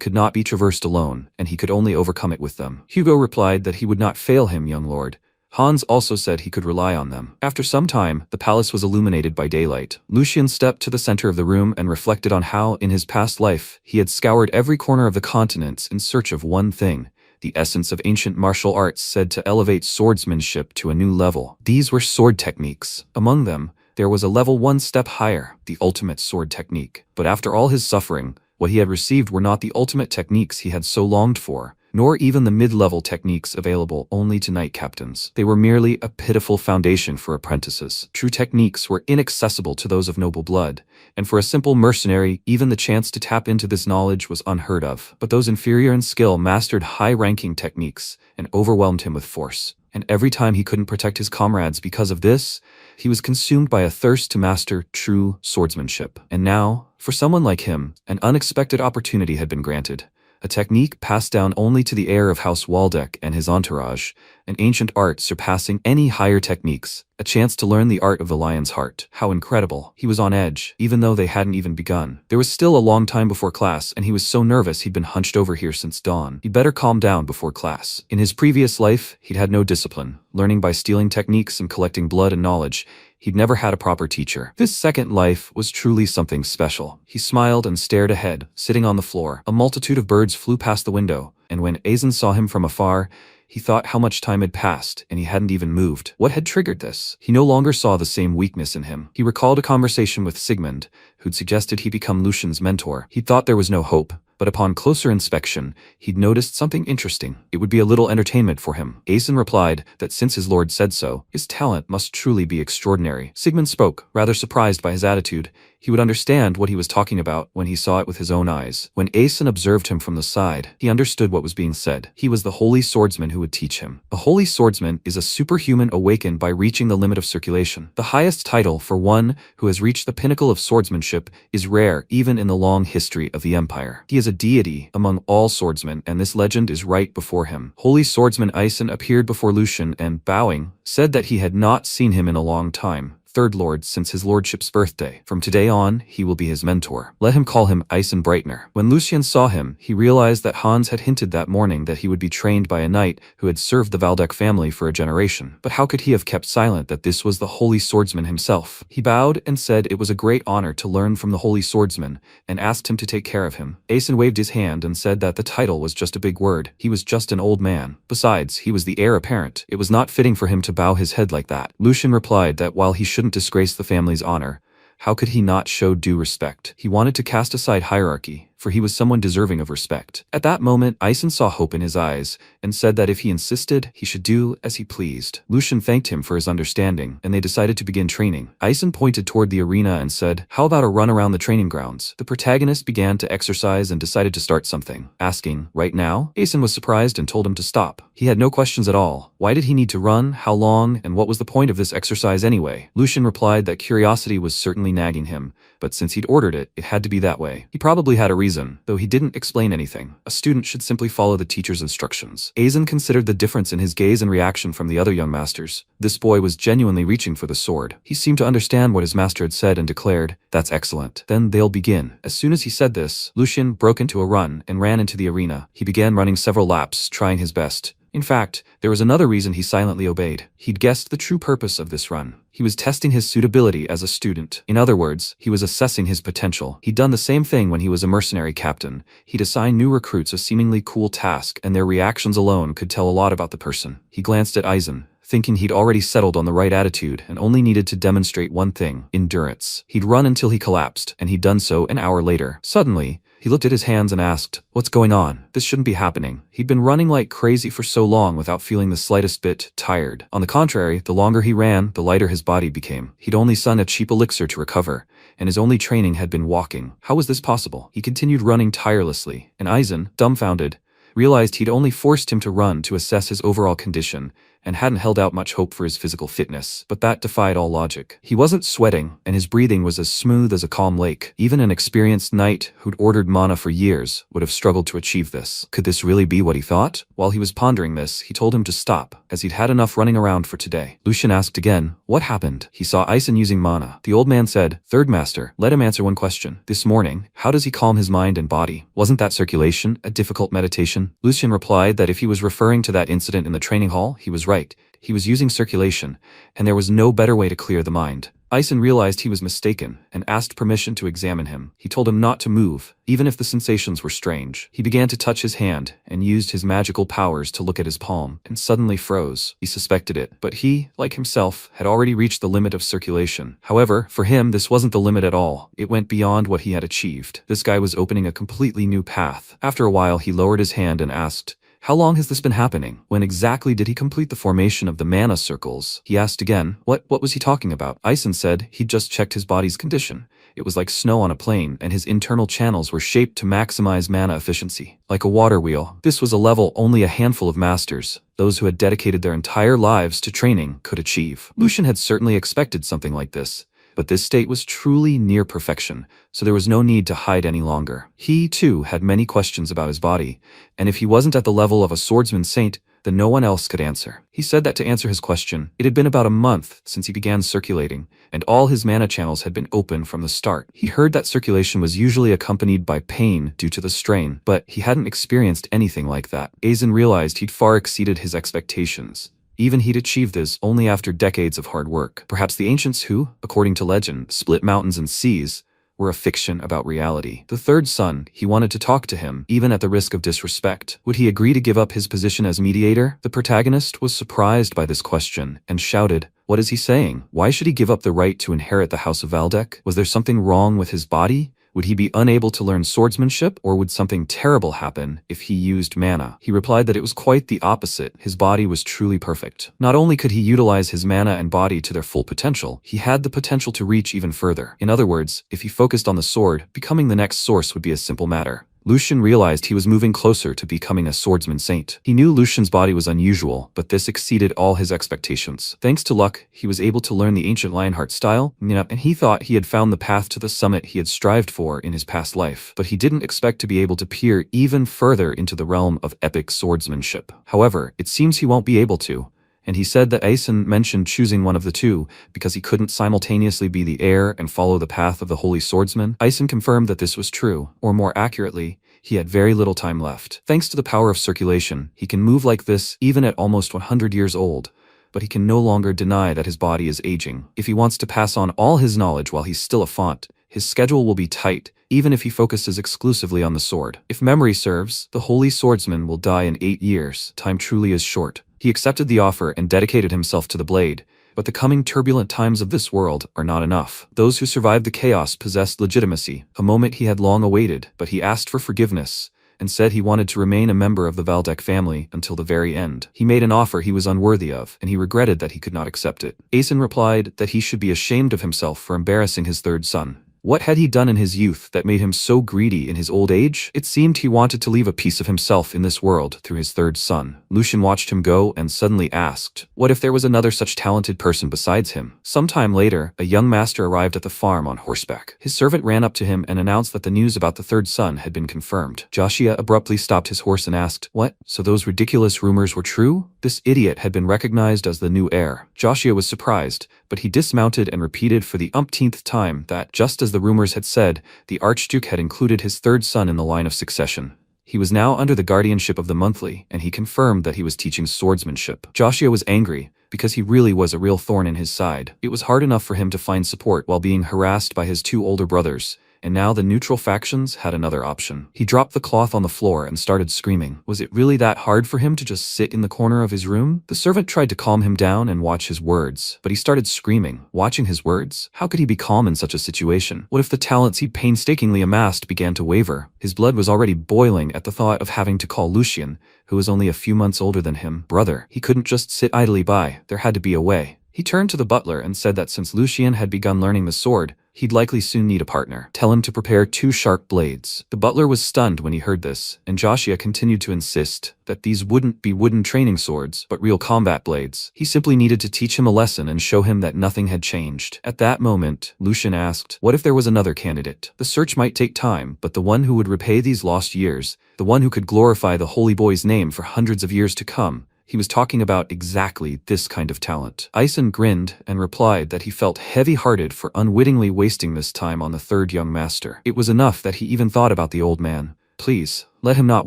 could not be traversed alone, and he could only overcome it with them. Hugo replied that he would not fail him, young lord. Hans also said he could rely on them. After some time, the palace was illuminated by daylight. Lucien stepped to the center of the room and reflected on how, in his past life, he had scoured every corner of the continents in search of one thing: the essence of ancient martial arts said to elevate swordsmanship to a new level. These were sword techniques. Among them, there was a level one step higher, the ultimate sword technique. But after all his suffering, what he had received were not the ultimate techniques he had so longed for, nor even the mid-level techniques available only to knight captains. They were merely a pitiful foundation for apprentices. True techniques were inaccessible to those of noble blood, and for a simple mercenary, even the chance to tap into this knowledge was unheard of. But those inferior in skill mastered high-ranking techniques and overwhelmed him with force. And every time he couldn't protect his comrades because of this, he was consumed by a thirst to master true swordsmanship. And now, for someone like him, an unexpected opportunity had been granted. A technique passed down only to the heir of House Waldeck and his entourage, an ancient art surpassing any higher techniques, a chance to learn the art of the lion's heart. How incredible. He was on edge, even though they hadn't even begun. There was still a long time before class, and he was so nervous he'd been hunched over here since dawn. He'd better calm down before class. In his previous life, he'd had no discipline, learning by stealing techniques and collecting blood and knowledge. He'd never had a proper teacher. This second life was truly something special. He smiled and stared ahead, sitting on the floor. A multitude of birds flew past the window, and when Aizen saw him from afar, he thought how much time had passed, and he hadn't even moved. What had triggered this? He no longer saw the same weakness in him. He recalled a conversation with Sigmund, who'd suggested he become Lucian's mentor. He thought there was no hope, but upon closer inspection, he'd noticed something interesting. It would be a little entertainment for him. Aizen replied that since his lord said so, his talent must truly be extraordinary. Sigmund spoke, rather surprised by his attitude. He would understand what he was talking about when he saw it with his own eyes. When Aizen observed him from the side, he understood what was being said. He was the holy swordsman who would teach him. A holy swordsman is a superhuman awakened by reaching the limit of circulation. The highest title for one who has reached the pinnacle of swordsmanship is rare even in the long history of the empire. He is a deity among all swordsmen, and this legend is right before him. Holy swordsman Aizen appeared before Lucian and, bowing, said that he had not seen him in a long time. Third Lord since his lordship's birthday. From today on, he will be his mentor. Let him call him Aizen Brightener. When Lucien saw him, he realized that Hans had hinted that morning that he would be trained by a knight who had served the Waldeck family for a generation. But how could he have kept silent that this was the holy swordsman himself? He bowed and said it was a great honor to learn from the holy swordsman, and asked him to take care of him. Aizen waved his hand and said that the title was just a big word. He was just an old man. Besides, he was the heir apparent. It was not fitting for him to bow his head like that. Lucien replied that while he shouldn't disgrace the family's honor, how could he not show due respect? He wanted to cast aside hierarchy, for he was someone deserving of respect. At that moment, Aizen saw hope in his eyes, and said that if he insisted, he should do as he pleased. Lucien thanked him for his understanding, and they decided to begin training. Aizen pointed toward the arena and said, "How about a run around the training grounds?" The protagonist began to exercise and decided to start something, asking, "Right now?" Aizen was surprised and told him to stop. He had no questions at all. Why did he need to run, how long, and what was the point of this exercise anyway? Lucien replied that curiosity was certainly nagging him, but since he'd ordered it, it had to be that way. He probably had a reason, though he didn't explain anything. A student should simply follow the teacher's instructions. Aizen considered the difference in his gaze and reaction from the other young masters. This boy was genuinely reaching for the sword. He seemed to understand what his master had said and declared, "That's excellent. Then they'll begin." As soon as he said this, Lucien broke into a run and ran into the arena. He began running several laps, trying his best. In fact, there was another reason he silently obeyed. He'd guessed the true purpose of this run. He was testing his suitability as a student. In other words, he was assessing his potential. He'd done the same thing when he was a mercenary captain. He'd assign new recruits a seemingly cool task, and their reactions alone could tell a lot about the person. He glanced at Aizen, thinking he'd already settled on the right attitude and only needed to demonstrate one thing: endurance. He'd run until he collapsed, and he'd done so an hour later. Suddenly, he looked at his hands and asked, "What's going on? This shouldn't be happening." He'd been running like crazy for so long without feeling the slightest bit tired. On the contrary, the longer he ran, the lighter his body became. He'd only sung a cheap elixir to recover, and his only training had been walking. How was this possible? He continued running tirelessly, and Aizen, dumbfounded, realized he'd only forced him to run to assess his overall condition, and hadn't held out much hope for his physical fitness, but that defied all logic. He wasn't sweating, and his breathing was as smooth as a calm lake. Even an experienced knight who'd ordered mana for years would have struggled to achieve this. Could this really be what he thought? While he was pondering this, he told him to stop, as he'd had enough running around for today. Lucian asked again, what happened? He saw Ison using mana. The old man said, Third Master, let him answer one question. This morning, how does he calm his mind and body? Wasn't that circulation a difficult meditation? Lucian replied that if he was referring to that incident in the training hall, he was right. He was using circulation, and there was no better way to clear the mind. Ison realized he was mistaken and asked permission to examine him. He told him not to move, even if the sensations were strange. He began to touch his hand and used his magical powers to look at his palm, and suddenly froze. He suspected it, but he, like himself, had already reached the limit of circulation. However, for him, this wasn't the limit at all. It went beyond what he had achieved. This guy was opening a completely new path. After a while, he lowered his hand and asked, how long has this been happening? When exactly did he complete the formation of the mana circles? He asked again, what was he talking about? Ison said he'd just checked his body's condition. It was like snow on a plane, and his internal channels were shaped to maximize mana efficiency. Like a water wheel, this was a level only a handful of masters, those who had dedicated their entire lives to training, could achieve. Lucian had certainly expected something like this, but this state was truly near perfection, so there was no need to hide any longer. He, too, had many questions about his body, and if he wasn't at the level of a swordsman saint, then no one else could answer. He said that to answer his question, it had been about a month since he began circulating, and all his mana channels had been open from the start. He heard that circulation was usually accompanied by pain due to the strain, but he hadn't experienced anything like that. Ison realized he'd far exceeded his expectations. Even he'd achieved this only after decades of hard work. Perhaps the ancients who, according to legend, split mountains and seas, were a fiction about reality. The third son, he wanted to talk to him, even at the risk of disrespect. Would he agree to give up his position as mediator? The protagonist was surprised by this question and shouted, what is he saying? Why should he give up the right to inherit the House of Valdek? Was there something wrong with his body? Would he be unable to learn swordsmanship, or would something terrible happen if he used mana? He replied that it was quite the opposite. His body was truly perfect. Not only could he utilize his mana and body to their full potential, he had the potential to reach even further. In other words, if he focused on the sword, becoming the next source would be a simple matter. Lucian realized he was moving closer to becoming a swordsman saint. He knew Lucian's body was unusual, but this exceeded all his expectations. Thanks to luck, he was able to learn the ancient Lionheart style, and he thought he had found the path to the summit he had strived for in his past life. But he didn't expect to be able to peer even further into the realm of epic swordsmanship. However, it seems he won't be able to. And he said that Ison mentioned choosing one of the two because he couldn't simultaneously be the heir and follow the path of the holy swordsman. Ison confirmed that this was true, or more accurately, he had very little time left. Thanks to the power of circulation, he can move like this even at almost 100 years old, but he can no longer deny that his body is aging. If he wants to pass on all his knowledge while he's still a font, his schedule will be tight, even if he focuses exclusively on the sword. If memory serves, the holy swordsman will die in 8 years. Time truly is short. He accepted the offer and dedicated himself to the blade, but the coming turbulent times of this world are not enough. Those who survived the chaos possessed legitimacy, a moment he had long awaited, but he asked for forgiveness and said he wanted to remain a member of the Valdek family until the very end. He made an offer he was unworthy of, and he regretted that he could not accept it. Ison replied that he should be ashamed of himself for embarrassing his third son. What had he done in his youth that made him so greedy in his old age? It seemed he wanted to leave a piece of himself in this world through his third son. Lucian watched him go and suddenly asked, what if there was another such talented person besides him? Sometime later, a young master arrived at the farm on horseback. His servant ran up to him and announced that the news about the third son had been confirmed. Joshua abruptly stopped his horse and asked, what? So those ridiculous rumors were true? This idiot had been recognized as the new heir. Joshua was surprised, but he dismounted and repeated for the umpteenth time that, just as the rumors had said, the Archduke had included his third son in the line of succession. He was now under the guardianship of the monthly, and he confirmed that he was teaching swordsmanship. Joshua was angry, because he really was a real thorn in his side. It was hard enough for him to find support while being harassed by his two older brothers, and now the neutral factions had another option. He dropped the cloth on the floor and started screaming. Was it really that hard for him to just sit in the corner of his room? The servant tried to calm him down and watch his words, but he started screaming. Watching his words? How could he be calm in such a situation? What if the talents he painstakingly amassed began to waver? His blood was already boiling at the thought of having to call Lucian, who was only a few months older than him, brother. He couldn't just sit idly by. There had to be a way. He turned to the butler and said that since Lucian had begun learning the sword, He'd likely soon need a partner. Tell him to prepare 2 sharp blades. The butler was stunned when he heard this, and Joshua continued to insist that these wouldn't be wooden training swords, but real combat blades. He simply needed to teach him a lesson and show him that nothing had changed. At that moment, Lucian asked, what if there was another candidate? The search might take time, but the one who would repay these lost years, the one who could glorify the holy boy's name for hundreds of years to come. He was talking about exactly this kind of talent. Eisen grinned and replied that he felt heavy-hearted for unwittingly wasting this time on the third young master. It was enough that he even thought about the old man. Please, let him not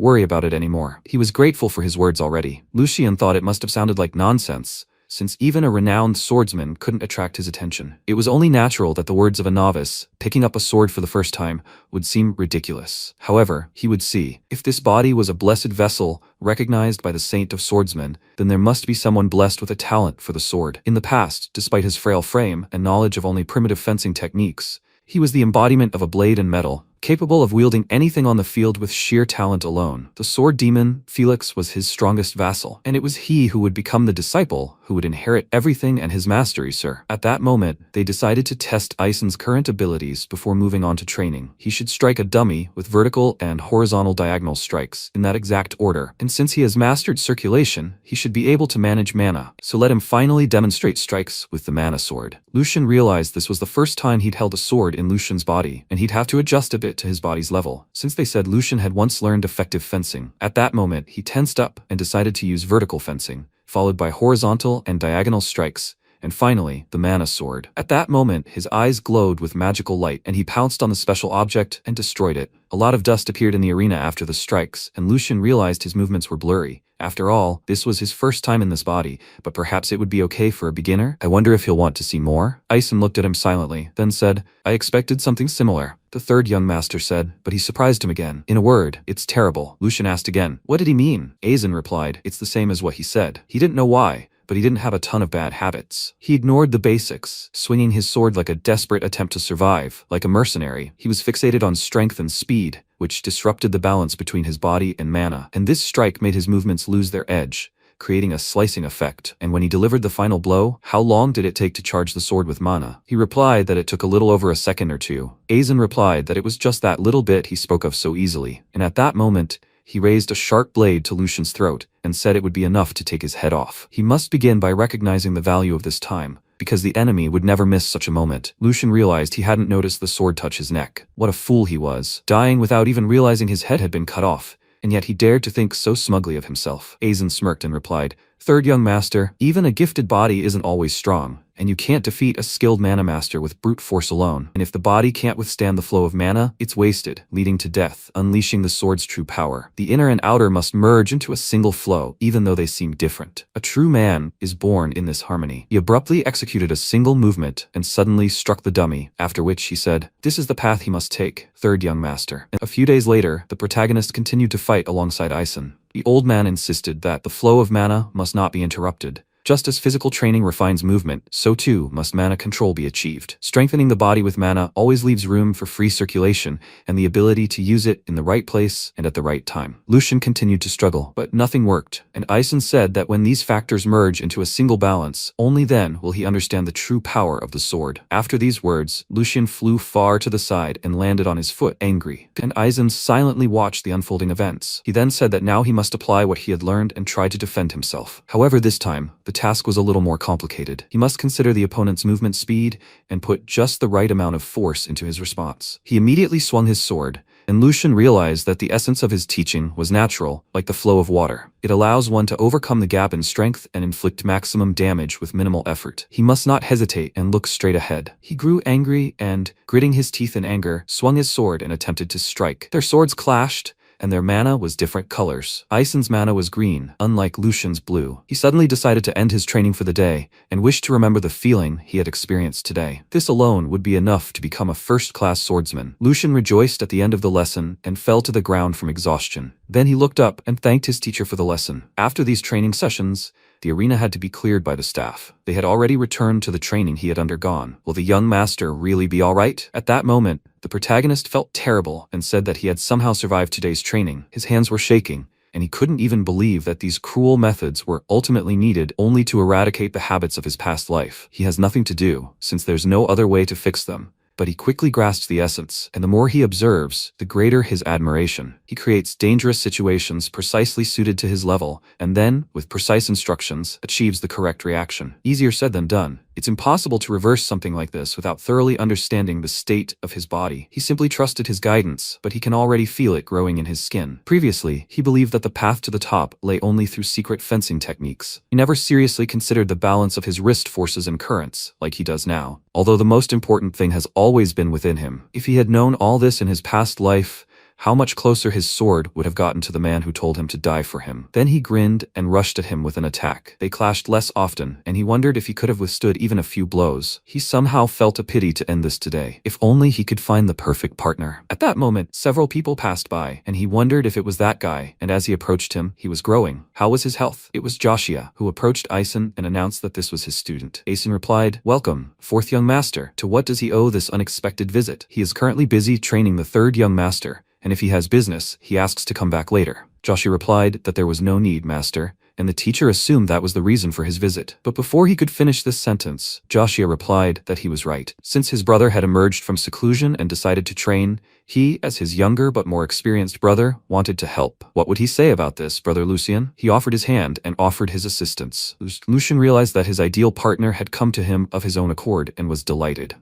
worry about it anymore. He was grateful for his words already. Lucian thought it must have sounded like nonsense, since even a renowned swordsman couldn't attract his attention. It was only natural that the words of a novice, picking up a sword for the first time, would seem ridiculous. However, he would see, if this body was a blessed vessel, recognized by the saint of swordsmen, then there must be someone blessed with a talent for the sword. In the past, despite his frail frame and knowledge of only primitive fencing techniques, he was the embodiment of a blade and metal, capable of wielding anything on the field with sheer talent alone. The sword demon, Felix, was his strongest vassal, and it was he who would become the disciple, who would inherit everything and his mastery, sir. At that moment, they decided to test Eisen's current abilities before moving on to training. He should strike a dummy with vertical and horizontal diagonal strikes, in that exact order, and since he has mastered circulation, he should be able to manage mana, so let him finally demonstrate strikes with the mana sword. Lucian realized this was the first time he'd held a sword in Lucian's body, and he'd have to adjust a bit to his body's level, since they said Lucian had once learned effective fencing. At that moment, he tensed up and decided to use vertical fencing, followed by horizontal and diagonal strikes, and finally, the mana sword. At that moment, his eyes glowed with magical light, and he pounced on the special object and destroyed it. A lot of dust appeared in the arena after the strikes, and Lucian realized his movements were blurry. After all, this was his first time in this body, but perhaps it would be okay for a beginner? I wonder if he'll want to see more? Eisen looked at him silently, then said, I expected something similar. The third young master said, but he surprised him again. In a word, it's terrible. Lucian asked again, what did he mean? Eisen replied, it's the same as what he said. He didn't know why, but he didn't have a ton of bad habits. He ignored the basics, swinging his sword like a desperate attempt to survive. Like a mercenary, he was fixated on strength and speed, which disrupted the balance between his body and mana, and this strike made his movements lose their edge, creating a slicing effect. And when he delivered the final blow, how long did it take to charge the sword with mana? He replied that it took a little over a second or two. Eisen replied that it was just that little bit he spoke of so easily, and at that moment, he raised a sharp blade to Lucian's throat and said it would be enough to take his head off. He must begin by recognizing the value of this time, because the enemy would never miss such a moment. Lucian realized he hadn't noticed the sword touch his neck. What a fool he was, dying without even realizing his head had been cut off, and yet he dared to think so smugly of himself. Eisen smirked and replied, Third young master, even a gifted body isn't always strong, and you can't defeat a skilled mana master with brute force alone. And if the body can't withstand the flow of mana, it's wasted, leading to death, unleashing the sword's true power. The inner and outer must merge into a single flow, even though they seem different. A true man is born in this harmony. He abruptly executed a single movement and suddenly struck the dummy, after which he said, this is the path he must take, third young master. And a few days later, the protagonist continued to fight alongside Eisen. The old man insisted that the flow of mana must not be interrupted. Just as physical training refines movement, so too must mana control be achieved. Strengthening the body with mana always leaves room for free circulation and the ability to use it in the right place and at the right time. Lucian continued to struggle, but nothing worked, and Eisen said that when these factors merge into a single balance, only then will he understand the true power of the sword. After these words, Lucian flew far to the side and landed on his foot, angry, and Eisen silently watched the unfolding events. He then said that now he must apply what he had learned and try to defend himself. However, this time, the task was a little more complicated. He must consider the opponent's movement speed and put just the right amount of force into his response. He immediately swung his sword, and Lucian realized that the essence of his teaching was natural, like the flow of water. It allows one to overcome the gap in strength and inflict maximum damage with minimal effort. He must not hesitate and look straight ahead. He grew angry and, gritting his teeth in anger, swung his sword and attempted to strike. Their swords clashed, and their mana was different colors. Eisen's mana was green, unlike Lucian's blue. He suddenly decided to end his training for the day, and wished to remember the feeling he had experienced today. This alone would be enough to become a first-class swordsman. Lucian rejoiced at the end of the lesson and fell to the ground from exhaustion. Then he looked up and thanked his teacher for the lesson. After these training sessions, the arena had to be cleared by the staff. They had already returned to the training he had undergone. Will the young master really be all right? At that moment, the protagonist felt terrible and said that he had somehow survived today's training. His hands were shaking, and he couldn't even believe that these cruel methods were ultimately needed only to eradicate the habits of his past life. He has nothing to do, since there's no other way to fix them, but he quickly grasps the essence, and the more he observes, the greater his admiration. He creates dangerous situations precisely suited to his level, and then, with precise instructions, achieves the correct reaction. Easier said than done. It's impossible to reverse something like this without thoroughly understanding the state of his body. He simply trusted his guidance, but he can already feel it growing in his skin. Previously, he believed that the path to the top lay only through secret fencing techniques. He never seriously considered the balance of his wrist forces and currents, like he does now. Although the most important thing has always been within him. If he had known all this in his past life, how much closer his sword would have gotten to the man who told him to die for him. Then he grinned and rushed at him with an attack. They clashed less often, and he wondered if he could have withstood even a few blows. He somehow felt a pity to end this today. If only he could find the perfect partner. At that moment, several people passed by, and he wondered if it was that guy, and as he approached him, he was growing. How was his health? It was Joshua, who approached Eisen and announced that this was his student. Eisen replied, "Welcome, fourth young master. To what does he owe this unexpected visit? He is currently busy training the third young master, and if he has business, he asks to come back later." Joshua replied that there was no need, master, and the teacher assumed that was the reason for his visit. But before he could finish this sentence, Joshua replied that he was right. Since his brother had emerged from seclusion and decided to train, he, as his younger but more experienced brother, wanted to help. What would he say about this, Brother Lucien? He offered his hand and offered his assistance. Lucien realized that his ideal partner had come to him of his own accord and was delighted.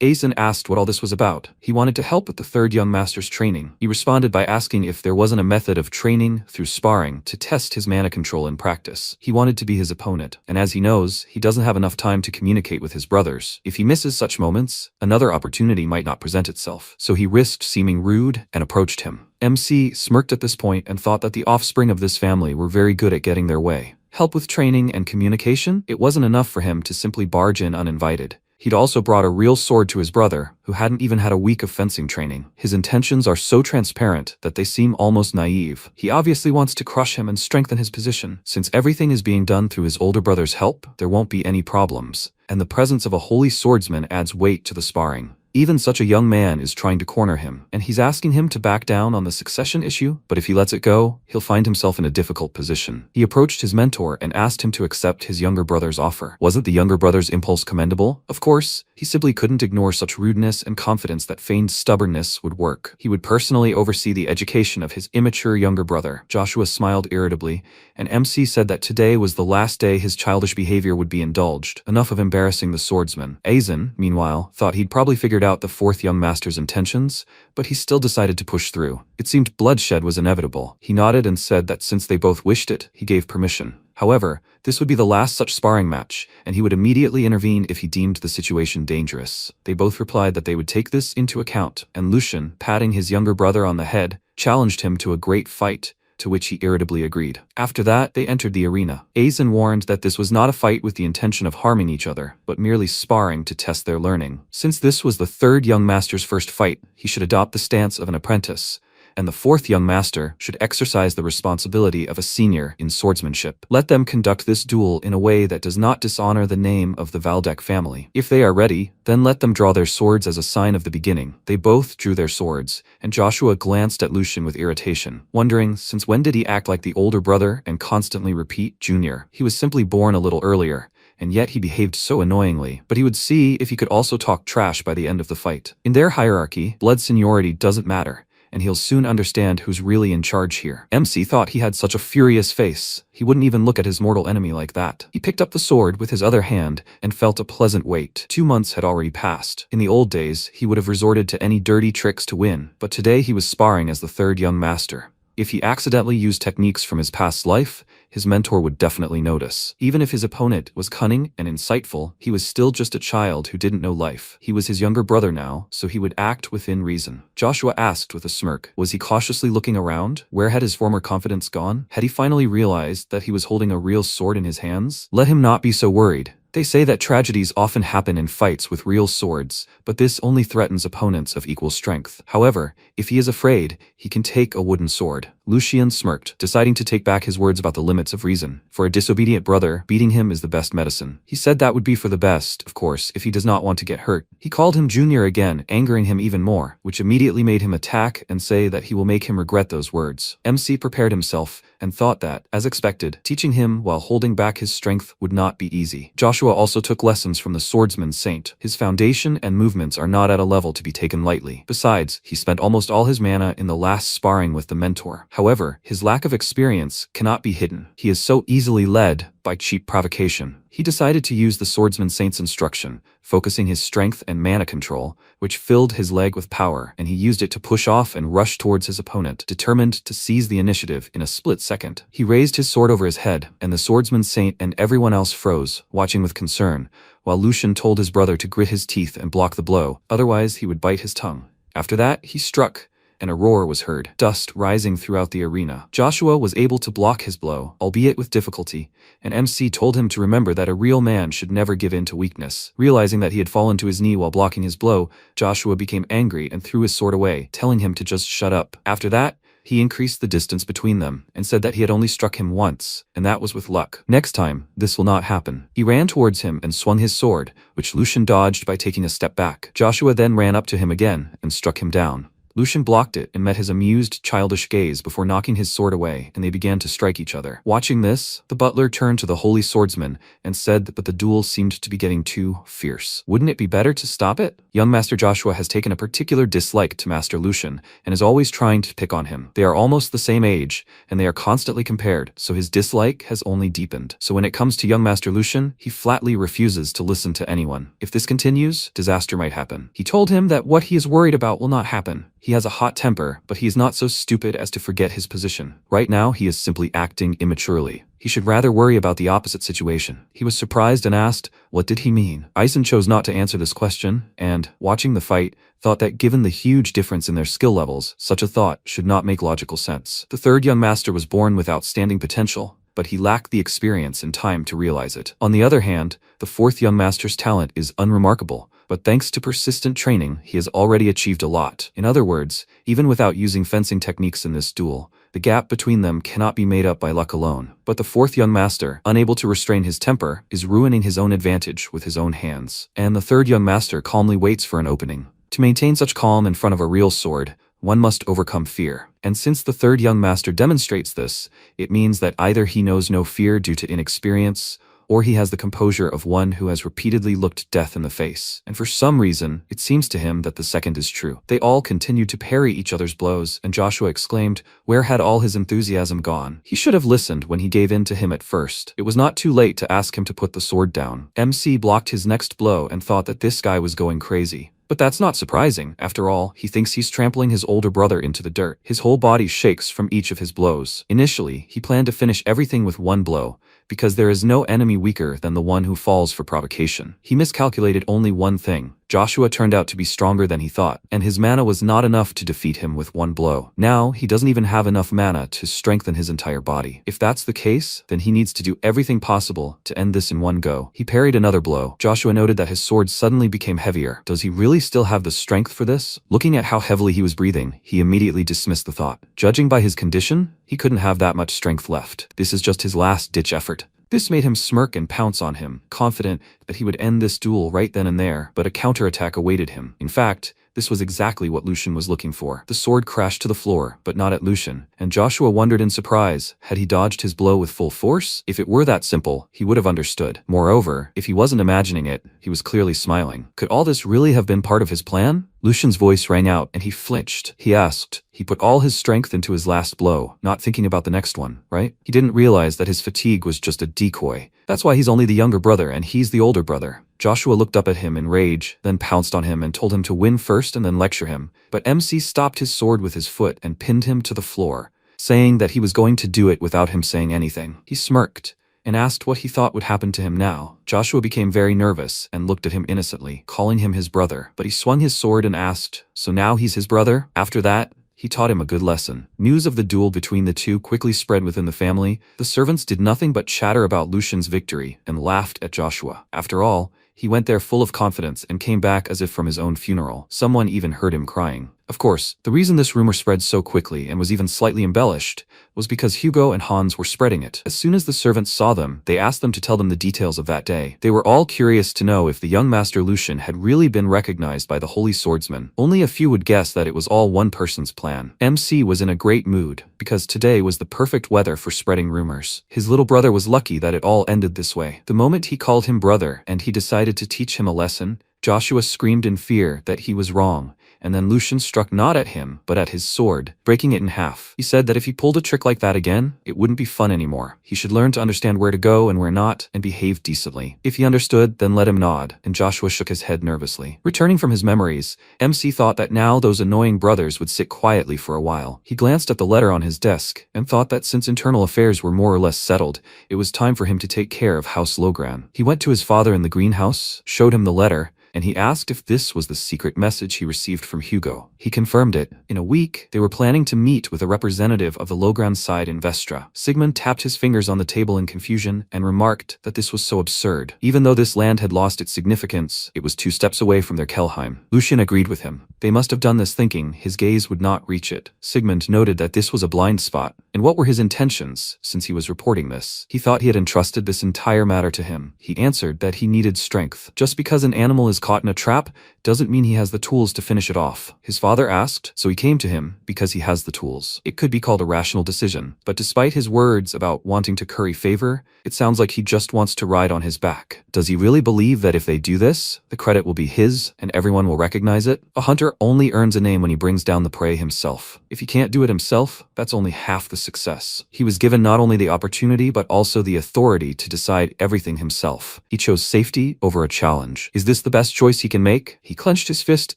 Eisen asked what all this was about. He wanted to help with the third young master's training. He responded by asking if there wasn't a method of training through sparring to test his mana control in practice. He wanted to be his opponent, and as he knows, he doesn't have enough time to communicate with his brothers. If he misses such moments, another opportunity might not present itself. So he risked seeming rude and approached him. MC smirked at this point and thought that the offspring of this family were very good at getting their way. Help with training and communication? It wasn't enough for him to simply barge in uninvited. He'd also brought a real sword to his brother, who hadn't even had a week of fencing training. His intentions are so transparent that they seem almost naive. He obviously wants to crush him and strengthen his position. Since everything is being done through his older brother's help, there won't be any problems. And the presence of a holy swordsman adds weight to the sparring. Even such a young man is trying to corner him, and he's asking him to back down on the succession issue, but if he lets it go, he'll find himself in a difficult position. He approached his mentor and asked him to accept his younger brother's offer. Wasn't the younger brother's impulse commendable? Of course, he simply couldn't ignore such rudeness and confidence that feigned stubbornness would work. He would personally oversee the education of his immature younger brother. Joshua smiled irritably, and MC said that today was the last day his childish behavior would be indulged. Enough of embarrassing the swordsman. Eisen, meanwhile, thought he'd probably figured out the fourth young master's intentions, but he still decided to push through. It seemed bloodshed was inevitable. He nodded and said that since they both wished it, he gave permission. However, this would be the last such sparring match, and he would immediately intervene if he deemed the situation dangerous. They both replied that they would take this into account, and Lucien, patting his younger brother on the head, challenged him to a great fight, to which he irritably agreed. After that, they entered the arena. Eisen warned that this was not a fight with the intention of harming each other, but merely sparring to test their learning. Since this was the third young master's first fight, he should adopt the stance of an apprentice, and the fourth young master should exercise the responsibility of a senior in swordsmanship. Let them conduct this duel in a way that does not dishonor the name of the Valdec family. If they are ready, then let them draw their swords as a sign of the beginning. They both drew their swords, and Joshua glanced at Lucien with irritation, wondering since when did he act like the older brother and constantly repeat junior. He was simply born a little earlier, and yet he behaved so annoyingly. But he would see if he could also talk trash by the end of the fight. In their hierarchy, blood seniority doesn't matter, and he'll soon understand who's really in charge here. MC thought he had such a furious face, he wouldn't even look at his mortal enemy like that. He picked up the sword with his other hand and felt a pleasant weight. 2 months had already passed. In the old days, he would have resorted to any dirty tricks to win, but today he was sparring as the third young master. If he accidentally used techniques from his past life, his mentor would definitely notice. Even if his opponent was cunning and insightful, he was still just a child who didn't know life. He was his younger brother now, so he would act within reason. Joshua asked with a smirk. Was he cautiously looking around? Where had his former confidence gone? Had he finally realized that he was holding a real sword in his hands? Let him not be so worried. They say that tragedies often happen in fights with real swords, but this only threatens opponents of equal strength. However, if he is afraid, he can take a wooden sword. Lucian smirked, deciding to take back his words about the limits of reason. For a disobedient brother, beating him is the best medicine. He said that would be for the best, of course, if he does not want to get hurt. He called him Junior again, angering him even more, which immediately made him attack and say that he will make him regret those words. MC prepared himself and thought that, as expected, teaching him while holding back his strength would not be easy. Joshua also took lessons from the swordsman Saint. His foundation and movements are not at a level to be taken lightly. Besides, he spent almost all his mana in the last sparring with the mentor. However, his lack of experience cannot be hidden. He is so easily led by cheap provocation. He decided to use the swordsman Saint's instruction, focusing his strength and mana control, which filled his leg with power, and he used it to push off and rush towards his opponent, determined to seize the initiative in a split second. He raised his sword over his head, and the swordsman Saint and everyone else froze, watching with concern, while Lucian told his brother to grit his teeth and block the blow, otherwise he would bite his tongue. After that, he struck, and a roar was heard, dust rising throughout the arena. Joshua was able to block his blow, albeit with difficulty, and MC told him to remember that a real man should never give in to weakness. Realizing that he had fallen to his knee while blocking his blow, Joshua became angry and threw his sword away, telling him to just shut up. After that, he increased the distance between them, and said that he had only struck him once, and that was with luck. Next time, this will not happen. He ran towards him and swung his sword, which Lucian dodged by taking a step back. Joshua then ran up to him again and struck him down. Lucian blocked it and met his amused, childish gaze before knocking his sword away, and they began to strike each other. Watching this, the butler turned to the holy swordsman and said that the duel seemed to be getting too fierce. Wouldn't it be better to stop it? Young Master Joshua has taken a particular dislike to Master Lucian and is always trying to pick on him. They are almost the same age, and they are constantly compared, so his dislike has only deepened. So when it comes to young Master Lucian, he flatly refuses to listen to anyone. If this continues, disaster might happen. He told him that what he is worried about will not happen. He has a hot temper, but he is not so stupid as to forget his position. Right now, he is simply acting immaturely. He should rather worry about the opposite situation. He was surprised and asked, what did he mean? Eisen chose not to answer this question, and, watching the fight, thought that given the huge difference in their skill levels, such a thought should not make logical sense. The third young master was born with outstanding potential, but he lacked the experience and time to realize it. On the other hand, the fourth young master's talent is unremarkable, but thanks to persistent training, he has already achieved a lot. In other words, even without using fencing techniques in this duel, the gap between them cannot be made up by luck alone. But the fourth young master, unable to restrain his temper, is ruining his own advantage with his own hands. And the third young master calmly waits for an opening. To maintain such calm in front of a real sword, one must overcome fear. And since the third young master demonstrates this, it means that either he knows no fear due to inexperience, or he has the composure of one who has repeatedly looked death in the face. And for some reason, it seems to him that the second is true. They all continued to parry each other's blows, and Joshua exclaimed, where had all his enthusiasm gone? He should have listened when he gave in to him at first. It was not too late to ask him to put the sword down. MC blocked his next blow and thought that this guy was going crazy. But that's not surprising. After all, he thinks he's trampling his older brother into the dirt. His whole body shakes from each of his blows. Initially, he planned to finish everything with one blow, because there is no enemy weaker than the one who falls for provocation. He miscalculated only one thing. Joshua turned out to be stronger than he thought, and his mana was not enough to defeat him with one blow. Now, he doesn't even have enough mana to strengthen his entire body. If that's the case, then he needs to do everything possible to end this in one go. He parried another blow. Joshua noted that his sword suddenly became heavier. Does he really still have the strength for this? Looking at how heavily he was breathing, he immediately dismissed the thought. Judging by his condition, he couldn't have that much strength left. This is just his last-ditch effort. This made him smirk and pounce on him, confident that he would end this duel right then and there, but a counterattack awaited him. In fact, this was exactly what Lucian was looking for. The sword crashed to the floor, but not at Lucian, and Joshua wondered in surprise, had he dodged his blow with full force? If it were that simple, he would have understood. Moreover, if he wasn't imagining it, he was clearly smiling. Could all this really have been part of his plan? Lucian's voice rang out, and he flinched. He asked. He put all his strength into his last blow, not thinking about the next one, right? He didn't realize that his fatigue was just a decoy. That's why he's only the younger brother and he's the older brother. Joshua looked up at him in rage, then pounced on him and told him to win first and then lecture him. But MC stopped his sword with his foot and pinned him to the floor, saying that he was going to do it without him saying anything. He smirked and asked what he thought would happen to him now. Joshua became very nervous and looked at him innocently, calling him his brother. But he swung his sword and asked, so now he's his brother? After that, he taught him a good lesson. News of the duel between the two quickly spread within the family. The servants did nothing but chatter about Lucian's victory and laughed at Joshua. After all, he went there full of confidence and came back as if from his own funeral. Someone even heard him crying. Of course, the reason this rumor spread so quickly and was even slightly embellished was because Hugo and Hans were spreading it. As soon as the servants saw them, they asked them to tell them the details of that day. They were all curious to know if the young master Lucian had really been recognized by the holy swordsman. Only a few would guess that it was all one person's plan. MC was in a great mood, because today was the perfect weather for spreading rumors. His little brother was lucky that it all ended this way. The moment he called him brother and he decided to teach him a lesson, Joshua screamed in fear that he was wrong, and then Lucian struck not at him, but at his sword, breaking it in half. He said that if he pulled a trick like that again, it wouldn't be fun anymore. He should learn to understand where to go and where not, and behave decently. If he understood, then let him nod, and Joshua shook his head nervously. Returning from his memories, MC thought that now those annoying brothers would sit quietly for a while. He glanced at the letter on his desk, and thought that since internal affairs were more or less settled, it was time for him to take care of House Logran. He went to his father in the greenhouse, showed him the letter, and he asked if this was the secret message he received from Hugo. He confirmed it. In a week, they were planning to meet with a representative of the Logran side in Vestra. Sigmund tapped his fingers on the table in confusion and remarked that this was so absurd. Even though this land had lost its significance, it was 2 steps away from their Kelheim. Lucian agreed with him. They must have done this thinking his gaze would not reach it. Sigmund noted that this was a blind spot, and what were his intentions since he was reporting this? He thought he had entrusted this entire matter to him. He answered that he needed strength. Just because an animal is caught in a trap doesn't mean he has the tools to finish it off. His father asked, so he came to him because he has the tools. It could be called a rational decision, but despite his words about wanting to curry favor, it sounds like he just wants to ride on his back. Does he really believe that if they do this, the credit will be his and everyone will recognize it? A hunter only earns a name when he brings down the prey himself. If he can't do it himself, that's only half the success. He was given not only the opportunity but also the authority to decide everything himself. He chose safety over a challenge. Is this the best choice he can make? He clenched his fist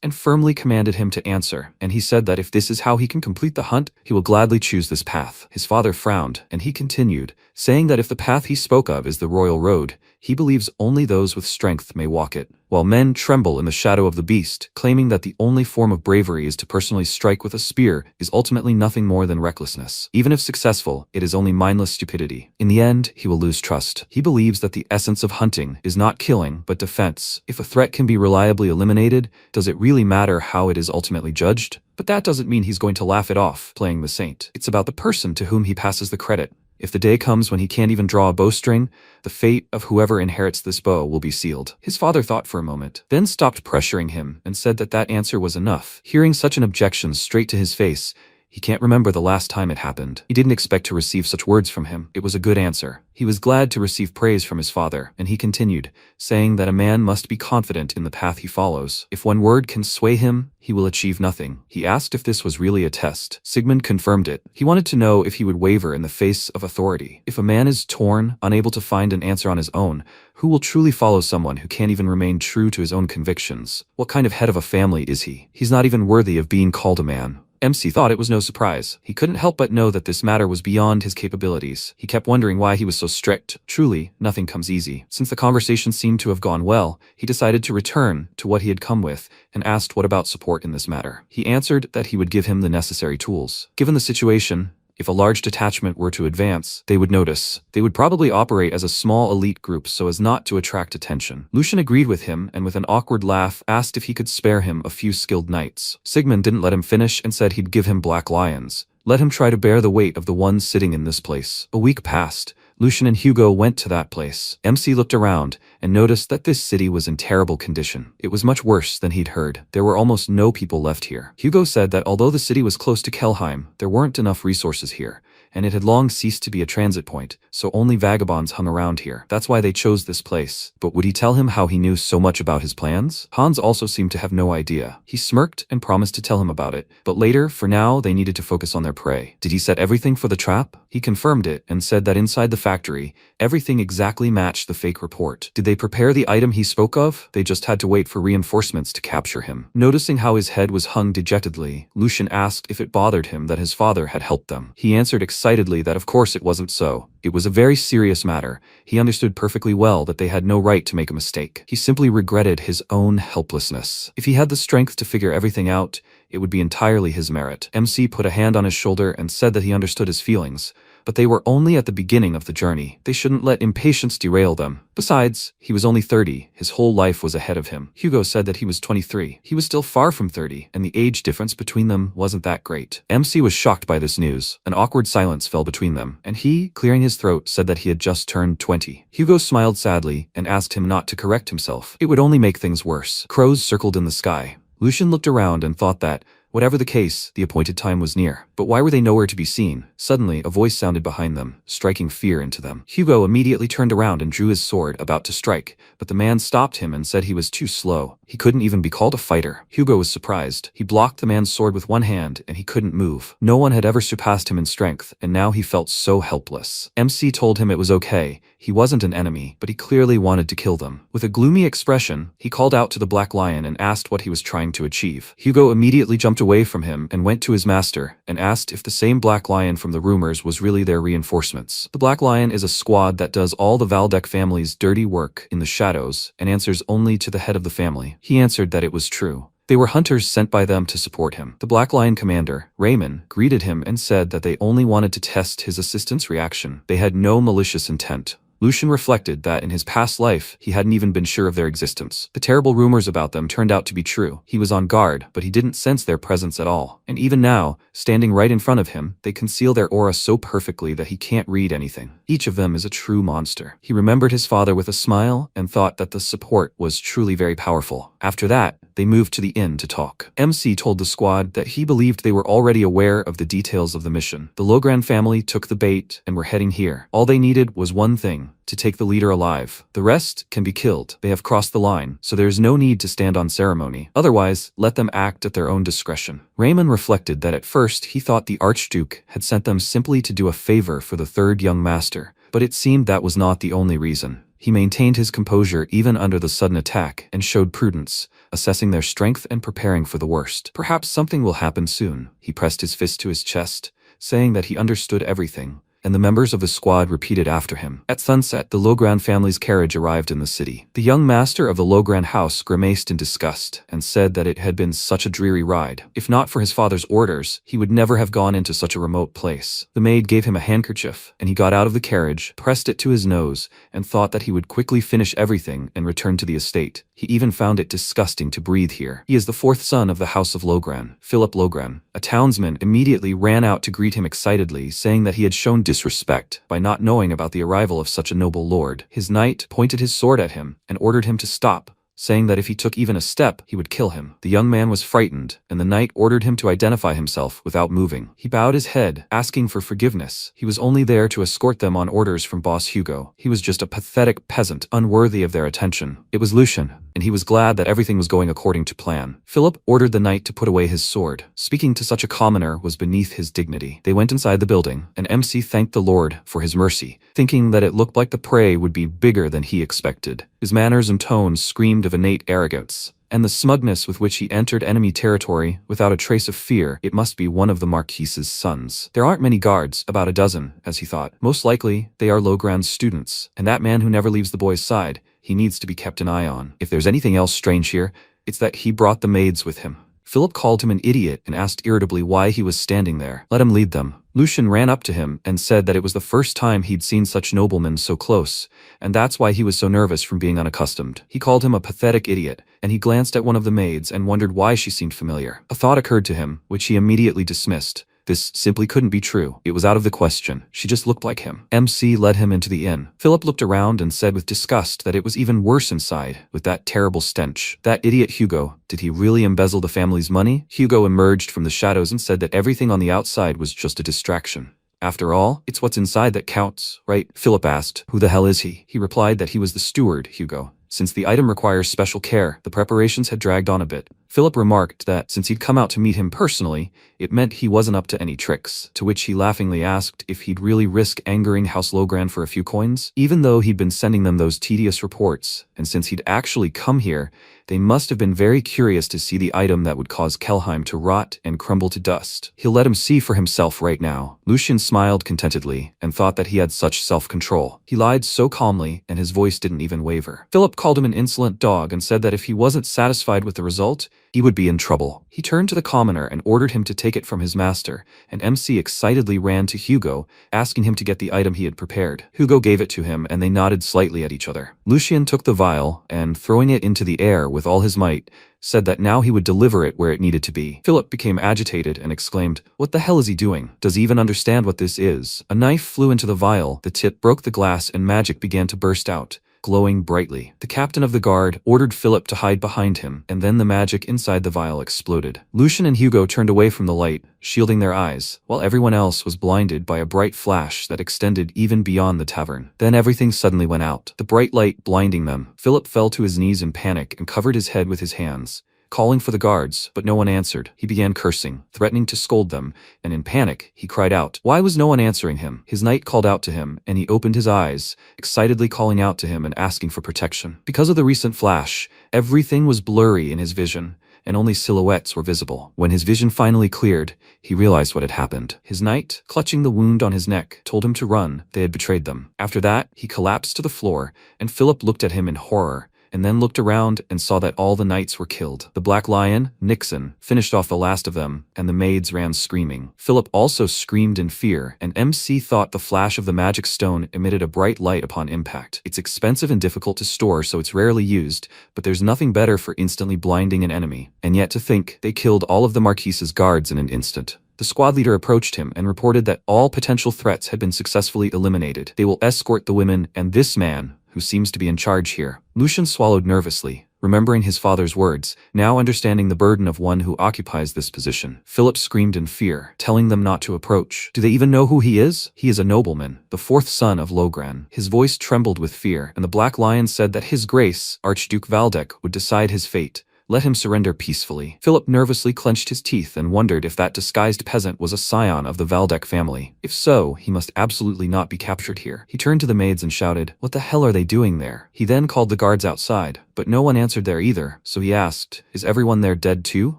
and firmly commanded him to answer, and he said that if this is how he can complete the hunt, he will gladly choose this path. His father frowned, and he continued, saying that if the path he spoke of is the royal road, he believes only those with strength may walk it, while men tremble in the shadow of the beast, claiming that the only form of bravery is to personally strike with a spear is ultimately nothing more than recklessness. Even if successful, it is only mindless stupidity. In the end, he will lose trust. He believes that the essence of hunting is not killing, but defense. If a threat can be reliably eliminated, does it really matter how it is ultimately judged? But that doesn't mean he's going to laugh it off, playing the saint. It's about the person to whom he passes the credit. If the day comes when he can't even draw a bowstring, the fate of whoever inherits this bow will be sealed. His father thought for a moment, then stopped pressuring him and said that that answer was enough. Hearing such an objection straight to his face, he can't remember the last time it happened. He didn't expect to receive such words from him. It was a good answer. He was glad to receive praise from his father, and he continued, saying that a man must be confident in the path he follows. If one word can sway him, he will achieve nothing. He asked if this was really a test. Sigmund confirmed it. He wanted to know if he would waver in the face of authority. If a man is torn, unable to find an answer on his own, who will truly follow someone who can't even remain true to his own convictions? What kind of head of a family is he? He's not even worthy of being called a man. MC thought it was no surprise. He couldn't help but know that this matter was beyond his capabilities. He kept wondering why he was so strict. Truly, nothing comes easy. Since the conversation seemed to have gone well, he decided to return to what he had come with and asked what about support in this matter. He answered that he would give him the necessary tools. Given the situation, if a large detachment were to advance, they would notice. They would probably operate as a small elite group so as not to attract attention. Lucian agreed with him and with an awkward laugh asked if he could spare him a few skilled knights. Sigmund didn't let him finish and said he'd give him black lions. Let him try to bear the weight of the ones sitting in this place. A week passed. Lucian and Hugo went to that place. MC looked around and noticed that this city was in terrible condition. It was much worse than he'd heard. There were almost no people left here. Hugo said that although the city was close to Kelheim, there weren't enough resources here, and it had long ceased to be a transit point, so only vagabonds hung around here. That's why they chose this place. But would he tell him how he knew so much about his plans? Hans also seemed to have no idea. He smirked and promised to tell him about it, but later, for now, they needed to focus on their prey. Did he set everything for the trap? He confirmed it and said that inside the factory, everything exactly matched the fake report. Did they prepare the item he spoke of? They just had to wait for reinforcements to capture him. Noticing how his head was hung dejectedly, Lucian asked if it bothered him that his father had helped them. He answered excitedly that of course it wasn't so. It was a very serious matter. He understood perfectly well that they had no right to make a mistake. He simply regretted his own helplessness. If he had the strength to figure everything out, it would be entirely his merit. MC put a hand on his shoulder and said that he understood his feelings, but they were only at the beginning of the journey. They shouldn't let impatience derail them. Besides, he was only 30, his whole life was ahead of him. Hugo said that he was 23. He was still far from 30, and the age difference between them wasn't that great. MC was shocked by this news. An awkward silence fell between them, and he, clearing his throat, said that he had just turned 20. Hugo smiled sadly and asked him not to correct himself. It would only make things worse. Crows circled in the sky. Lucian looked around and thought that, whatever the case, the appointed time was near. But why were they nowhere to be seen? Suddenly, a voice sounded behind them, striking fear into them. Hugo immediately turned around and drew his sword, about to strike, but the man stopped him and said he was too slow. He couldn't even be called a fighter. Hugo was surprised. He blocked the man's sword with one hand, and he couldn't move. No one had ever surpassed him in strength, and now he felt so helpless. MC told him it was okay. He wasn't an enemy, but he clearly wanted to kill them. With a gloomy expression, he called out to the Black Lion and asked what he was trying to achieve. Hugo immediately jumped away from him and went to his master and asked if the same Black Lion from the rumors was really their reinforcements. The Black Lion is a squad that does all the Valdec family's dirty work in the shadows and answers only to the head of the family. He answered that it was true. They were hunters sent by them to support him. The Black Lion commander, Raymond, greeted him and said that they only wanted to test his assistant's reaction. They had no malicious intent. Lucian reflected that in his past life, he hadn't even been sure of their existence. The terrible rumors about them turned out to be true. He was on guard, but he didn't sense their presence at all. And even now, standing right in front of him, they conceal their aura so perfectly that he can't read anything. Each of them is a true monster. He remembered his father with a smile and thought that the support was truly very powerful. After that, they moved to the inn to talk. MC told the squad that he believed they were already aware of the details of the mission. The Logran family took the bait and were heading here. All they needed was one thing: to take the leader alive. The rest can be killed. They have crossed the line, so there is no need to stand on ceremony. Otherwise, let them act at their own discretion. Raymond reflected that at first he thought the Archduke had sent them simply to do a favor for the third young master, but it seemed that was not the only reason. He maintained his composure even under the sudden attack and showed prudence, assessing their strength and preparing for the worst. Perhaps something will happen soon. He pressed his fist to his chest, saying that he understood everything, and the members of the squad repeated after him. At sunset, the Logran family's carriage arrived in the city. The young master of the Logran house grimaced in disgust and said that it had been such a dreary ride. If not for his father's orders, he would never have gone into such a remote place. The maid gave him a handkerchief, and he got out of the carriage, pressed it to his nose, and thought that he would quickly finish everything and return to the estate. He even found it disgusting to breathe here. He is the fourth son of the House of Logran, Philip Logran. A townsman immediately ran out to greet him excitedly, saying that he had shown disrespect by not knowing about the arrival of such a noble lord. His knight pointed his sword at him and ordered him to stop, saying that if he took even a step, he would kill him. The young man was frightened, and the knight ordered him to identify himself without moving. He bowed his head, asking for forgiveness. He was only there to escort them on orders from Boss Hugo. He was just a pathetic peasant, unworthy of their attention. It was Lucian, and he was glad that everything was going according to plan. Philip ordered the knight to put away his sword. Speaking to such a commoner was beneath his dignity. They went inside the building, and MC thanked the Lord for his mercy, thinking that it looked like the prey would be bigger than he expected. His manners and tones screamed of innate arrogance, and the smugness with which he entered enemy territory without a trace of fear. It must be one of the Marquise's sons. There aren't many guards, about a dozen, as he thought. Most likely, they are Logran's students, and that man who never leaves the boy's side, he needs to be kept an eye on. If there's anything else strange here, it's that he brought the maids with him. Philip called him an idiot and asked irritably why he was standing there. Let him lead them. Lucian ran up to him and said that it was the first time he'd seen such noblemen so close, and that's why he was so nervous from being unaccustomed. He called him a pathetic idiot, and he glanced at one of the maids and wondered why she seemed familiar. A thought occurred to him, which he immediately dismissed. This simply couldn't be true. It was out of the question. She just looked like him. MC led him into the inn. Philip looked around and said with disgust that it was even worse inside, with that terrible stench. That idiot Hugo, did he really embezzle the family's money? Hugo emerged from the shadows and said that everything on the outside was just a distraction. After all, it's what's inside that counts, right? Philip asked, who the hell is he? He replied that he was the steward, Hugo. Since the item requires special care, the preparations had dragged on a bit. Philip remarked that since he'd come out to meet him personally, it meant he wasn't up to any tricks, to which he laughingly asked if he'd really risk angering House Logran for a few coins. Even though he'd been sending them those tedious reports, and since he'd actually come here, they must have been very curious to see the item that would cause Kelheim to rot and crumble to dust. He'll let him see for himself right now. Lucian smiled contentedly and thought that he had such self-control. He lied so calmly, and his voice didn't even waver. Philip called him an insolent dog and said that if he wasn't satisfied with the result, he would be in trouble. He turned to the commoner and ordered him to take it from his master, and MC excitedly ran to Hugo, asking him to get the item he had prepared. Hugo gave it to him and they nodded slightly at each other. Lucien took the vial and, throwing it into the air with all his might, said that now he would deliver it where it needed to be. Philip became agitated and exclaimed, "What the hell is he doing? Does he even understand what this is?" A knife flew into the vial, the tip broke the glass and magic began to burst out, glowing brightly. The captain of the guard ordered Philip to hide behind him, and then the magic inside the vial exploded. Lucien and Hugo turned away from the light, shielding their eyes, while everyone else was blinded by a bright flash that extended even beyond the tavern. Then everything suddenly went out, the bright light blinding them. Philip fell to his knees in panic and covered his head with his hands, calling for the guards, but no one answered. He began cursing, threatening to scold them, and in panic, he cried out. Why was no one answering him? His knight called out to him, and he opened his eyes, excitedly calling out to him and asking for protection. Because of the recent flash, everything was blurry in his vision, and only silhouettes were visible. When his vision finally cleared, he realized what had happened. His knight, clutching the wound on his neck, told him to run. They had betrayed them. After that, he collapsed to the floor, and Philip looked at him in horror, and then looked around and saw that all the knights were killed. The Black Lion, Nixon, finished off the last of them, and the maids ran screaming. Philip also screamed in fear, and MC thought the flash of the magic stone emitted a bright light upon impact. It's expensive and difficult to store, so it's rarely used, but there's nothing better for instantly blinding an enemy. And yet to think, they killed all of the Marquise's guards in an instant. The squad leader approached him and reported that all potential threats had been successfully eliminated. They will escort the women and this man, who seems to be in charge here. Lucien swallowed nervously, remembering his father's words, now understanding the burden of one who occupies this position. Philip screamed in fear, telling them not to approach. Do they even know who he is? He is a nobleman, the fourth son of Logran. His voice trembled with fear, and the Black Lion said that His Grace, Archduke Valdek, would decide his fate. Let him surrender peacefully. Philip nervously clenched his teeth and wondered if that disguised peasant was a scion of the Valdek family. If so, he must absolutely not be captured here. He turned to the maids and shouted, "What the hell are they doing there?" He then called the guards outside, but no one answered there either, so he asked, "Is everyone there dead too?"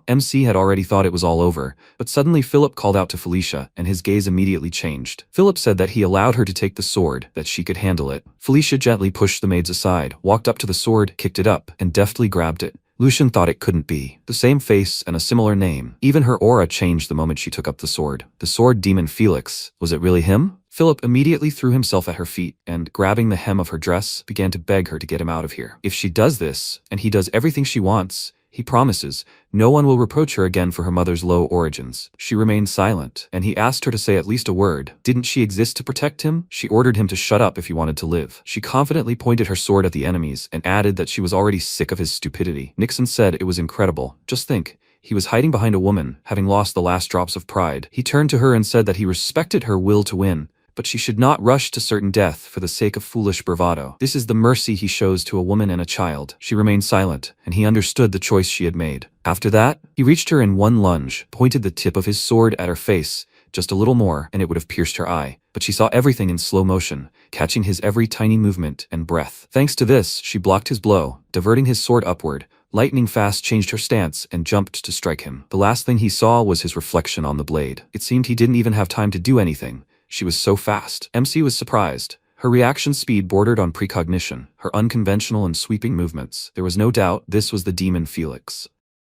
MC had already thought it was all over, but suddenly Philip called out to Felicia, and his gaze immediately changed. Philip said that he allowed her to take the sword, that she could handle it. Felicia gently pushed the maids aside, walked up to the sword, kicked it up, and deftly grabbed it. Lucien thought it couldn't be. The same face and a similar name. Even her aura changed the moment she took up the sword. The sword demon Felix. Was it really him? Philip immediately threw himself at her feet and, grabbing the hem of her dress, began to beg her to get him out of here. If she does this, and he does everything she wants, he promises, no one will reproach her again for her mother's low origins. She remained silent, and he asked her to say at least a word. Didn't she exist to protect him? She ordered him to shut up if he wanted to live. She confidently pointed her sword at the enemies and added that she was already sick of his stupidity. Nixon said it was incredible. Just think. He was hiding behind a woman, having lost the last drops of pride. He turned to her and said that he respected her will to win, but she should not rush to certain death for the sake of foolish bravado. This is the mercy he shows to a woman and a child. She remained silent, and he understood the choice she had made. After that, he reached her in one lunge, pointed the tip of his sword at her face, just a little more, and it would have pierced her eye. But she saw everything in slow motion, catching his every tiny movement and breath. Thanks to this, she blocked his blow, diverting his sword upward. Lightning fast changed her stance and jumped to strike him. The last thing he saw was his reflection on the blade. It seemed he didn't even have time to do anything. She was so fast. MC was surprised. Her reaction speed bordered on precognition, her unconventional and sweeping movements. There was no doubt this was the demon Felix.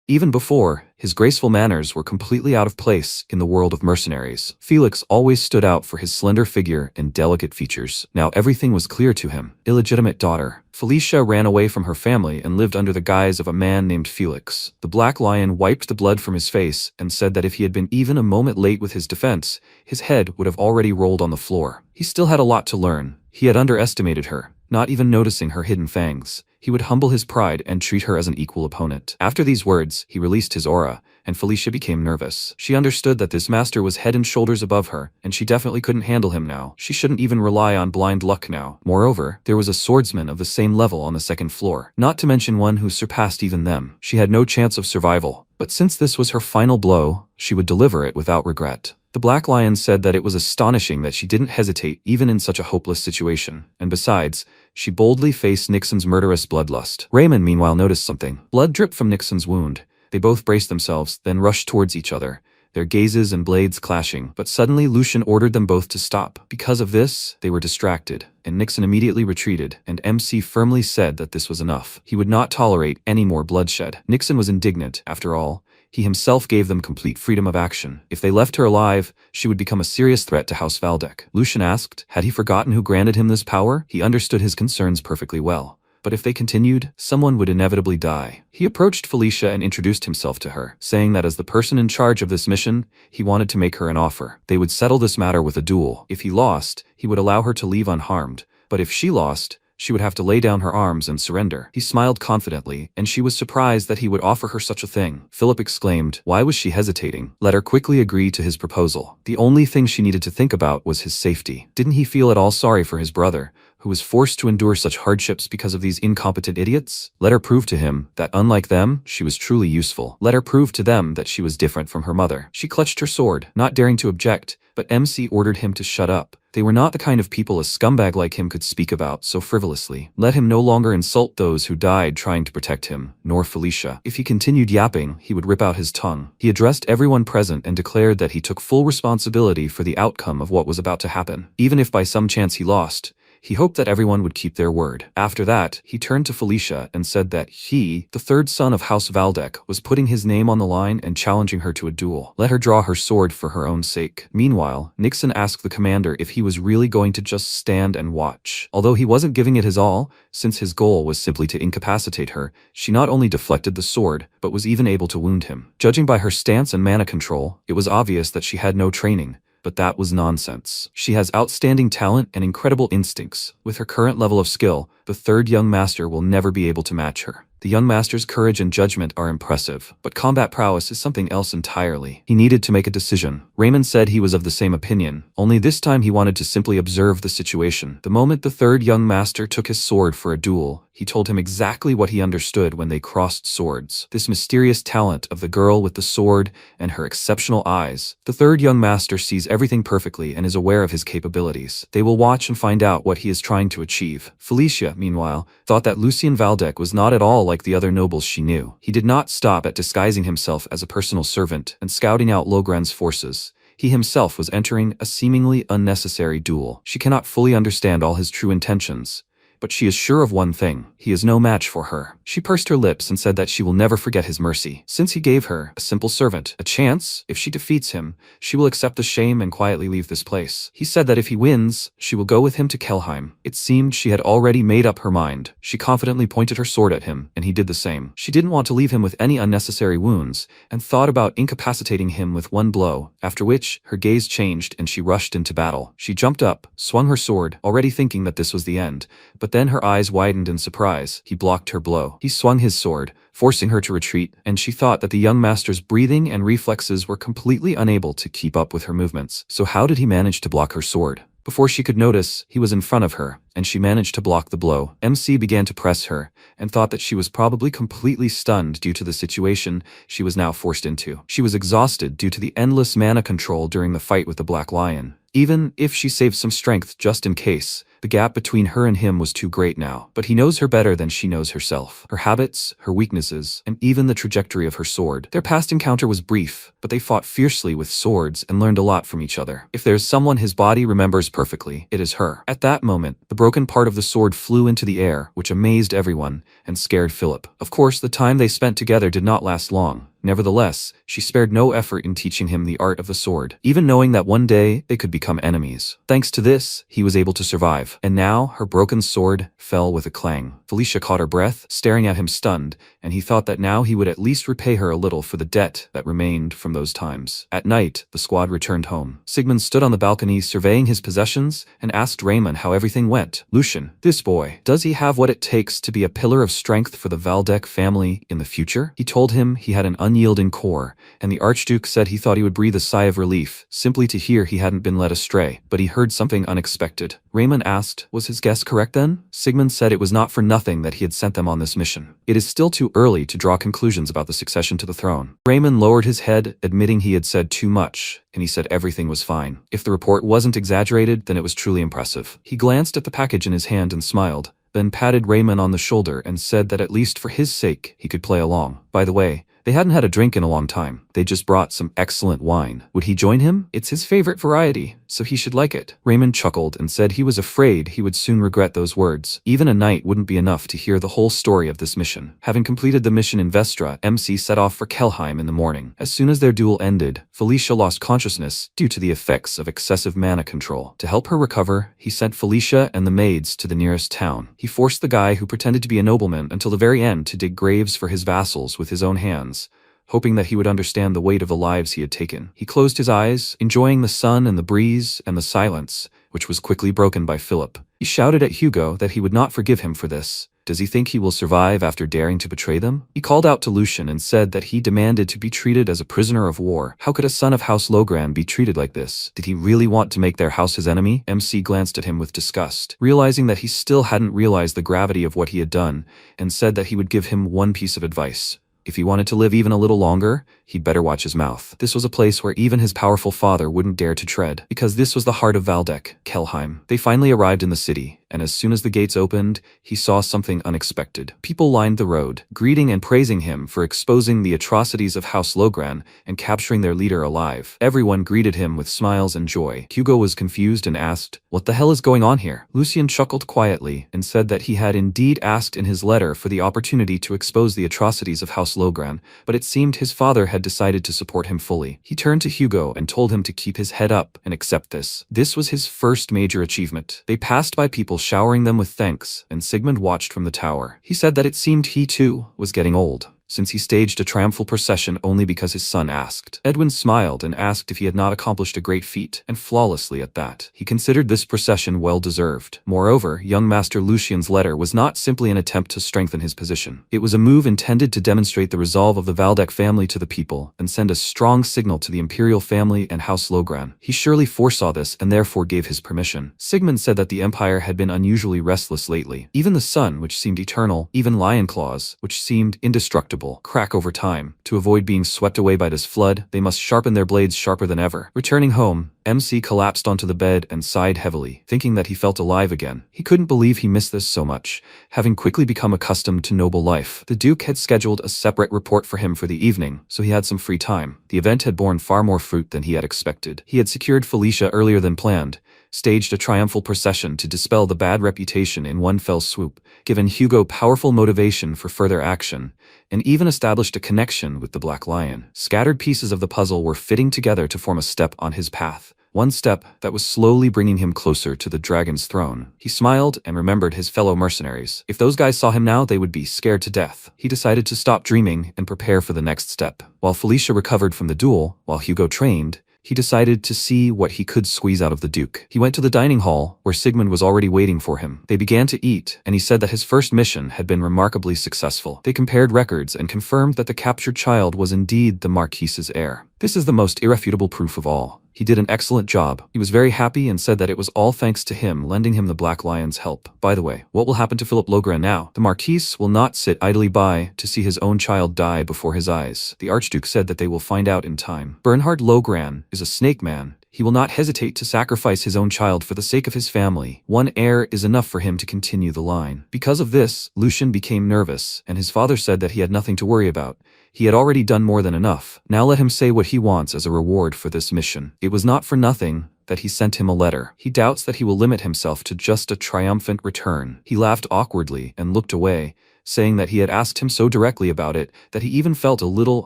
Even before, his graceful manners were completely out of place in the world of mercenaries. Felix always stood out for his slender figure and delicate features. Now everything was clear to him. Illegitimate daughter. Felicia ran away from her family and lived under the guise of a man named Felix. The Black Lion wiped the blood from his face and said that if he had been even a moment late with his defense, his head would have already rolled on the floor. He still had a lot to learn. He had underestimated her, not even noticing her hidden fangs. He would humble his pride and treat her as an equal opponent. After these words, he released his aura, and Felicia became nervous. She understood that this master was head and shoulders above her, and she definitely couldn't handle him now. She shouldn't even rely on blind luck now. Moreover, there was a swordsman of the same level on the second floor, not to mention one who surpassed even them. She had no chance of survival, but since this was her final blow, she would deliver it without regret. The Black Lion said that it was astonishing that she didn't hesitate even in such a hopeless situation, and besides, she boldly faced Nixon's murderous bloodlust. Raymond meanwhile noticed something. Blood dripped from Nixon's wound. They both braced themselves, then rushed towards each other. their gazes and blades clashing. But suddenly Lucian ordered them both to stop. Because of this, they were distracted, and Nixon immediately retreated, and MC firmly said that this was enough. He would not tolerate any more bloodshed. Nixon was indignant. After all, he himself gave them complete freedom of action. If they left her alive, she would become a serious threat to House Valdek. Lucian asked, had he forgotten who granted him this power? He understood his concerns perfectly well. But if they continued, someone would inevitably die. He approached Felicia and introduced himself to her, saying that as the person in charge of this mission, he wanted to make her an offer. They would settle this matter with a duel. If he lost, he would allow her to leave unharmed. But if she lost, she would have to lay down her arms and surrender. He smiled confidently, and she was surprised that he would offer her such a thing. Philip exclaimed, why was she hesitating? Let her quickly agree to his proposal. The only thing she needed to think about was his safety. Didn't he feel at all sorry for his brother, who was forced to endure such hardships because of these incompetent idiots? Let her prove to him that, unlike them, she was truly useful. Let her prove to them that she was different from her mother. She clutched her sword, not daring to object, but MC ordered him to shut up. They were not the kind of people a scumbag like him could speak about so frivolously. Let him no longer insult those who died trying to protect him, nor Felicia. If he continued yapping, he would rip out his tongue. He addressed everyone present and declared that he took full responsibility for the outcome of what was about to happen. Even if by some chance he lost, he hoped that everyone would keep their word. After that, he turned to Felicia and said that he, the third son of House Valdek, was putting his name on the line and challenging her to a duel. Let her draw her sword for her own sake. Meanwhile, Nixon asked the commander if he was really going to just stand and watch. Although he wasn't giving it his all, since his goal was simply to incapacitate her, she not only deflected the sword, but was even able to wound him. Judging by her stance and mana control, it was obvious that she had no training. But that was nonsense. She has outstanding talent and incredible instincts. With her current level of skill, the third young master will never be able to match her. The young master's courage and judgment are impressive, but combat prowess is something else entirely. He needed to make a decision. Raymond said he was of the same opinion, only this time he wanted to simply observe the situation. The moment the third young master took his sword for a duel, he told him exactly what he understood when they crossed swords. This mysterious talent of the girl with the sword and her exceptional eyes. The third young master sees everything perfectly and is aware of his capabilities. They will watch and find out what he is trying to achieve. Felicia, meanwhile, thought that Lucien Valdek was not at all like the other nobles she knew. He did not stop at disguising himself as a personal servant and scouting out Logran's forces. He himself was entering a seemingly unnecessary duel. She cannot fully understand all his true intentions, but she is sure of one thing: he is no match for her. She pursed her lips and said that she will never forget his mercy. Since he gave her, a simple servant, a chance, if she defeats him, she will accept the shame and quietly leave this place. He said that if he wins, she will go with him to Kelheim. It seemed she had already made up her mind. She confidently pointed her sword at him, and he did the same. She didn't want to leave him with any unnecessary wounds, and thought about incapacitating him with one blow, after which, her gaze changed and she rushed into battle. She jumped up, swung her sword, already thinking that this was the end, but then her eyes widened in surprise. He blocked her blow. He swung his sword, forcing her to retreat, and she thought that the young master's breathing and reflexes were completely unable to keep up with her movements. So how did he manage to block her sword? Before she could notice, he was in front of her, and she managed to block the blow. MC began to press her, and thought that she was probably completely stunned due to the situation she was now forced into. She was exhausted due to the endless mana control during the fight with the Black Lion. Even if she saved some strength just in case, the gap between her and him was too great now. But he knows her better than she knows herself. Her habits, her weaknesses, and even the trajectory of her sword. Their past encounter was brief, but they fought fiercely with swords and learned a lot from each other. If there's someone his body remembers perfectly, it is her. At that moment, the broken part of the sword flew into the air, which amazed everyone and scared Philip. Of course, the time they spent together did not last long. Nevertheless, she spared no effort in teaching him the art of the sword, even knowing that one day they could become enemies. Thanks to this, he was able to survive. And now, her broken sword fell with a clang. Felicia caught her breath, staring at him stunned, and he thought that now he would at least repay her a little for the debt that remained from those times. At night, the squad returned home. Sigmund stood on the balcony surveying his possessions and asked Raymond how everything went. Lucian, this boy, does he have what it takes to be a pillar of strength for the Valdek family in the future? He told him he had an unyielding core, and the Archduke said he thought he would breathe a sigh of relief, simply to hear he hadn't been led astray. But he heard something unexpected. Raymond asked, was his guess correct then? Sigmund said it was not for nothing that he had sent them on this mission. It is still too early to draw conclusions about the succession to the throne. Raymond lowered his head, admitting he had said too much, and he said everything was fine. If the report wasn't exaggerated, then it was truly impressive. He glanced at the package in his hand and smiled, then patted Raymond on the shoulder and said that at least for his sake, he could play along. By the way, They hadn't had a drink in a long time. They just brought some excellent wine. Would he join him? It's his favorite variety, so he should like it. Raymond chuckled and said he was afraid he would soon regret those words. Even a night wouldn't be enough to hear the whole story of this mission. Having completed the mission in Vestra, MC set off for Kelheim in the morning. As soon as their duel ended, Felicia lost consciousness due to the effects of excessive mana control. To help her recover, he sent Felicia and the maids to the nearest town. He forced the guy who pretended to be a nobleman until the very end to dig graves for his vassals with his own hands, hoping that he would understand the weight of the lives he had taken. He closed his eyes, enjoying the sun and the breeze and the silence, which was quickly broken by Philip. He shouted at Hugo that he would not forgive him for this. Does he think he will survive after daring to betray them? He called out to Lucian and said that he demanded to be treated as a prisoner of war. How could a son of House Logran be treated like this? Did he really want to make their house his enemy? MC glanced at him with disgust, realizing that he still hadn't realized the gravity of what he had done, and said that he would give him one piece of advice. If he wanted to live even a little longer, he'd better watch his mouth. This was a place where even his powerful father wouldn't dare to tread, because this was the heart of Valdek, Kelheim. They finally arrived in the city, and as soon as the gates opened, he saw something unexpected. People lined the road, greeting and praising him for exposing the atrocities of House Logran and capturing their leader alive. Everyone greeted him with smiles and joy. Hugo was confused and asked, "What the hell is going on here?" Lucian chuckled quietly and said that he had indeed asked in his letter for the opportunity to expose the atrocities of House Logran, but it seemed his father had decided to support him fully. He turned to Hugo and told him to keep his head up and accept this. This was his first major achievement. They passed by people showering them with thanks, and Sigmund watched from the tower. He said that it seemed he too was getting old, since he staged a triumphal procession only because his son asked. Edwin smiled and asked if he had not accomplished a great feat, and flawlessly at that. He considered this procession well-deserved. Moreover, young Master Lucian's letter was not simply an attempt to strengthen his position. It was a move intended to demonstrate the resolve of the Valdek family to the people, and send a strong signal to the Imperial family and House Logran. He surely foresaw this and therefore gave his permission. Sigmund said that the Empire had been unusually restless lately. Even the sun, which seemed eternal, even Lionclaws, which seemed indestructible, crack over time. To avoid being swept away by this flood, they must sharpen their blades sharper than ever. Returning home, MC collapsed onto the bed and sighed heavily, thinking that he felt alive again. He couldn't believe he missed this so much, having quickly become accustomed to noble life. The Duke had scheduled a separate report for him for the evening, so he had some free time. The event had borne far more fruit than he had expected. He had secured Felicia earlier than planned, staged a triumphal procession to dispel the bad reputation in one fell swoop, given Hugo powerful motivation for further action, and even established a connection with the Black Lion. Scattered pieces of the puzzle were fitting together to form a step on his path. One step that was slowly bringing him closer to the dragon's throne. He smiled and remembered his fellow mercenaries. If those guys saw him now, they would be scared to death. He decided to stop dreaming and prepare for the next step. While Felicia recovered from the duel, while Hugo trained, he decided to see what he could squeeze out of the Duke. He went to the dining hall, where Sigmund was already waiting for him. They began to eat, and he said that his first mission had been remarkably successful. They compared records and confirmed that the captured child was indeed the Marquise's heir. This is the most irrefutable proof of all. He did an excellent job. He was very happy and said that it was all thanks to him lending him the Black Lion's help. By the way, what will happen to Philip Logran now? The Marquise will not sit idly by to see his own child die before his eyes. The Archduke said that they will find out in time. Bernhard Logran is a snake man. He will not hesitate to sacrifice his own child for the sake of his family. One heir is enough for him to continue the line. Because of this, Lucian became nervous, and his father said that he had nothing to worry about. He had already done more than enough. Now let him say what he wants as a reward for this mission. It was not for nothing that he sent him a letter. He doubts that he will limit himself to just a triumphant return. He laughed awkwardly and looked away, saying that he had asked him so directly about it that he even felt a little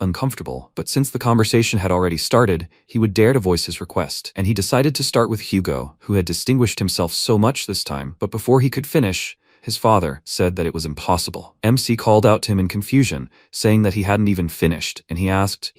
uncomfortable. But since the conversation had already started, he would dare to voice his request. And he decided to start with Hugo, who had distinguished himself so much this time. But before he could finish, his father said that it was impossible. MC called out to him in confusion, saying that he hadn't even finished, and he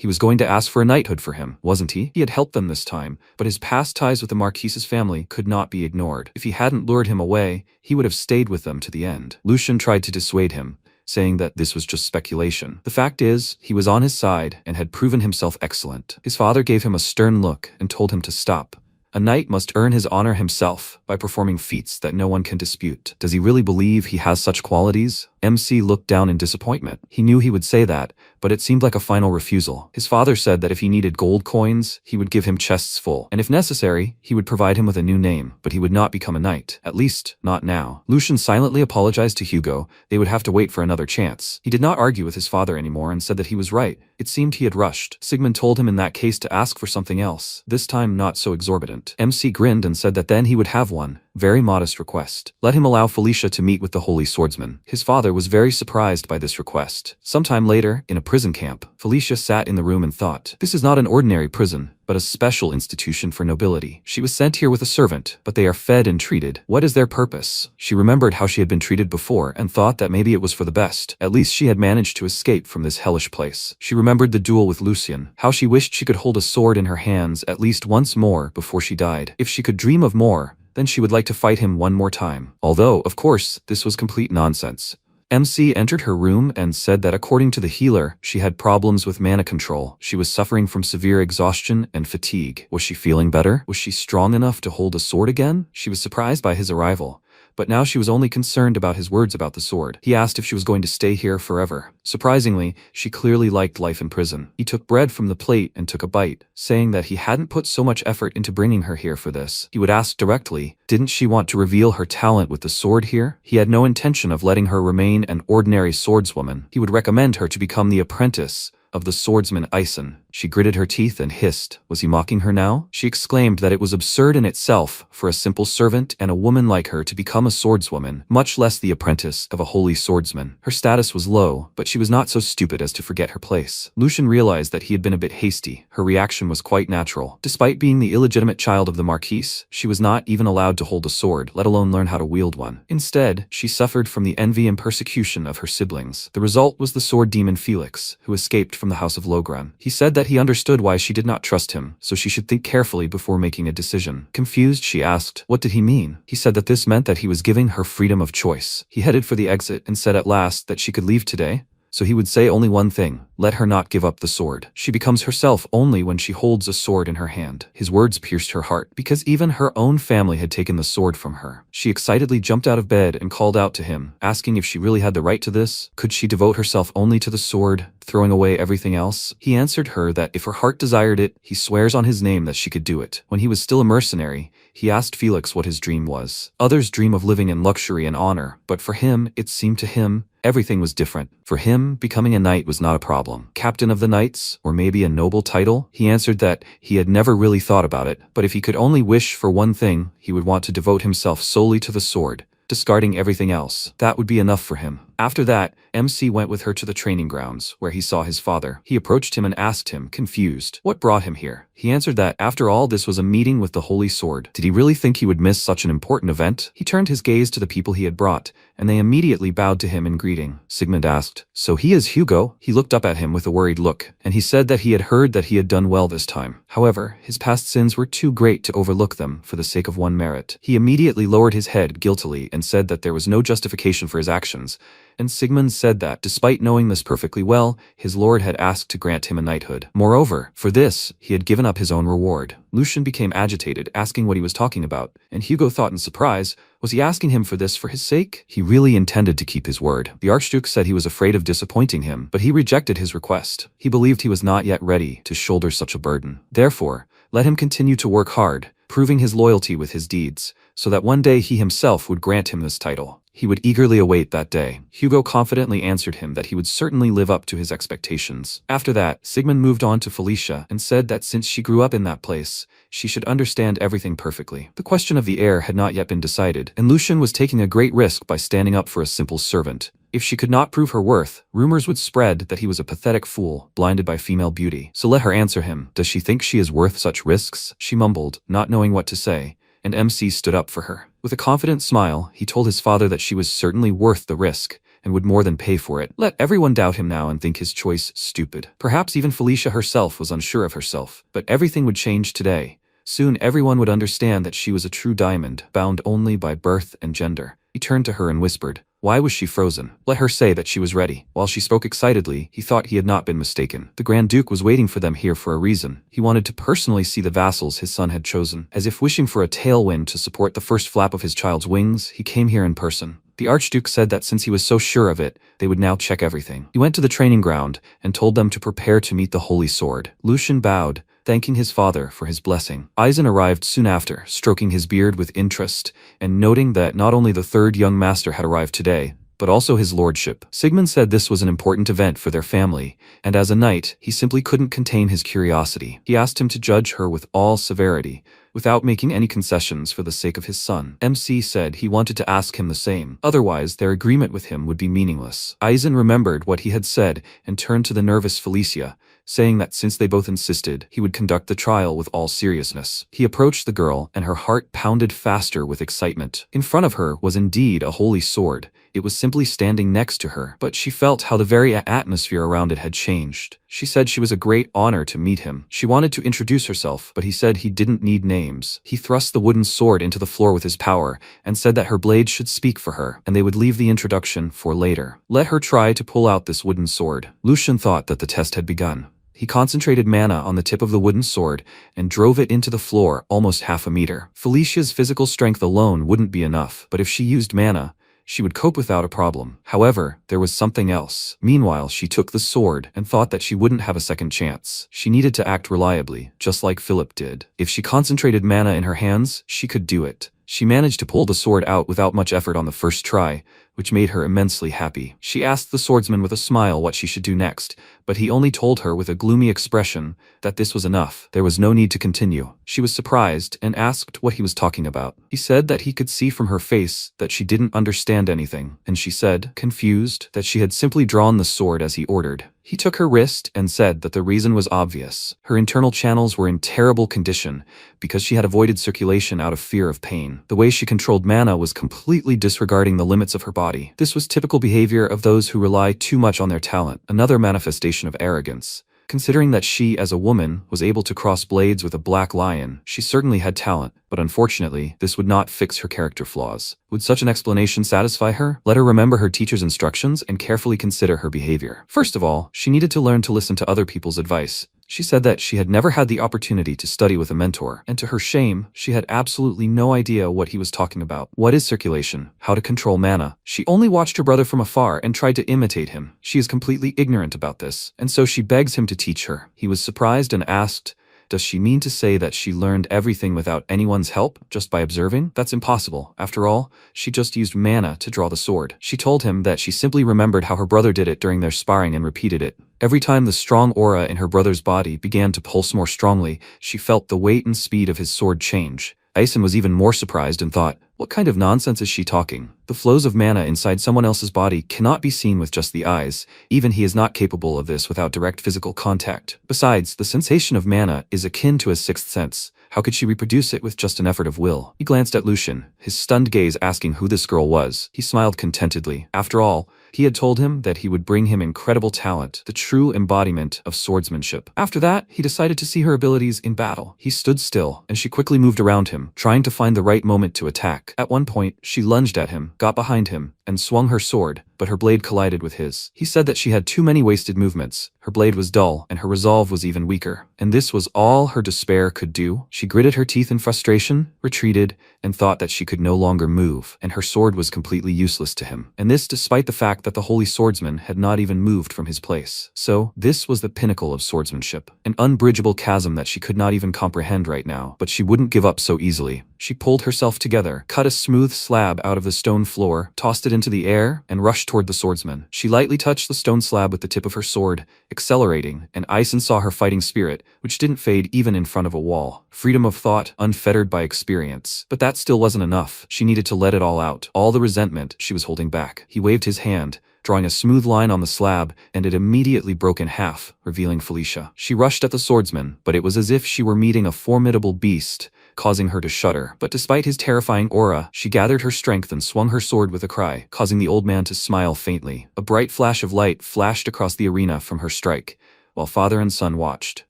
was going to ask for a knighthood for him, wasn't he? He had helped them this time, but his past ties with the Marquise's family could not be ignored. If he hadn't lured him away, he would have stayed with them to the end. Lucian tried to dissuade him, saying that this was just speculation. The fact is, he was on his side and had proven himself excellent. His father gave him a stern look and told him to stop. A knight must earn his honor himself by performing feats that no one can dispute. Does he really believe he has such qualities? MC looked down in disappointment. He knew he would say that, but it seemed like a final refusal. His father said that if he needed gold coins, he would give him chests full, and if necessary, he would provide him with a new name, but he would not become a knight. At least, not now. Lucian silently apologized to Hugo. They would have to wait for another chance. He did not argue with his father anymore and said that he was right. It seemed he had rushed. Sigmund told him in that case to ask for something else, this time not so exorbitant. MC grinned and said that then he would have one. Very modest request. Let him allow Felicia to meet with the Holy Swordsman. His father was very surprised by this request. Sometime later, in a prison camp, Felicia sat in the room and thought, this is not an ordinary prison, but a special institution for nobility. She was sent here with a servant, but they are fed and treated. What is their purpose? She remembered how she had been treated before and thought that maybe it was for the best. At least she had managed to escape from this hellish place. She remembered the duel with Lucian, how she wished she could hold a sword in her hands at least once more before she died. If she could dream of more, then she would like to fight him one more time. Although, of course, this was complete nonsense. MC entered her room and said that according to the healer, she had problems with mana control. She was suffering from severe exhaustion and fatigue. Was she feeling better? Was she strong enough to hold a sword again? She was surprised by his arrival, but now she was only concerned about his words about the sword. He asked if she was going to stay here forever. Surprisingly, she clearly liked life in prison. He took bread from the plate and took a bite, saying that he hadn't put so much effort into bringing her here for this. He would ask directly, didn't she want to reveal her talent with the sword here? He had no intention of letting her remain an ordinary swordswoman. He would recommend her to become the apprentice of the swordsman Ison. She gritted her teeth and hissed. Was he mocking her now? She exclaimed that it was absurd in itself for a simple servant and a woman like her to become a swordswoman, much less the apprentice of a holy swordsman. Her status was low, but she was not so stupid as to forget her place. Lucian realized that he had been a bit hasty. Her reaction was quite natural. Despite being the illegitimate child of the Marquise, she was not even allowed to hold a sword, let alone learn how to wield one. Instead, she suffered from the envy and persecution of her siblings. The result was the sword demon Felix, who escaped from the house of Logran. He said that he understood why she did not trust him, so she should think carefully before making a decision. Confused, she asked, what did he mean? He said that this meant that he was giving her freedom of choice. He headed for the exit and said at last that she could leave today. So he would say only one thing, let her not give up the sword. She becomes herself only when she holds a sword in her hand. His words pierced her heart, because even her own family had taken the sword from her. She excitedly jumped out of bed and called out to him, asking if she really had the right to this. Could she devote herself only to the sword, throwing away everything else? He answered her that if her heart desired it, he swears on his name that she could do it. When he was still a mercenary, he asked Felix what his dream was. Others dream of living in luxury and honor, but for him, it seemed to him, everything was different. For him, becoming a knight was not a problem. Captain of the Knights, or maybe a noble title? He answered that he had never really thought about it, but if he could only wish for one thing, he would want to devote himself solely to the sword, discarding everything else. That would be enough for him. After that, MC went with her to the training grounds, where he saw his father. He approached him and asked him, confused, what brought him here? He answered that, after all, this was a meeting with the Holy Sword. Did he really think he would miss such an important event? He turned his gaze to the people he had brought, and they immediately bowed to him in greeting. Sigmund asked, so he is Hugo? He looked up at him with a worried look, and he said that he had heard that he had done well this time. However, his past sins were too great to overlook them for the sake of one merit. He immediately lowered his head guiltily and said that there was no justification for his actions, and Sigmund said that, despite knowing this perfectly well, his lord had asked to grant him a knighthood. Moreover, for this, he had given up his own reward. Lucian became agitated, asking what he was talking about, and Hugo thought in surprise, was he asking him for this for his sake? He really intended to keep his word. The Archduke said he was afraid of disappointing him, but he rejected his request. He believed he was not yet ready to shoulder such a burden. Therefore, let him continue to work hard, proving his loyalty with his deeds, so that one day he himself would grant him this title. He would eagerly await that day. Hugo confidently answered him that he would certainly live up to his expectations. After that, Sigmund moved on to Felicia and said that since she grew up in that place, she should understand everything perfectly. The question of the heir had not yet been decided, and Lucian was taking a great risk by standing up for a simple servant. If she could not prove her worth, rumors would spread that he was a pathetic fool, blinded by female beauty. So let her answer him. Does she think she is worth such risks? She mumbled, not knowing what to say, and MC stood up for her. With a confident smile, he told his father that she was certainly worth the risk, and would more than pay for it. Let everyone doubt him now and think his choice stupid. Perhaps even Felicia herself was unsure of herself, but everything would change today. Soon everyone would understand that she was a true diamond, bound only by birth and gender. He turned to her and whispered, why was she frozen? Let her say that she was ready. While she spoke excitedly, he thought he had not been mistaken. The Grand Duke was waiting for them here for a reason. He wanted to personally see the vassals his son had chosen. As if wishing for a tailwind to support the first flap of his child's wings, he came here in person. The Archduke said that since he was so sure of it, they would now check everything. He went to the training ground and told them to prepare to meet the Holy Sword. Lucian bowed, thanking his father for his blessing. Eisen arrived soon after, stroking his beard with interest, and noting that not only the third young master had arrived today, but also his lordship. Sigmund said this was an important event for their family, and as a knight, he simply couldn't contain his curiosity. He asked him to judge her with all severity, without making any concessions for the sake of his son. MC said he wanted to ask him the same, otherwise their agreement with him would be meaningless. Eisen remembered what he had said and turned to the nervous Felicia, saying that since they both insisted, he would conduct the trial with all seriousness. He approached the girl, and her heart pounded faster with excitement. In front of her was indeed a holy sword. It was simply standing next to her, but she felt how the very atmosphere around it had changed. She said she was a great honor to meet him. She wanted to introduce herself, but he said he didn't need names. He thrust the wooden sword into the floor with his power, and said that her blade should speak for her, and they would leave the introduction for later. Let her try to pull out this wooden sword. Lucian thought that the test had begun. He concentrated mana on the tip of the wooden sword and drove it into the floor almost half a meter. Felicia's physical strength alone wouldn't be enough, but if she used mana, she would cope without a problem. However, there was something else. Meanwhile, she took the sword and thought that she wouldn't have a second chance. She needed to act reliably, just like Philip did. If she concentrated mana in her hands, she could do it. She managed to pull the sword out without much effort on the first try, which made her immensely happy. She asked the swordsman with a smile what she should do next, but he only told her with a gloomy expression that this was enough. There was no need to continue. She was surprised and asked what he was talking about. He said that he could see from her face that she didn't understand anything, and she said, confused, that she had simply drawn the sword as he ordered. He took her wrist and said that the reason was obvious. Her internal channels were in terrible condition because she had avoided circulation out of fear of pain. The way she controlled mana was completely disregarding the limits of her body. This was typical behavior of those who rely too much on their talent, another manifestation of arrogance. Considering that she, as a woman, was able to cross blades with a black lion, she certainly had talent, but unfortunately, this would not fix her character flaws. Would such an explanation satisfy her? Let her remember her teacher's instructions and carefully consider her behavior. First of all, she needed to learn to listen to other people's advice. She said that she had never had the opportunity to study with a mentor, and to her shame, she had absolutely no idea what he was talking about. What is circulation? How to control mana? She only watched her brother from afar and tried to imitate him. She is completely ignorant about this, and so she begs him to teach her. He was surprised and asked, does she mean to say that she learned everything without anyone's help, just by observing? That's impossible. After all, she just used mana to draw the sword. She told him that she simply remembered how her brother did it during their sparring and repeated it. Every time the strong aura in her brother's body began to pulse more strongly, she felt the weight and speed of his sword change. Eisen was even more surprised and thought, what kind of nonsense is she talking? The flows of mana inside someone else's body cannot be seen with just the eyes. Even he is not capable of this without direct physical contact. Besides, the sensation of mana is akin to a sixth sense. How could she reproduce it with just an effort of will? He glanced at Lucian, his stunned gaze asking who this girl was. He smiled contentedly. After all, he had told him that he would bring him incredible talent, the true embodiment of swordsmanship. After that, he decided to see her abilities in battle. He stood still, and she quickly moved around him, trying to find the right moment to attack. At one point, she lunged at him, got behind him, and swung her sword, but her blade collided with his. He said that she had too many wasted movements. Her blade was dull, and her resolve was even weaker. And this was all her despair could do. She gritted her teeth in frustration, retreated, and thought that she could no longer move, and her sword was completely useless to him. And this despite the fact that the holy swordsman had not even moved from his place. So, this was the pinnacle of swordsmanship. An unbridgeable chasm that she could not even comprehend right now, but she wouldn't give up so easily. She pulled herself together, cut a smooth slab out of the stone floor, tossed it into the air, and rushed toward the swordsman. She lightly touched the stone slab with the tip of her sword, accelerating, and Eisen saw her fighting spirit, which didn't fade even in front of a wall. Freedom of thought, unfettered by experience. But that still wasn't enough. She needed to let it all out, all the resentment she was holding back. He waved his hand, drawing a smooth line on the slab, and it immediately broke in half, revealing Felicia. She rushed at the swordsman, but it was as if she were meeting a formidable beast, causing her to shudder. But despite his terrifying aura, she gathered her strength and swung her sword with a cry, causing the old man to smile faintly. A bright flash of light flashed across the arena from her strike. While father and son watched,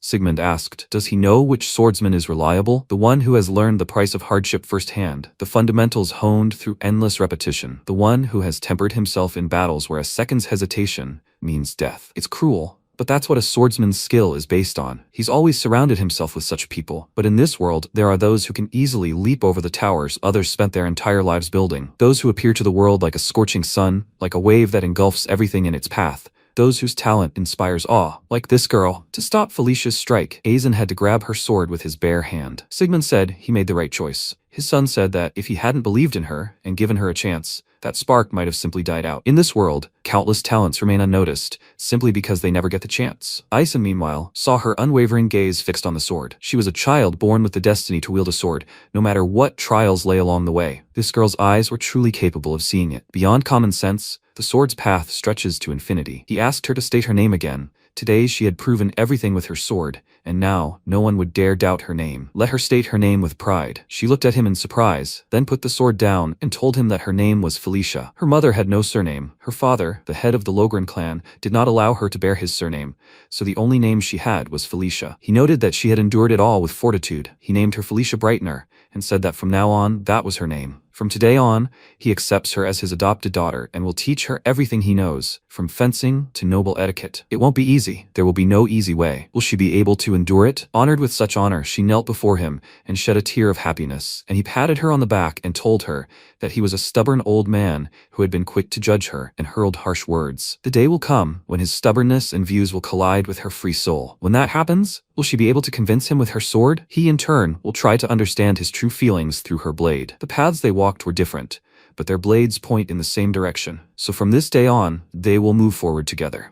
Sigmund asked, does he know which swordsman is reliable? The one who has learned the price of hardship firsthand, the fundamentals honed through endless repetition, the one who has tempered himself in battles where a second's hesitation means death. It's cruel, But that's what a swordsman's skill is based on. He's always surrounded himself with such people. But in this world, there are those who can easily leap over the towers others spent their entire lives building. Those who appear to the world like a scorching sun, like a wave that engulfs everything in its path. Those whose talent inspires awe, like this girl. To stop Felicia's strike, Aizen had to grab her sword with his bare hand. Sigmund said he made the right choice. His son said that if he hadn't believed in her and given her a chance, that spark might have simply died out. In this world, countless talents remain unnoticed, simply because they never get the chance. Aizen, meanwhile, saw her unwavering gaze fixed on the sword. She was a child born with the destiny to wield a sword, no matter what trials lay along the way. This girl's eyes were truly capable of seeing it. Beyond common sense, the sword's path stretches to infinity. He asked her to state her name again. Today she had proven everything with her sword, and now no one would dare doubt her name. Let her state her name with pride. She looked at him in surprise, then put the sword down and told him that her name was Felicia. Her mother had no surname. Her father, the head of the Logren clan, did not allow her to bear his surname, so the only name she had was Felicia. He noted that she had endured it all with fortitude. He named her Felicia Brightener, and said that from now on, that was her name. From today on, he accepts her as his adopted daughter and will teach her everything he knows, from fencing to noble etiquette. It won't be easy. There will be no easy way. Will she be able to endure it? Honored with such honor, she knelt before him and shed a tear of happiness, and he patted her on the back and told her that he was a stubborn old man who had been quick to judge her and hurled harsh words. The day will come when his stubbornness and views will collide with her free soul. When that happens, will she be able to convince him with her sword? He, in turn, will try to understand his true feelings through her blade. The paths they walked were different, but their blades point in the same direction. So from this day on, they will move forward together.